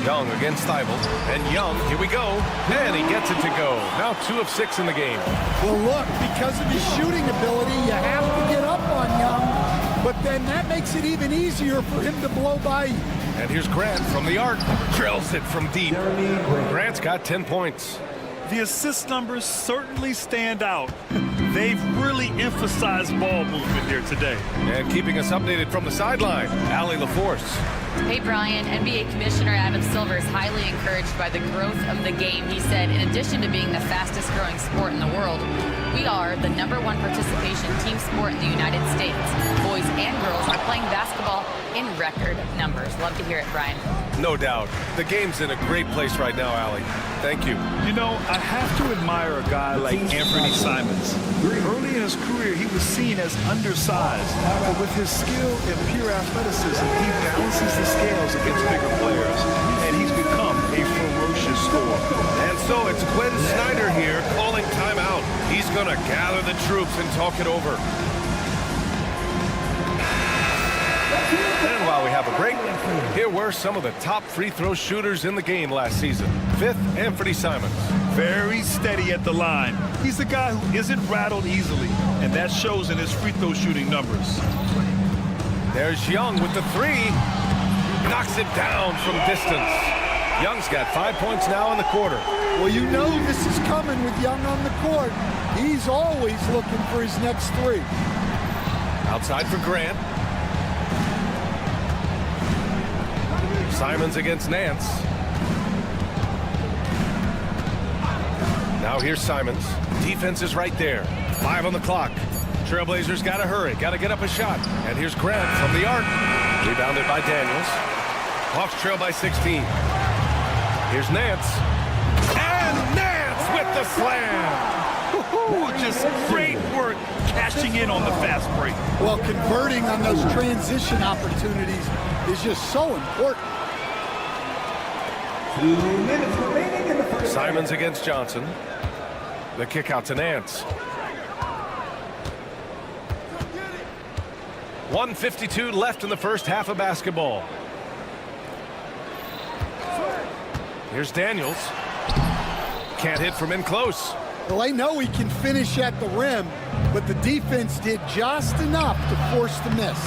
Young against Thibault, and Young, here we go, and he gets it to go. Now 2 of 6 in the game. Well, look, because of his shooting ability, you have to get up on Young. But then that makes it even easier for him to blow by you. And here's Grant from the arc. Drills it from deep. Grant's got 10 points. The assist numbers certainly stand out. They've really emphasized ball movement here today. And keeping us updated from the sideline, Allie LaForce. Hey, Brian, NBA Commissioner Adam Silver is highly encouraged by the growth of the game. He said, in addition to being the fastest growing sport in the world, we are the #1 participation team sport in the United States. Boys and girls are playing basketball in record numbers. Love to hear it, Brian. No doubt. The game's in a great place right now, Allie. Thank you. You know, I have to admire a guy like Anthony Simons. Early in his career, he was seen as undersized. But with his skill and pure athleticism, he balances the scales against bigger players, and he's become a ferocious scorer. And so it's Quinn Snyder here calling timeout. He's going to gather the troops and talk it over. And while we have a break, here were some of the top free throw shooters in the game last season. 5th, Anthony Simons. Very steady at the line. He's a guy who isn't rattled easily, and that shows in his free throw shooting numbers. There's Young with the three. Knocks it down from distance. Young's got 5 points now in the quarter. Well, you know this is coming with Young on the court. He's always looking for his next three. Outside for Grant. Simons against Nance. Now here's Simons. Defense is right there. 5 on the clock. Trailblazers got to hurry. Got to get up a shot. And here's Grant from the arc. Rebounded by Daniels. Hawks trail by 16. Here's Nance. And Nance with the slam. Just great work cashing in on the fast break. Well, converting on those transition opportunities is just so important. 2 minutes remaining in the first. Simons against Johnson. The kick out to Nance. 1:52 left in the first half of basketball. Here's Daniels. Can't hit from in close. Well, I know he can finish at the rim, but the defense did just enough to force the miss.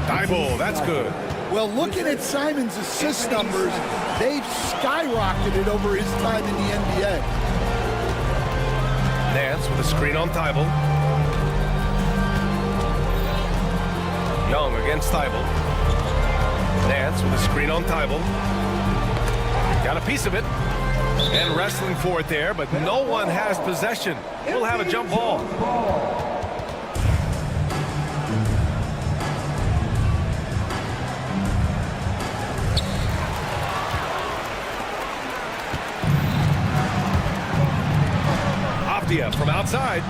Thibault, that's good. Well, looking at Simons' assist numbers, they've skyrocketed over his time in the NBA. Nance with a screen on Thibault. Young against Thibault. Nance with a screen on Thibault. Got a piece of it. And wrestling for it there, but no one has possession. We'll have a jump ball. Avdia from outside.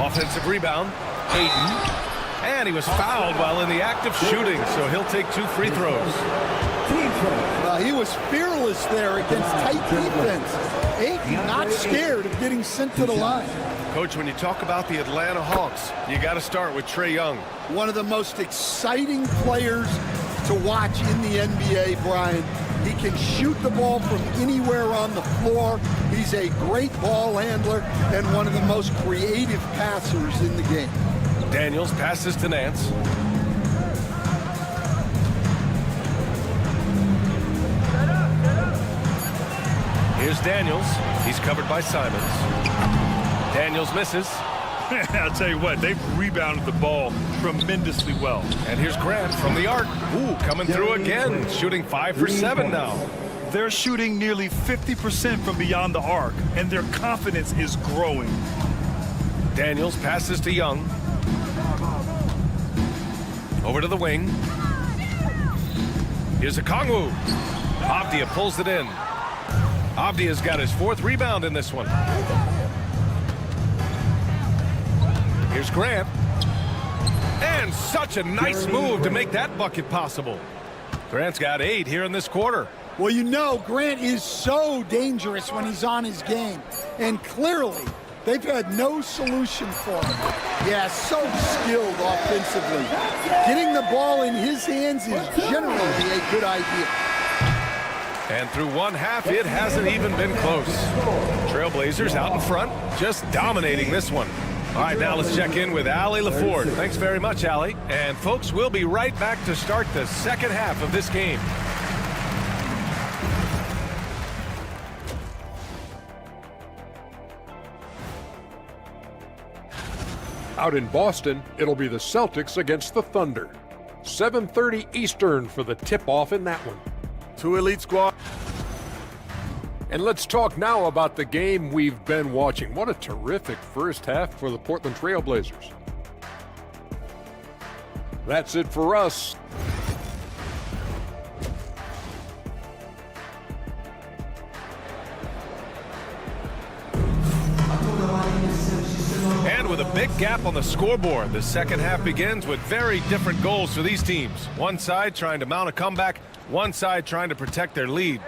Offensive rebound. Aiden. And he was fouled while in the act of shooting, so he'll take 2 free throws. Well, he was fearless there against tight defense. Aiden not scared of getting sent to the line. Coach, when you talk about the Atlanta Hawks, you got to start with Trae Young. One of the most exciting players to watch in the NBA, Brian. He can shoot the ball from anywhere on the floor. He's a great ball handler and one of the most creative passers in the game. Daniels passes to Nance. Here's Daniels. He's covered by Simons. Daniels misses. I'll tell you what, they've rebounded the ball tremendously well. And here's Grant from the arc. Ooh, coming through again, shooting 5 for 7 now. They're shooting nearly 50% from beyond the arc, and their confidence is growing. Daniels passes to Young. Over to the wing. Here's Okongwu. Avdia pulls it in. Avdia's got his 4th rebound in this one. Here's Grant. And such a nice move to make that bucket possible. Grant's got 8 here in this quarter. Well, you know, Grant is so dangerous when he's on his game. And clearly, they've had no solution for him. Yeah, so skilled offensively. Getting the ball in his hands is generally a good idea. And through one half, it hasn't even been close. Trailblazers out in front, just dominating this one. All right, now let's check in with Allie LaFord. Thanks very much, Allie. And folks, we'll be right back to start the second half of this game. Out in Boston, it'll be the Celtics against the Thunder. 7:30 Eastern for the tip-off in that one. 2 elite squad. And let's talk now about the game we've been watching. What a terrific first half for the Portland Trailblazers. That's it for us. And with a big gap on the scoreboard, the second half begins with very different goals for these teams. One side trying to mount a comeback, one side trying to protect their lead.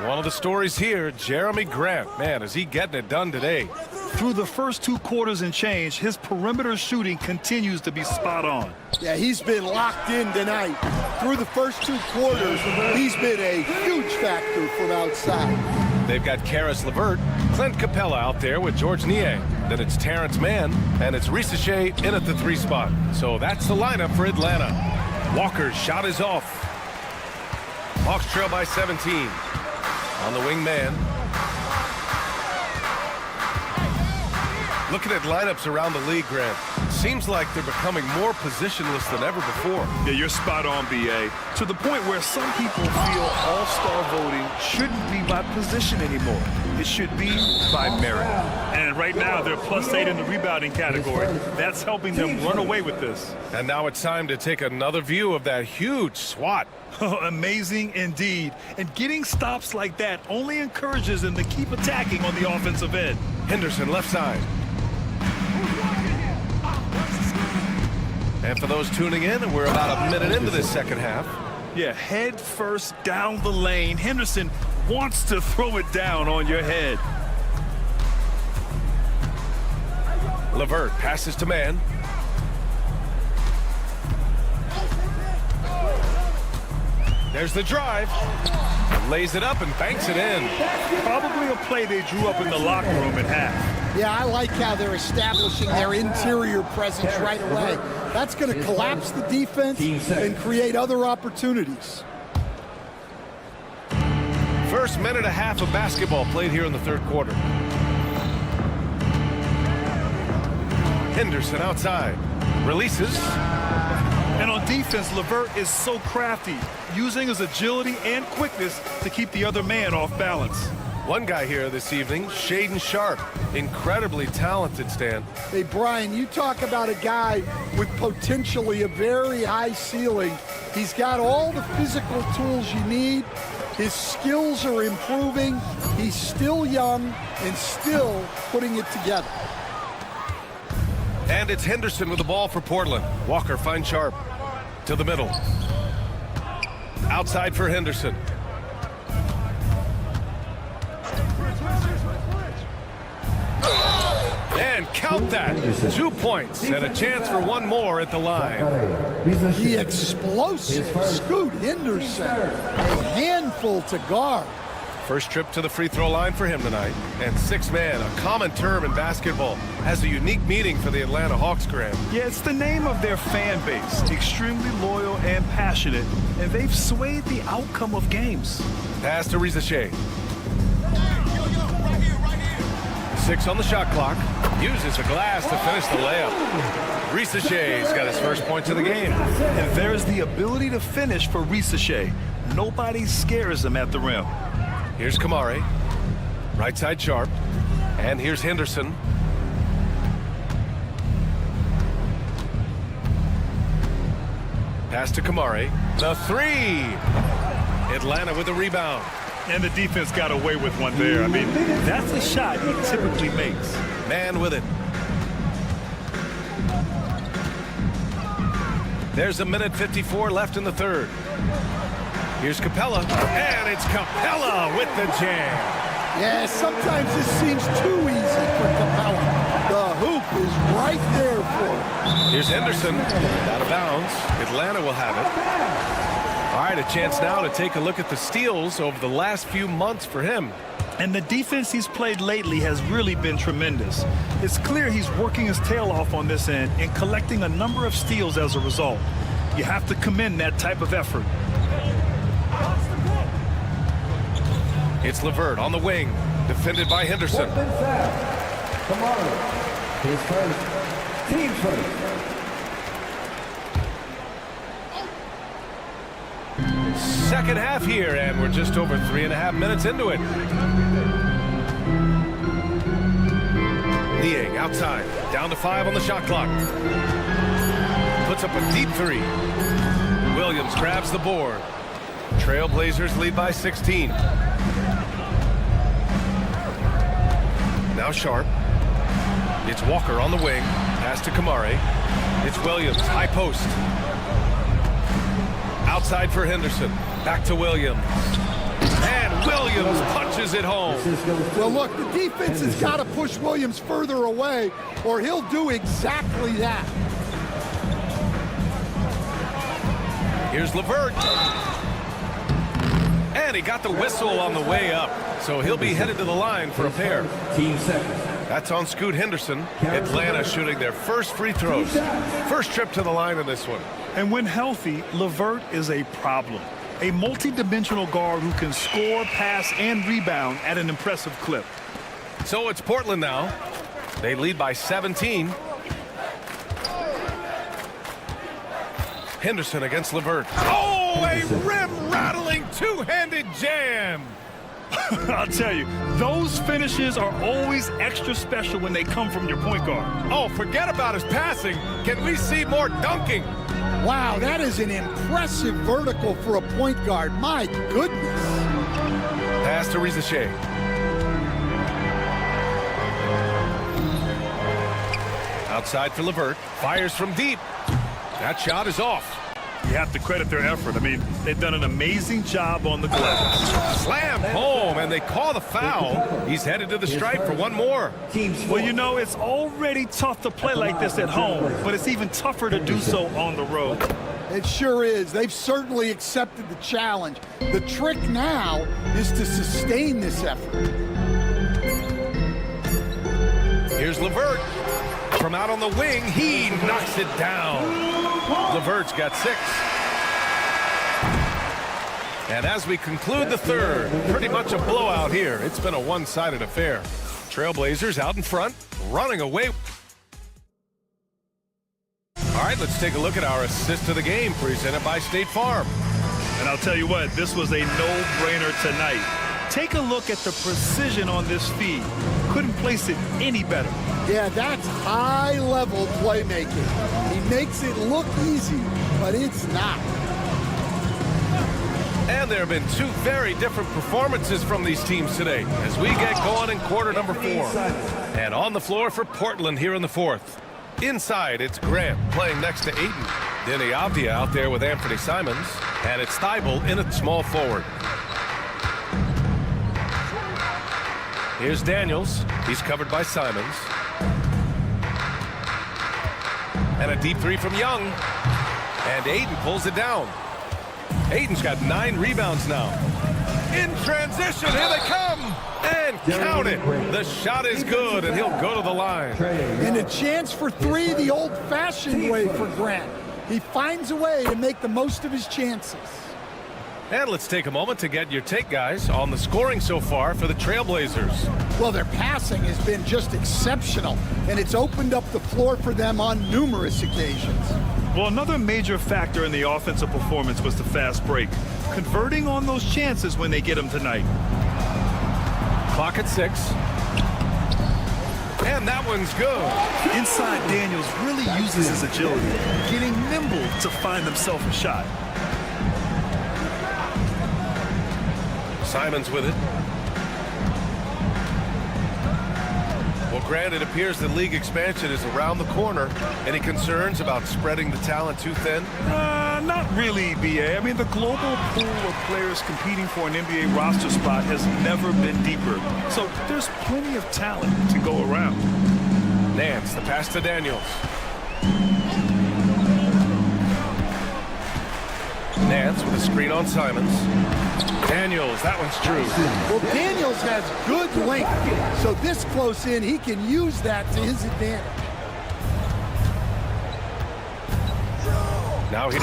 One of the stories here, Jeremy Grant. Man, is he getting it done today. Through the first 2 quarters and change, his perimeter shooting continues to be spot on. Yeah, he's been locked in tonight. Through the first 2 quarters, he's been a huge factor from outside. They've got Karis LeVert, Clint Capella out there with George Niang. Then it's Terrence Mann, and it's Risacher in at the 3 spot. So that's the lineup for Atlanta. Walker's shot is off. Hawks trail by 17. On the wing man. Looking at lineups around the league, Grant, seems like they're becoming more positionless than ever before. Yeah, you're spot on, B.A. To the point where some people feel all-star voting shouldn't be by position anymore. It should be by merit. And right now, they're +8 in the rebounding category. That's helping them run away with this. And now it's time to take another view of that huge swat. Amazing indeed. And getting stops like that only encourages them to keep attacking on the offensive end. Henderson left side. And for those tuning in, we're about a minute into this second half. Yeah, head first down the lane. Henderson wants to throw it down on your head. LeVert passes to Mann. There's the drive. Lays it up and banks it in. Probably a play they drew up in the locker room at half. Yeah, I like how they're establishing their interior presence right away. That's going to collapse the defense and create other opportunities. First minute and a half of basketball played here in the third quarter. Henderson outside. Releases. And on defense, LeVert is so crafty, using his agility and quickness to keep the other man off balance. One guy here this evening, Shaedon Sharpe. Incredibly talented, Stan. Hey, Brian, you talk about a guy with potentially a very high ceiling. He's got all the physical tools you need. His skills are improving. He's still young and still putting it together. And it's Henderson with the ball for Portland. Walker finds Sharp to the middle. Outside for Henderson. And count that. 2 points and a chance for one more at the line. The explosive Scoot Henderson. A handful to guard. First trip to the free throw line for him tonight. And six-man, a common term in basketball, has a unique meaning for the Atlanta Hawks, Graham. Yeah, it's the name of their fan base. Extremely loyal and passionate. And they've swayed the outcome of games. Pass to Rizachet. 6 on the shot clock. Uses the glass to finish the layup. Rizachet's got his first points of the game. And there's the ability to finish for Rizachet. Nobody scares him at the rim. Here's Kamari. Right side Sharp. And here's Henderson. Pass to Kamari. The three. Atlanta with the rebound. And the defense got away with one there. I mean, that's a shot he typically makes. Man with it. There's a minute 54 left in the third. Here's Capella. And it's Capella with the jam. Yeah, sometimes this seems too easy for Capella. The hoop is right there for him. Here's Henderson. Out of bounds. Atlanta will have it. All right, a chance now to take a look at the steals over the last few months for him. And the defense he's played lately has really been tremendous. It's clear he's working his tail off on this end and collecting a number of steals as a result. You have to commend that type of effort. It's LeVert on the wing, defended by Henderson. Come on. His first. Team first. Second half here, and we're just over 3.5 minutes into it. Niang outside, down to 5 on the shot clock. Puts up a deep three. Williams grabs the board. Trailblazers lead by 16. Now Sharp. It's Walker on the wing. Pass to Kamari. It's Williams, high post. Outside for Henderson. Back to Williams. And Williams punches it home. Well, look, the defense has got to push Williams further away, or he'll do exactly that. Here's LeVert. And he got the whistle on the way up. So he'll be headed to the line for a pair. Team second. That's on Scoot Henderson. Atlanta shooting their first free throws. First trip to the line in this one. And when healthy, LeVert is a problem. A multi-dimensional guard who can score, pass, and rebound at an impressive clip. So it's Portland now. They lead by 17. Henderson against LeVert. Oh, a rim-rattling two-handed jam. I'll tell you, those finishes are always extra special when they come from your point guard. Oh, forget about his passing. Can we see more dunking? Wow, that is an impressive vertical for a point guard. My goodness. Pass to Rizachet. Outside for LeVert. Fires from deep. That shot is off. You have to credit their effort. I mean, they've done an amazing job on the glass. Slam home, and they call the foul. He's headed to the stripe for one more. Well, you know, it's already tough to play like this at home, but it's even tougher to do so on the road. It sure is. They've certainly accepted the challenge. The trick now is to sustain this effort. Here's LeVert. From out on the wing, he knocks it down. LeVert's got 6. And as we conclude the third, pretty much a blowout here. It's been a one-sided affair. Trailblazers out in front, running away. All right, let's take a look at our assist to the game presented by State Farm. And I'll tell you what, this was a no-brainer tonight. Take a look at the precision on this feed. Couldn't place it any better. Yeah, that's high-level playmaking. He makes it look easy, but it's not. And there have been two very different performances from these teams today as we get going in quarter number 4. And on the floor for Portland here in the 4th. Inside, it's Grant playing next to Ayton. Denny Avdia out there with Anthony Simons. And it's Thibault in at small forward. Here's Daniels. He's covered by Simons. And a deep three from Young. And Ayton pulls it down. Ayton's got 9 rebounds now. In transition, here they come. And count it. The shot is good, and he'll go to the line. And a chance for 3 the old-fashioned way for Grant. He finds a way to make the most of his chances. And let's take a moment to get your take, guys, on the scoring so far for the Trailblazers. Well, their passing has been just exceptional, and it's opened up the floor for them on numerous occasions. Well, another major factor in the offensive performance was the fast break. Converting on those chances when they get them tonight. Clock at 6. And that one's good. Inside, Daniels really uses his agility, getting nimble to find himself a shot. Simons with it. Well, Grant, it appears that league expansion is around the corner. Any concerns about spreading the talent too thin? Not really, BA. I mean, the global pool of players competing for an NBA roster spot has never been deeper. So there's plenty of talent to go around. Nance, the pass to Daniels. Nance with a screen on Simons. Daniels, that one's true. Well, Daniels has good length, so this close in, he can use that to his advantage. Now he...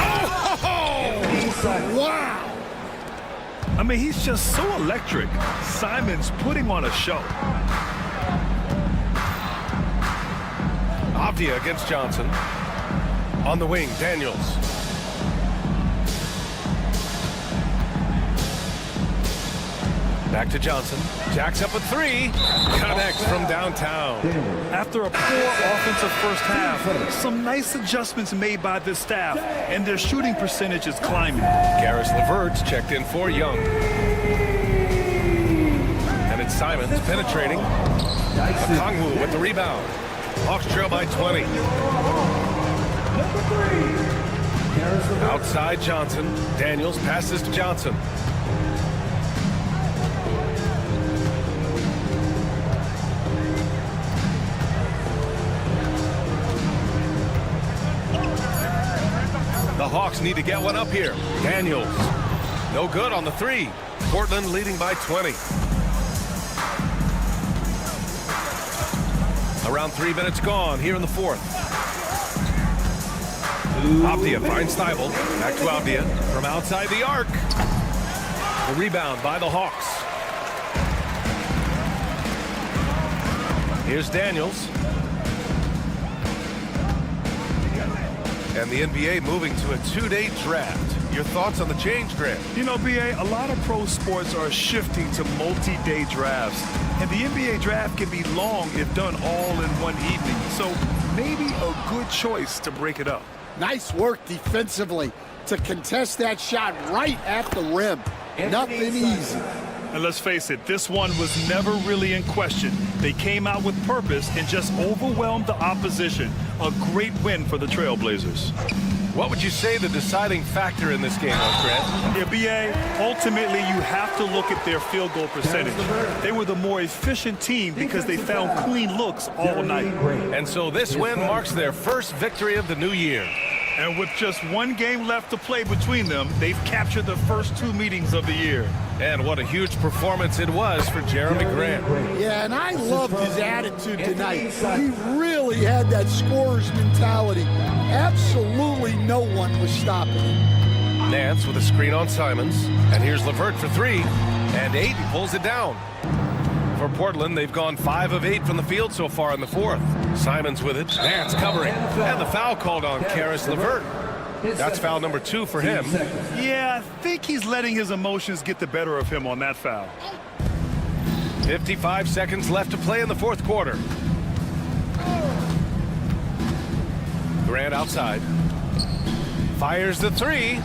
Oh! Wow! I mean, he's just so electric. Simons putting on a show. Avdia against Johnson. On the wing, Daniels. Back to Johnson. Jacks up a 3. Connects from downtown. After a poor offensive first half, some nice adjustments made by this staff, and their shooting percentage is climbing. Garris LeVert's checked in for Young. And it's Simons penetrating. Okongwu with the rebound. Hawks trail by 20. Outside Johnson. Daniels passes to Johnson. The Hawks need to get one up here. Daniels. No good on the 3. Portland leading by 20. Around 3 minutes gone here in the 4th. Avdia finds Thibault. Back to Avdia from outside the arc. The rebound by the Hawks. Here's Daniels. And the NBA moving to a 2-day draft. Your thoughts on the change, Grant? You know, BA, a lot of pro sports are shifting to multi-day drafts. And the NBA draft can be long if done all in one evening. So maybe a good choice to break it up. Nice work defensively to contest that shot right at the rim. Nothing easy. And let's face it, this one was never really in question. They came out with purpose and just overwhelmed the opposition. A great win for the Trailblazers. What would you say the deciding factor in this game was, Grant? Yeah, BA, ultimately you have to look at their field goal percentage. They were the more efficient team because they found clean looks all night. And so this win marks their first victory of the new year. And with just one game left to play between them, they've captured the first 2 meetings of the year. And what a huge performance it was for Jeremy Grant. Yeah, and I loved his attitude tonight. He really had that scorer's mentality. Absolutely no one was stopping him. Nance with a screen on Simons. And here's LeVert for 3. And Ayton pulls it down. For Portland, they've gone 5 of 8 from the field so far in the 4th. Simons with it. Nance covering. And the foul called on Garris LeVert. That's foul number 2 for him. Yeah, I think he's letting his emotions get the better of him on that foul. 55 seconds left to play in the 4th quarter. Grant outside. Fires the 3.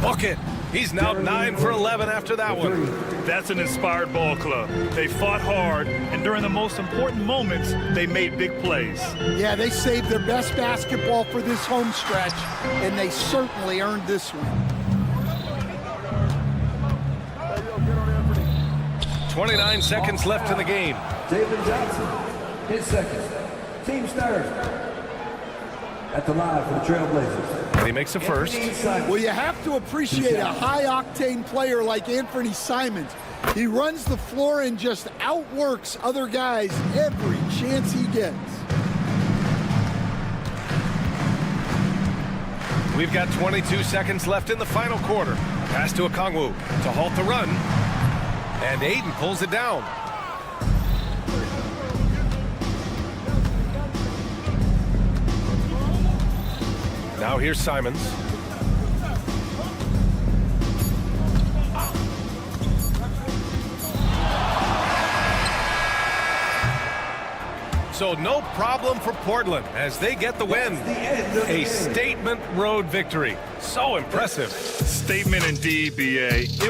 Bucket. He's now 9 for 11 after that one. That's an inspired ball club. They fought hard, and during the most important moments, they made big plays. Yeah, they saved their best basketball for this home stretch, and they certainly earned this one. 29 seconds left in the game. David Johnson, his second. Team starters at the line for the Trailblazers. And he makes a first. Well, you have to appreciate a high-octane player like Anthony Simons. He runs the floor and just outworks other guys every chance he gets. We've got 22 seconds left in the final quarter. Pass to Okongwu to halt the run. And Aiden pulls it down. Now here's Simons. So no problem for Portland as they get the win. A statement road victory. So impressive. Statement indeed, BA.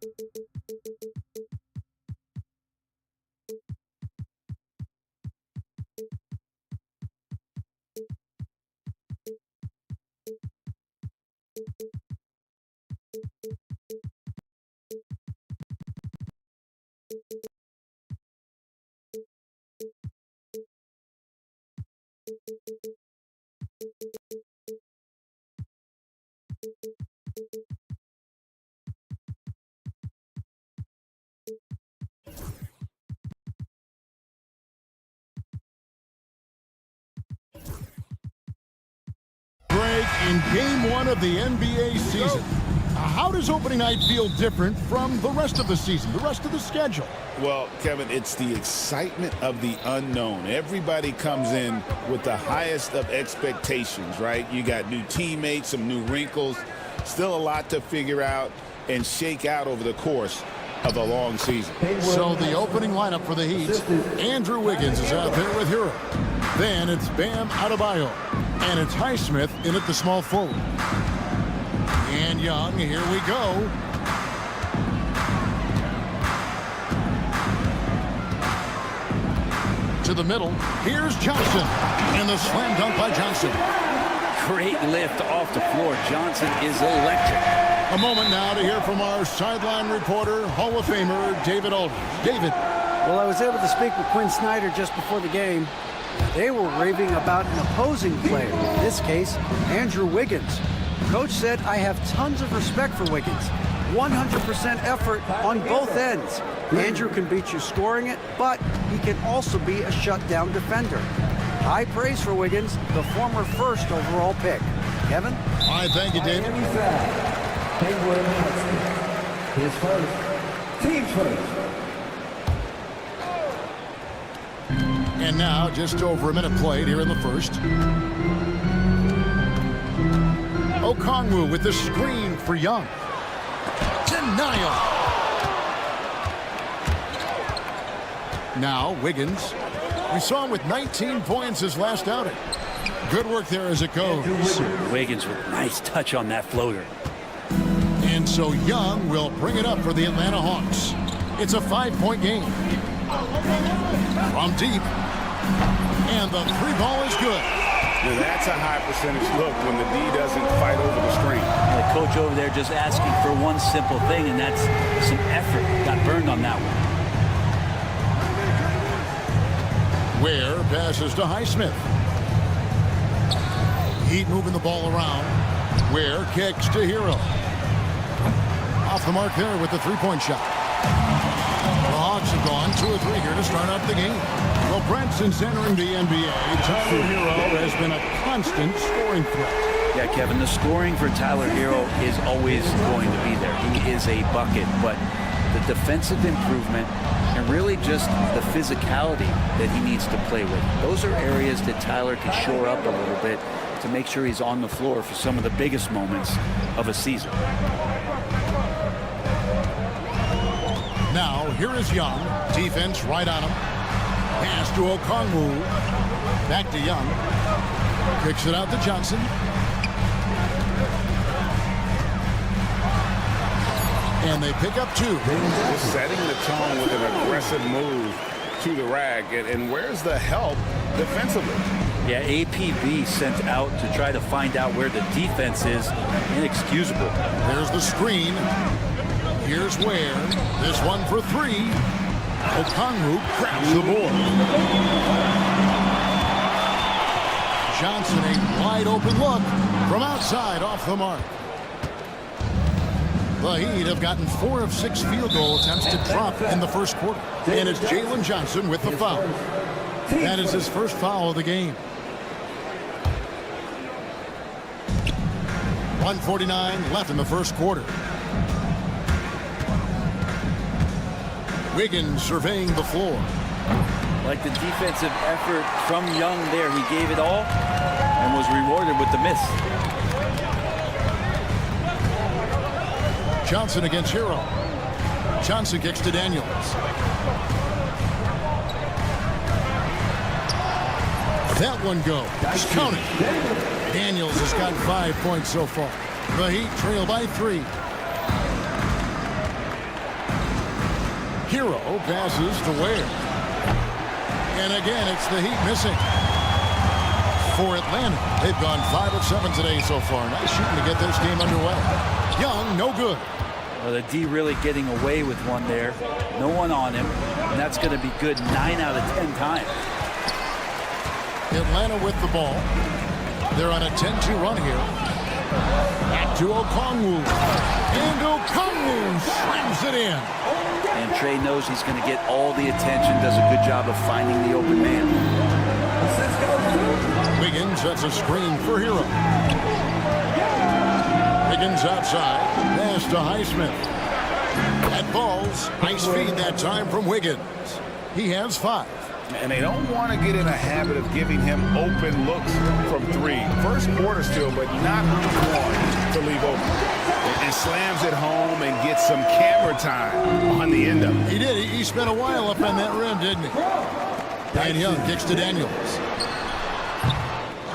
Break in game one of the NBA season. How does opening night feel different from the rest of the season, the rest of the schedule? Well, Kevin, it's the excitement of the unknown. Everybody comes in with the highest of expectations, right? You got new teammates, some new wrinkles, still a lot to figure out and shake out over the course of a long season. So the opening lineup for the Heat, Andrew Wiggins is out there with Hero. Then it's Bam Adebayo, and it's Highsmith in at the small forward. And Young, here we go. To the middle, here's Johnson, and the slam dunk by Johnson. Great lift off the floor. Johnson is electric. A moment now to hear from our sideline reporter, Hall of Famer David Aldridge. David. Well, I was able to speak with Quinn Snyder just before the game. They were raving about an opposing player, in this case, Andrew Wiggins. Coach said, I have tons of respect for Wiggins. 100% effort on both ends. Andrew can beat you scoring it, but he can also be a shutdown defender. High praise for Wiggins, the former first overall pick. Kevin? All right, thank you, David. His first. Team first. And now, just over a minute played here in the first. Okongwu with the screen for Young. Denial. Now, Wiggins. We saw him with 19 points his last outing. Good work there as it goes. Wiggins with nice touch on that floater. And so Young will bring it up for the Atlanta Hawks. It's a 5-point game. From deep. And the three ball is good. Now that's a high percentage look when the D doesn't fight over the screen. The coach over there just asking for one simple thing, and that's some effort. Got burned on that one. Ware passes to Highsmith. Heat moving the ball around. Ware kicks to Hero. Off the mark there with the three-point shot. The Hawks have gone 2 or 3 here to start out the game. Well, Brent, since entering the NBA, Tyler Hero has been a constant scoring threat. Yeah, Kevin, the scoring for Tyler Hero is always going to be there. He is a bucket, but the defensive improvement and really just the physicality that he needs to play with. Those are areas that Tyler can shore up a little bit to make sure he's on the floor for some of the biggest moments of a season. Now, here is Young. Defense right on him. Pass to Okongwu. Back to Young. Kicks it out to Johnson. And they pick up 2. Just setting the tone with an aggressive move to the rack. And where's the help defensively? Yeah, APB sent out to try to find out where the defense is. Inexcusable. There's the screen. Here's Ware. This one for 3. Okongwu grabs the board. Johnson, a wide open look from outside off the mark. The Heat have gotten 4 of 6 field goal attempts to drop in the first quarter. And it's Jalen Johnson with the foul. That is his first foul of the game. 1:49 left in the first quarter. Wiggins surveying the floor. Like the defensive effort from Young there. He gave it all and was rewarded with the miss. Johnson against Hero. Johnson kicks to Daniels. That one goes. Counting. Daniels has got 5 points so far. The Heat trail by 3. Hero passes to Ware. And again, it's the Heat missing. For Atlanta, they've gone 5 of 7 today so far. Nice shooting to get this game underway. Young, no good. Well, the D really getting away with one there. No one on him. And that's going to be good 9 out of 10 times. Atlanta with the ball. They're on a 10-2 run here. Back to Okongwu. And Okongwu slams it in. And Trey knows he's going to get all the attention. Does a good job of finding the open man. Wiggins sets a screen for Hero. Wiggins outside. Pass to Highsmith. That ball's nice feed that time from Wiggins. He has 5. And they don't want to get in a habit of giving him open looks from 3. First quarter still, but not who you want to leave open. And slams it home and gets some camera time on the end of it. He did. He spent a while up on that rim, didn't he? And Young kicks to Daniels.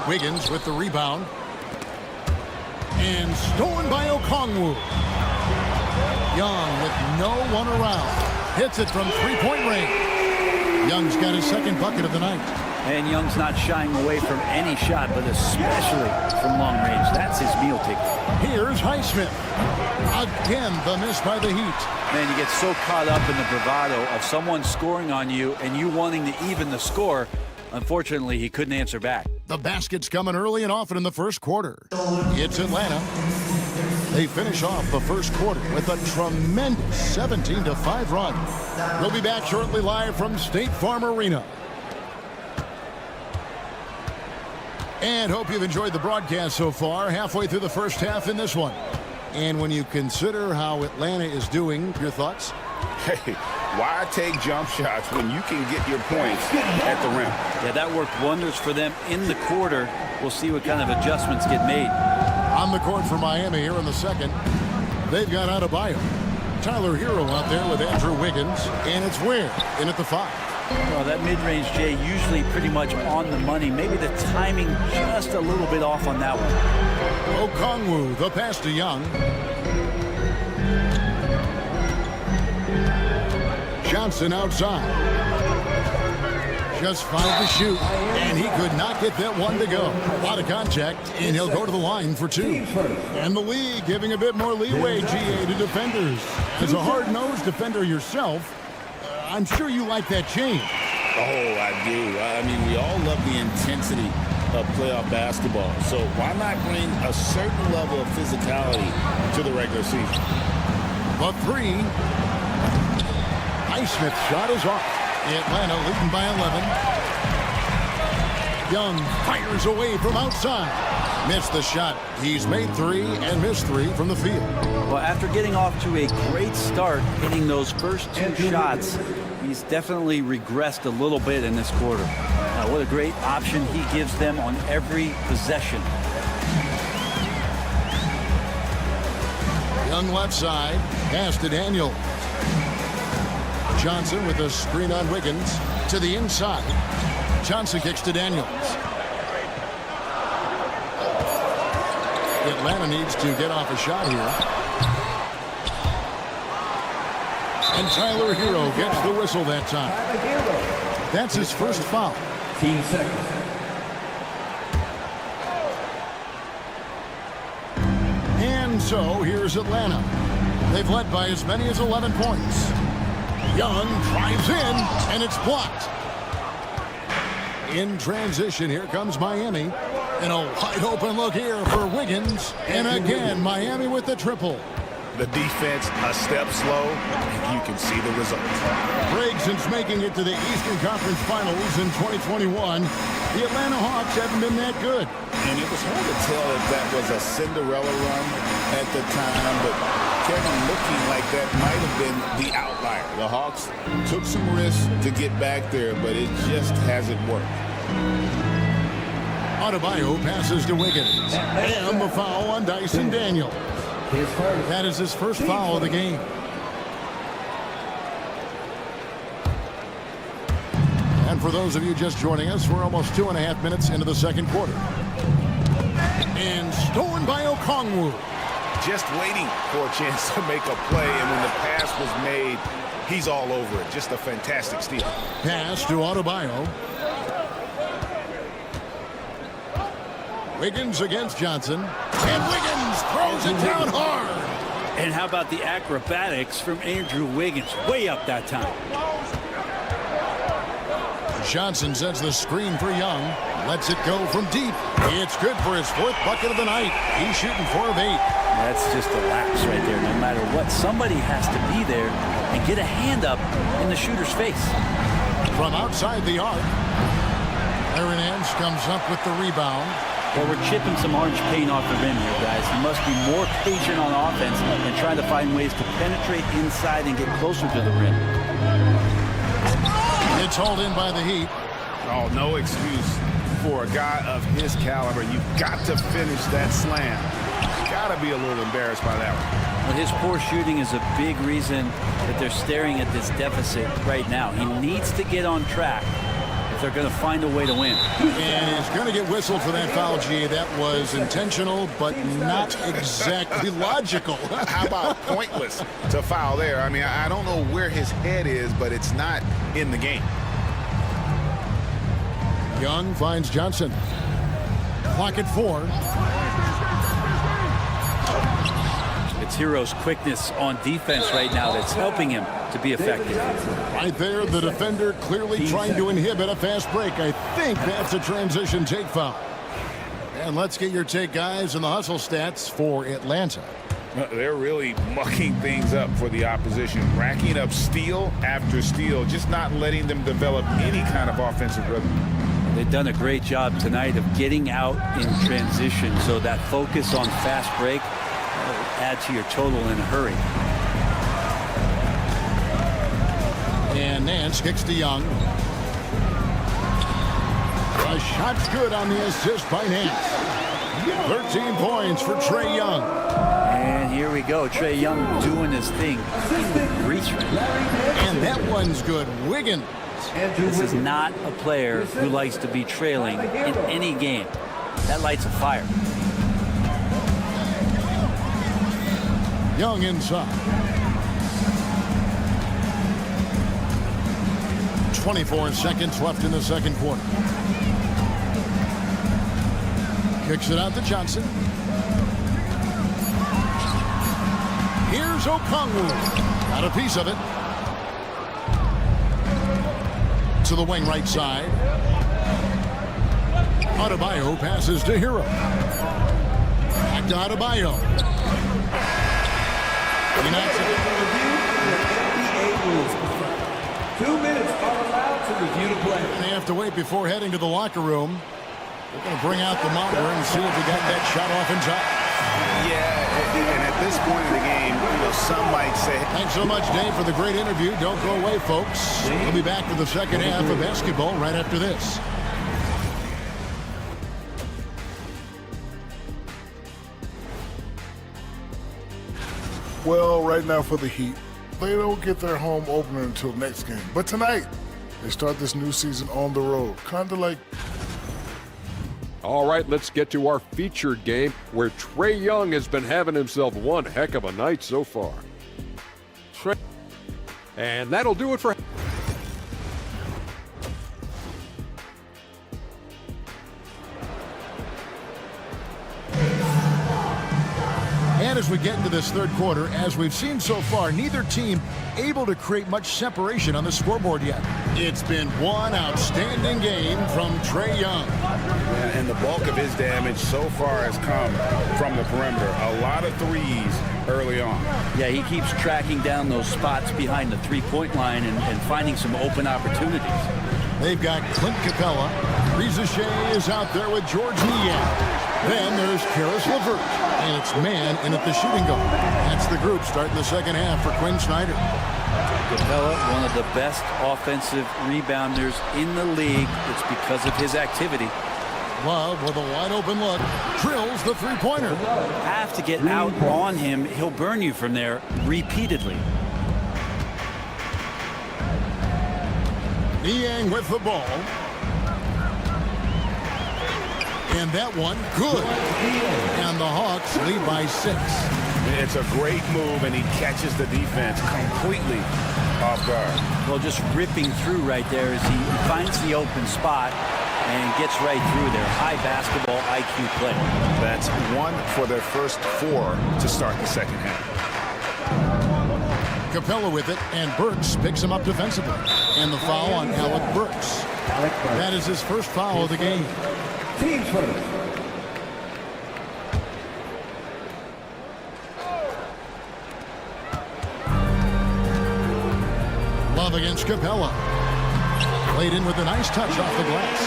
Wiggins with the rebound. And stolen by Okongwu. Young with no one around. Hits it from three-point range. Young's got his second bucket of the night. And Young's not shying away from any shot, but especially from long range. That's his meal ticket. Here's Highsmith. Again, the miss by the Heat. Man, you get so caught up in the bravado of someone scoring on you and you wanting to even the score. Unfortunately, he couldn't answer back. The basket's coming early and often in the first quarter. It's Atlanta. They finish off the first quarter with a tremendous 17-5 run. We'll be back shortly live from State Farm Arena. And hope you've enjoyed the broadcast so far. Halfway through the first half in this one. And when you consider how Atlanta is doing, your thoughts? Hey, why take jump shots when you can get your points at the rim? Yeah, that worked wonders for them in the quarter. We'll see what kind of adjustments get made. On the court for Miami here in the second. They've got Adebayo. Tyler Hero out there with Andrew Wiggins. And it's Ware in at the 5. Well, that mid-range, Jay, usually pretty much on the money. Maybe the timing just a little bit off on that one. Okongwu, the pass to Young. Johnson outside. Just 5 to shoot, and he could not get that one to go. A lot of contact, and he'll go to the line for 2. And the league giving a bit more leeway, GA, to defenders. As a hard-nosed defender yourself, I'm sure you like that change. Oh, I do. I mean, we all love the intensity of playoff basketball. So why not bring a certain level of physicality to the regular season? The 3. Highsmith's shot is off. Atlanta leading by 11. Young fires away from outside. Missed the shot. He's made 3 and missed 3 from the field. Well, after getting off to a great start, hitting those first 2 shots, he's definitely regressed a little bit in this quarter. What a great option he gives them on every possession. Young left side. Pass to Daniel. Johnson with a screen on Wiggins to the inside. Johnson kicks to Daniels. Atlanta needs to get off a shot here. And Tyler Hero gets the whistle that time. That's his first foul. 15 seconds. And so here's Atlanta. They've led by as many as 11 points. Young drives in, and it's blocked. In transition, here comes Miami. And a wide open look here for Wiggins. And again, Miami with the triple. The defense a step slow, and you can see the results. Greg, since making it to the Eastern Conference Finals in 2021, the Atlanta Hawks haven't been that good. And it was hard to tell if that was a Cinderella run at the time, but Kevin, looking like that might have been the outlier. The Hawks took some risks to get back there, but it just hasn't worked. Adebayo passes to Wiggins. And the foul on Dyson Daniels. That is his first foul of the game. And for those of you just joining us, we're almost 2.5 minutes into the second quarter. And stolen by Okongwu. Just waiting for a chance to make a play, and when the pass was made, he's all over it. Just a fantastic steal. Pass to Adebayo. Wiggins against Johnson. And Wiggins throws it down hard. And how about the acrobatics from Andrew Wiggins? Way up that time. Johnson sets the screen for Young. Lets it go from deep. It's good for his 4th bucket of the night. He's shooting 4 of 8. That's just a lapse right there. No matter what, somebody has to be there and get a hand up in the shooter's face. From outside the arc, Aaron Nance comes up with the rebound. Well, we're chipping some orange paint off the rim here, guys. He must be more patient on offense and trying to find ways to penetrate inside and get closer to the rim. It's hauled in by the Heat. Oh, no excuse for a guy of his caliber. You've got to finish that slam. Got to be a little embarrassed by that one. Well, his poor shooting is a big reason that they're staring at this deficit right now. He needs to get on track if they're going to find a way to win. And he's going to get whistled for that foul, G. That was intentional, but not exactly logical. How about pointless to foul there? I mean, I don't know where his head is, but it's not in the game. Young finds Johnson. Clock at 4. It's Hero's quickness on defense right now that's helping him to be effective. Right there, the defender clearly trying to inhibit a fast break. I think that's a transition take foul. And let's get your take, guys, and the hustle stats for Atlanta. They're really mucking things up for the opposition, racking up steal after steal, just not letting them develop any kind of offensive rhythm. They've done a great job tonight of getting out in transition, so that focus on fast break will add to your total in a hurry. And Nance kicks to Young. The shot's good on the assist by Nance. 13 points for Trae Young. And here we go. Trae Young doing his thing. Reach right now. And that one's good. Wiggins. This is not a player who likes to be trailing in any game. That lights a fire. Young inside. 24 seconds left in the second quarter. Kicks it out to Johnson. Here's Okongwu. Got a piece of it. To the wing right side. Adebayo passes to Hero. Back to Adebayo. He knocks it. 2 minutes are allowed to review the play. And they have to wait before heading to the locker room. We're going to bring out the monitor and see if we got that shot off in time. Yeah, and at this point in the game, some might say. Thanks so much, Dave, for the great interview. Don't go away, folks. We'll be back for the second half of basketball right after this. Well, right now for the Heat, they don't get their home opener until next game. But tonight, they start this new season on the road. Kind of like... All right, let's get to our featured game where Trae Young has been having himself one heck of a night so far. And that'll do it for... And as we get into this third quarter, as we've seen so far, neither team able to create much separation on the scoreboard yet. It's been one outstanding game from Trae Young. And the bulk of his damage so far has come from the perimeter. A lot of threes early on. Yeah, he keeps tracking down those spots behind the three-point line and finding some open opportunities. They've got Clint Capella. Reza Shea is out there with George Niang. Then there's Karis LeVert, and it's man in at the shooting guard. That's the group starting the second half for Quinn Snyder. Capella, one of the best offensive rebounders in the league. It's because of his activity. Love with a wide open look, drills the three-pointer. Have to get out on him. He'll burn you from there repeatedly. Niang with the ball. And that one, good. And the Hawks lead by 6. It's a great move, and he catches the defense completely off guard. Well, just ripping through right there as he finds the open spot and gets right through there. High basketball IQ play. That's 1 for their first 4 to start the second half. Capella with it, and Burks picks him up defensively. And the foul on Alec Burks. That is his first foul of the game. Team first. Love against Capella. Played in with a nice touch off the glass.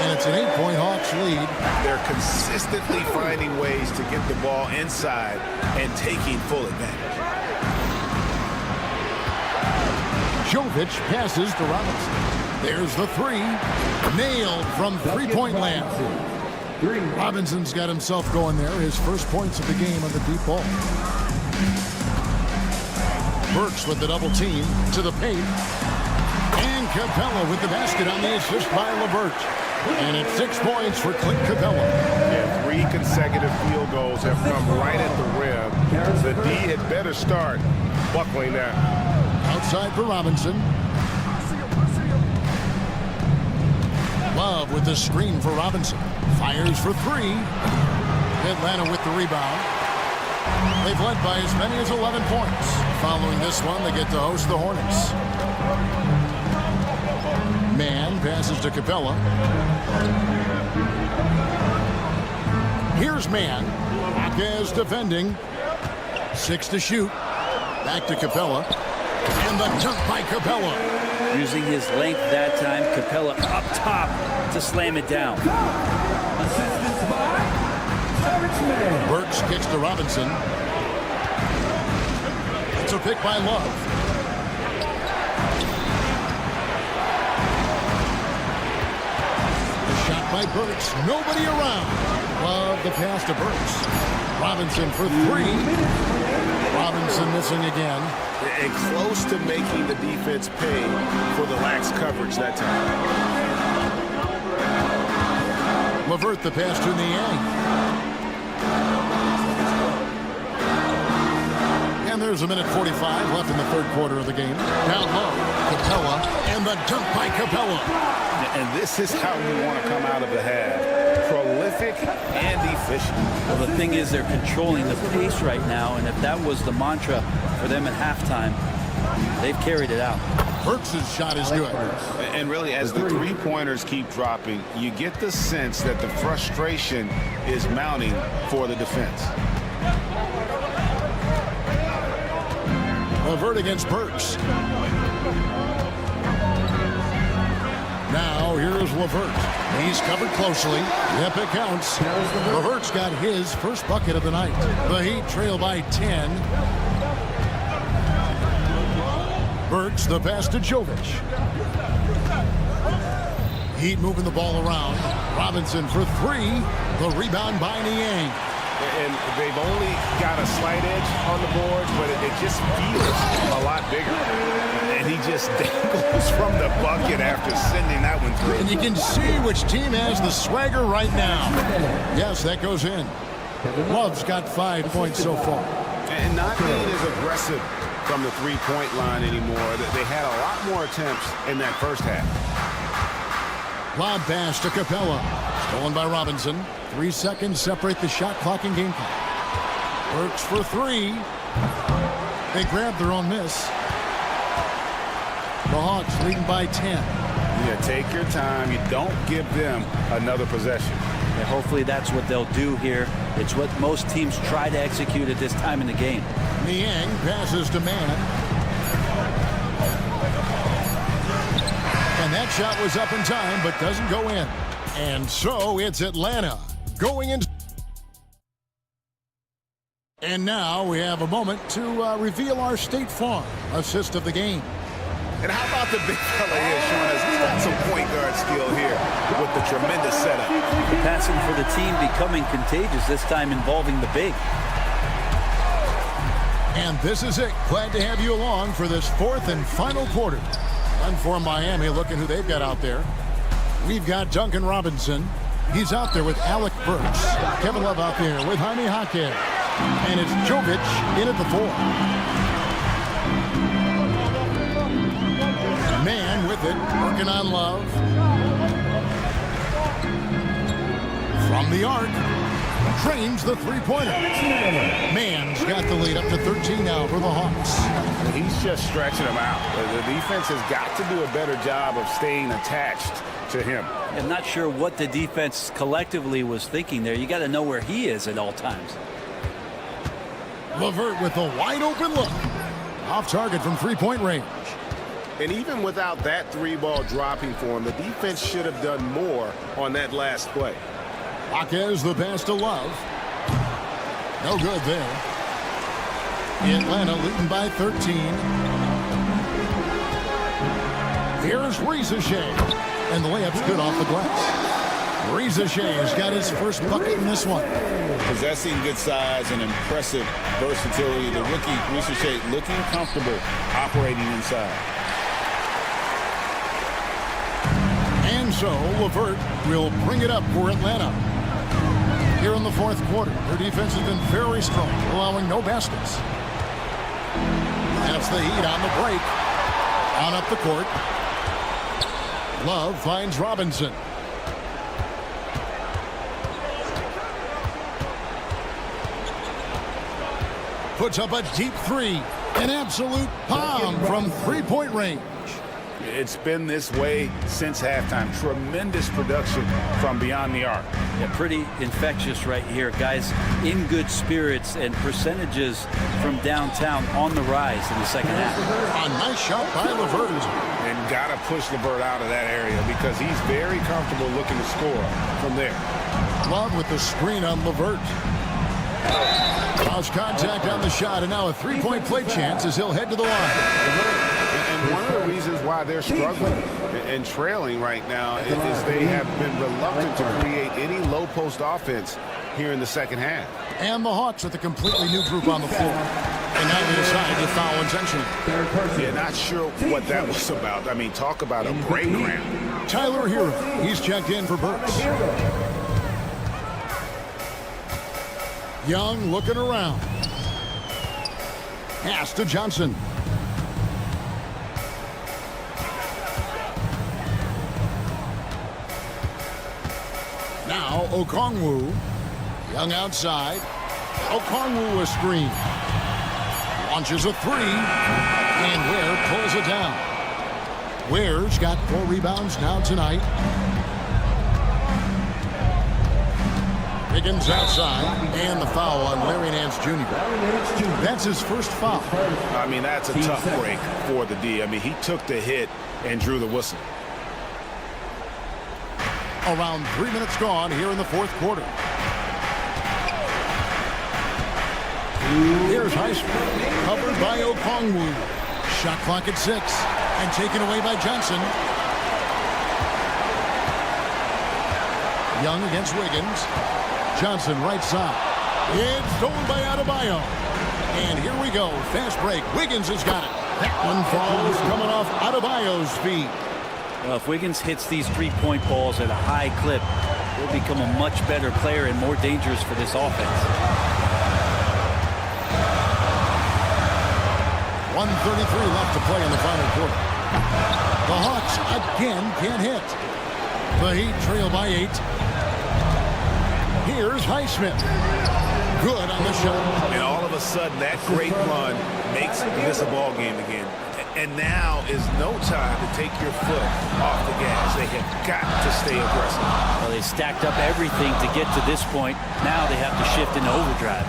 And it's an 8-point Hawks lead. They're consistently finding ways to get the ball inside and taking full advantage. Jovic passes to Robinson. There's the 3. Nailed from three-point land. Robinson's got himself going there. His first points of the game on the deep ball. Burks with the double team to the paint. And Capella with the basket on the assist by LeVert. And it's 6 points for Clint Capella. Yeah, 3 consecutive field goals have come right at the rim. The D had better start buckling now. Outside for Robinson. Love with the screen for Robinson. Fires for 3. Atlanta with the rebound. They've led by as many as 11 points. Following this one, they get to host the Hornets. Mann passes to Capella. Here's Mann. Marquez defending. 6 to shoot. Back to Capella. And the dunk by Capella. Using his length that time, Capella up top to slam it down. Assistance by Savage. Burks kicks to Robinson. It's a pick by Love. The shot by Burks. Nobody around. Love the pass to Burks. Robinson for 3. Robinson missing again. And close to making the defense pay for the lax coverage that time. LeVert the pass to Niang. And there's a minute 45 left in the third quarter of the game. Down low, Capella, and the dunk by Capella. And this is how you want to come out of the half. Prolific and efficient. Well, the thing is they're controlling the pace right now, and if that was the mantra for them at halftime, they've carried it out. Burks' shot is good. And really, as the three-pointers keep dropping, you get the sense that the frustration is mounting for the defense. LeVert against Burks. Now, here's LeVert. He's covered closely. Yep, it counts. LeVert's got his first bucket of the night. The Heat trail by 10. Burks, the pass to Jovic. Heat moving the ball around. Robinson for 3. The rebound by Niang. And they've only got a slight edge on the boards, but it just feels a lot bigger. And he just dangles from the bucket after sending that one through. And you can see which team has the swagger right now. Yes, that goes in. Love's got 5 points so far. And not being as aggressive from the three-point line anymore. They had a lot more attempts in that first half. Lob pass to Capella. Stolen by Robinson. 3 seconds separate the shot clock and game clock. Burks for 3. They grab their own miss. The Hawks leading by 10. Yeah, take your time. You don't give them another possession. And hopefully that's what they'll do here. It's what most teams try to execute at this time in the game. Niang passes to Mann. And that shot was up in time, but doesn't go in. And so it's Atlanta going in. And now we have a moment to reveal our State Farm assist of the game. And how about the big fella here showing us he's got some point guard skill here with the tremendous setup. Passing for the team becoming contagious, this time involving the big. And this is it. Glad to have you along for this fourth and final quarter. And for Miami, looking who they've got out there. We've got Duncan Robinson. He's out there with Alec Burks. Kevin Love out there with Jaime Jaquez. And it's Jovic in at the 4. with it, working on Love. From the arc, drains the three-pointer. Mann's got the lead up to 13 now for the Hawks. He's just stretching them out. The defense has got to do a better job of staying attached to him. I'm not sure what the defense collectively was thinking there. You got to know where he is at all times. LeVert with a wide-open look. Off target from three-point range. And even without that three-ball dropping for him, the defense should have done more on that last play. Jaquez the pass to Love. No good there. Atlanta leading by 13. Here's Rizachet. And the layup's good off the glass. Rizachet has got his first bucket in this one. Possessing good size and impressive versatility. The rookie, Rizachet, looking comfortable operating inside. And so LeVert will bring it up for Atlanta. Here in the fourth quarter, their defense has been very strong, allowing no baskets. That's the Heat on the break. On up the court. Love finds Robinson. Puts up a deep three. An absolute bomb from three-point range. It's been this way since halftime. Tremendous production from beyond the arc. Yeah, pretty infectious right here. Guys in good spirits and percentages from downtown on the rise in the second half. A nice shot by LeVert. And got to push LeVert out of that area because he's very comfortable looking to score from there. Love with the screen on LeVert. Lost contact on the shot, and now a three-point play chance as he'll head to the line. And one of the reasons why they're struggling and trailing right now is they have been reluctant to create any low post offense here in the second half. And the Hawks with a completely new group on the floor. And now they decide to foul intentionally. Yeah, not sure what that was about. I mean, talk about a break round. Tyler Hero, he's checked in for Burks. Young looking around. Pass to Johnson. Now Okongwu. Young outside. Okongwu a screen. Launches a three. And Ware pulls it down. Ware's got 4 rebounds now tonight. Wiggins outside, and the foul on Larry Nance Jr. That's his first foul. I mean, that's a tough break for the D. I mean, he took the hit and drew the whistle. Around 3 minutes gone here in the fourth quarter. Here's Highsmith, covered by Okongwu. Shot clock at 6, and taken away by Johnson. Young against Wiggins. Johnson right side. It's stolen by Adebayo. And here we go. Fast break. Wiggins has got it. That one falls coming off Adebayo's feet. Well, if Wiggins hits these three-point balls at a high clip, he'll become a much better player and more dangerous for this offense. 1:33 left to play in the final quarter. The Hawks again can't hit. The Heat trail by 8. Here's Highsmith. Good on the shot. And all of a sudden, that great run makes this a ball game again. And now is no time to take your foot off the gas. They have got to stay aggressive. Well, they stacked up everything to get to this point. Now they have to shift into overdrive.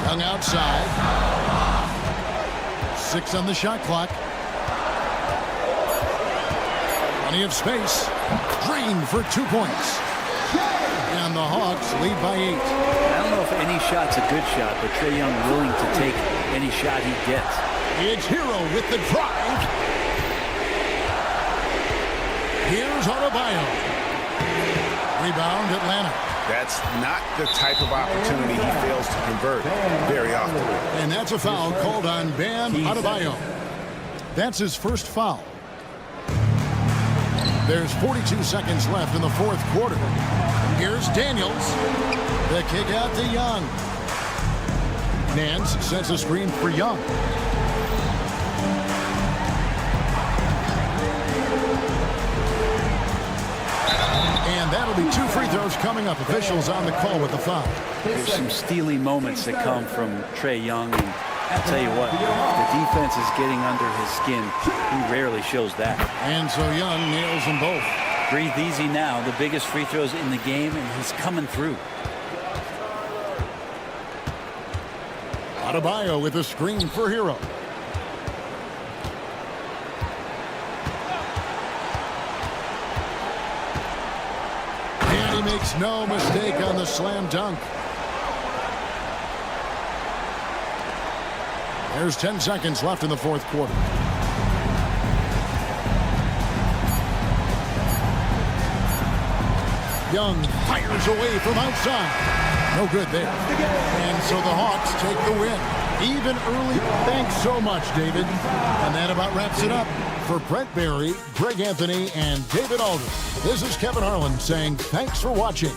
Young outside. 6 on the shot clock. Plenty of space. Green for 2 points. And the Hawks lead by 8. I don't know if any shot's a good shot, but Trae Young willing to take any shot he gets. It's Hero with the drive. Here's Adebayo. Rebound Atlanta. That's not the type of opportunity he fails to convert very often. And that's a foul called on Bam Adebayo. That's his first foul. There's 42 seconds left in the fourth quarter. Here's Daniels. The kick out to Young. Nance sets a screen for Young. There'll be 2 free throws coming up. Officials on the call with the foul. There's some steely moments that come from Trae Young, and I'll tell you what, the defense is getting under his skin. He rarely shows that. And so Young nails them both. Breathe easy now. The biggest free throws in the game, and he's coming through. Adebayo with a screen for Hero. And he makes no mistake on the slam dunk. There's 10 seconds left in the fourth quarter. Young fires away from outside. No good there. And so the Hawks take the win. Even early. Thanks so much, David. And that about wraps it up. For Brent Barry, Greg Anthony, and David Aldridge, this is Kevin Harlan saying thanks for watching.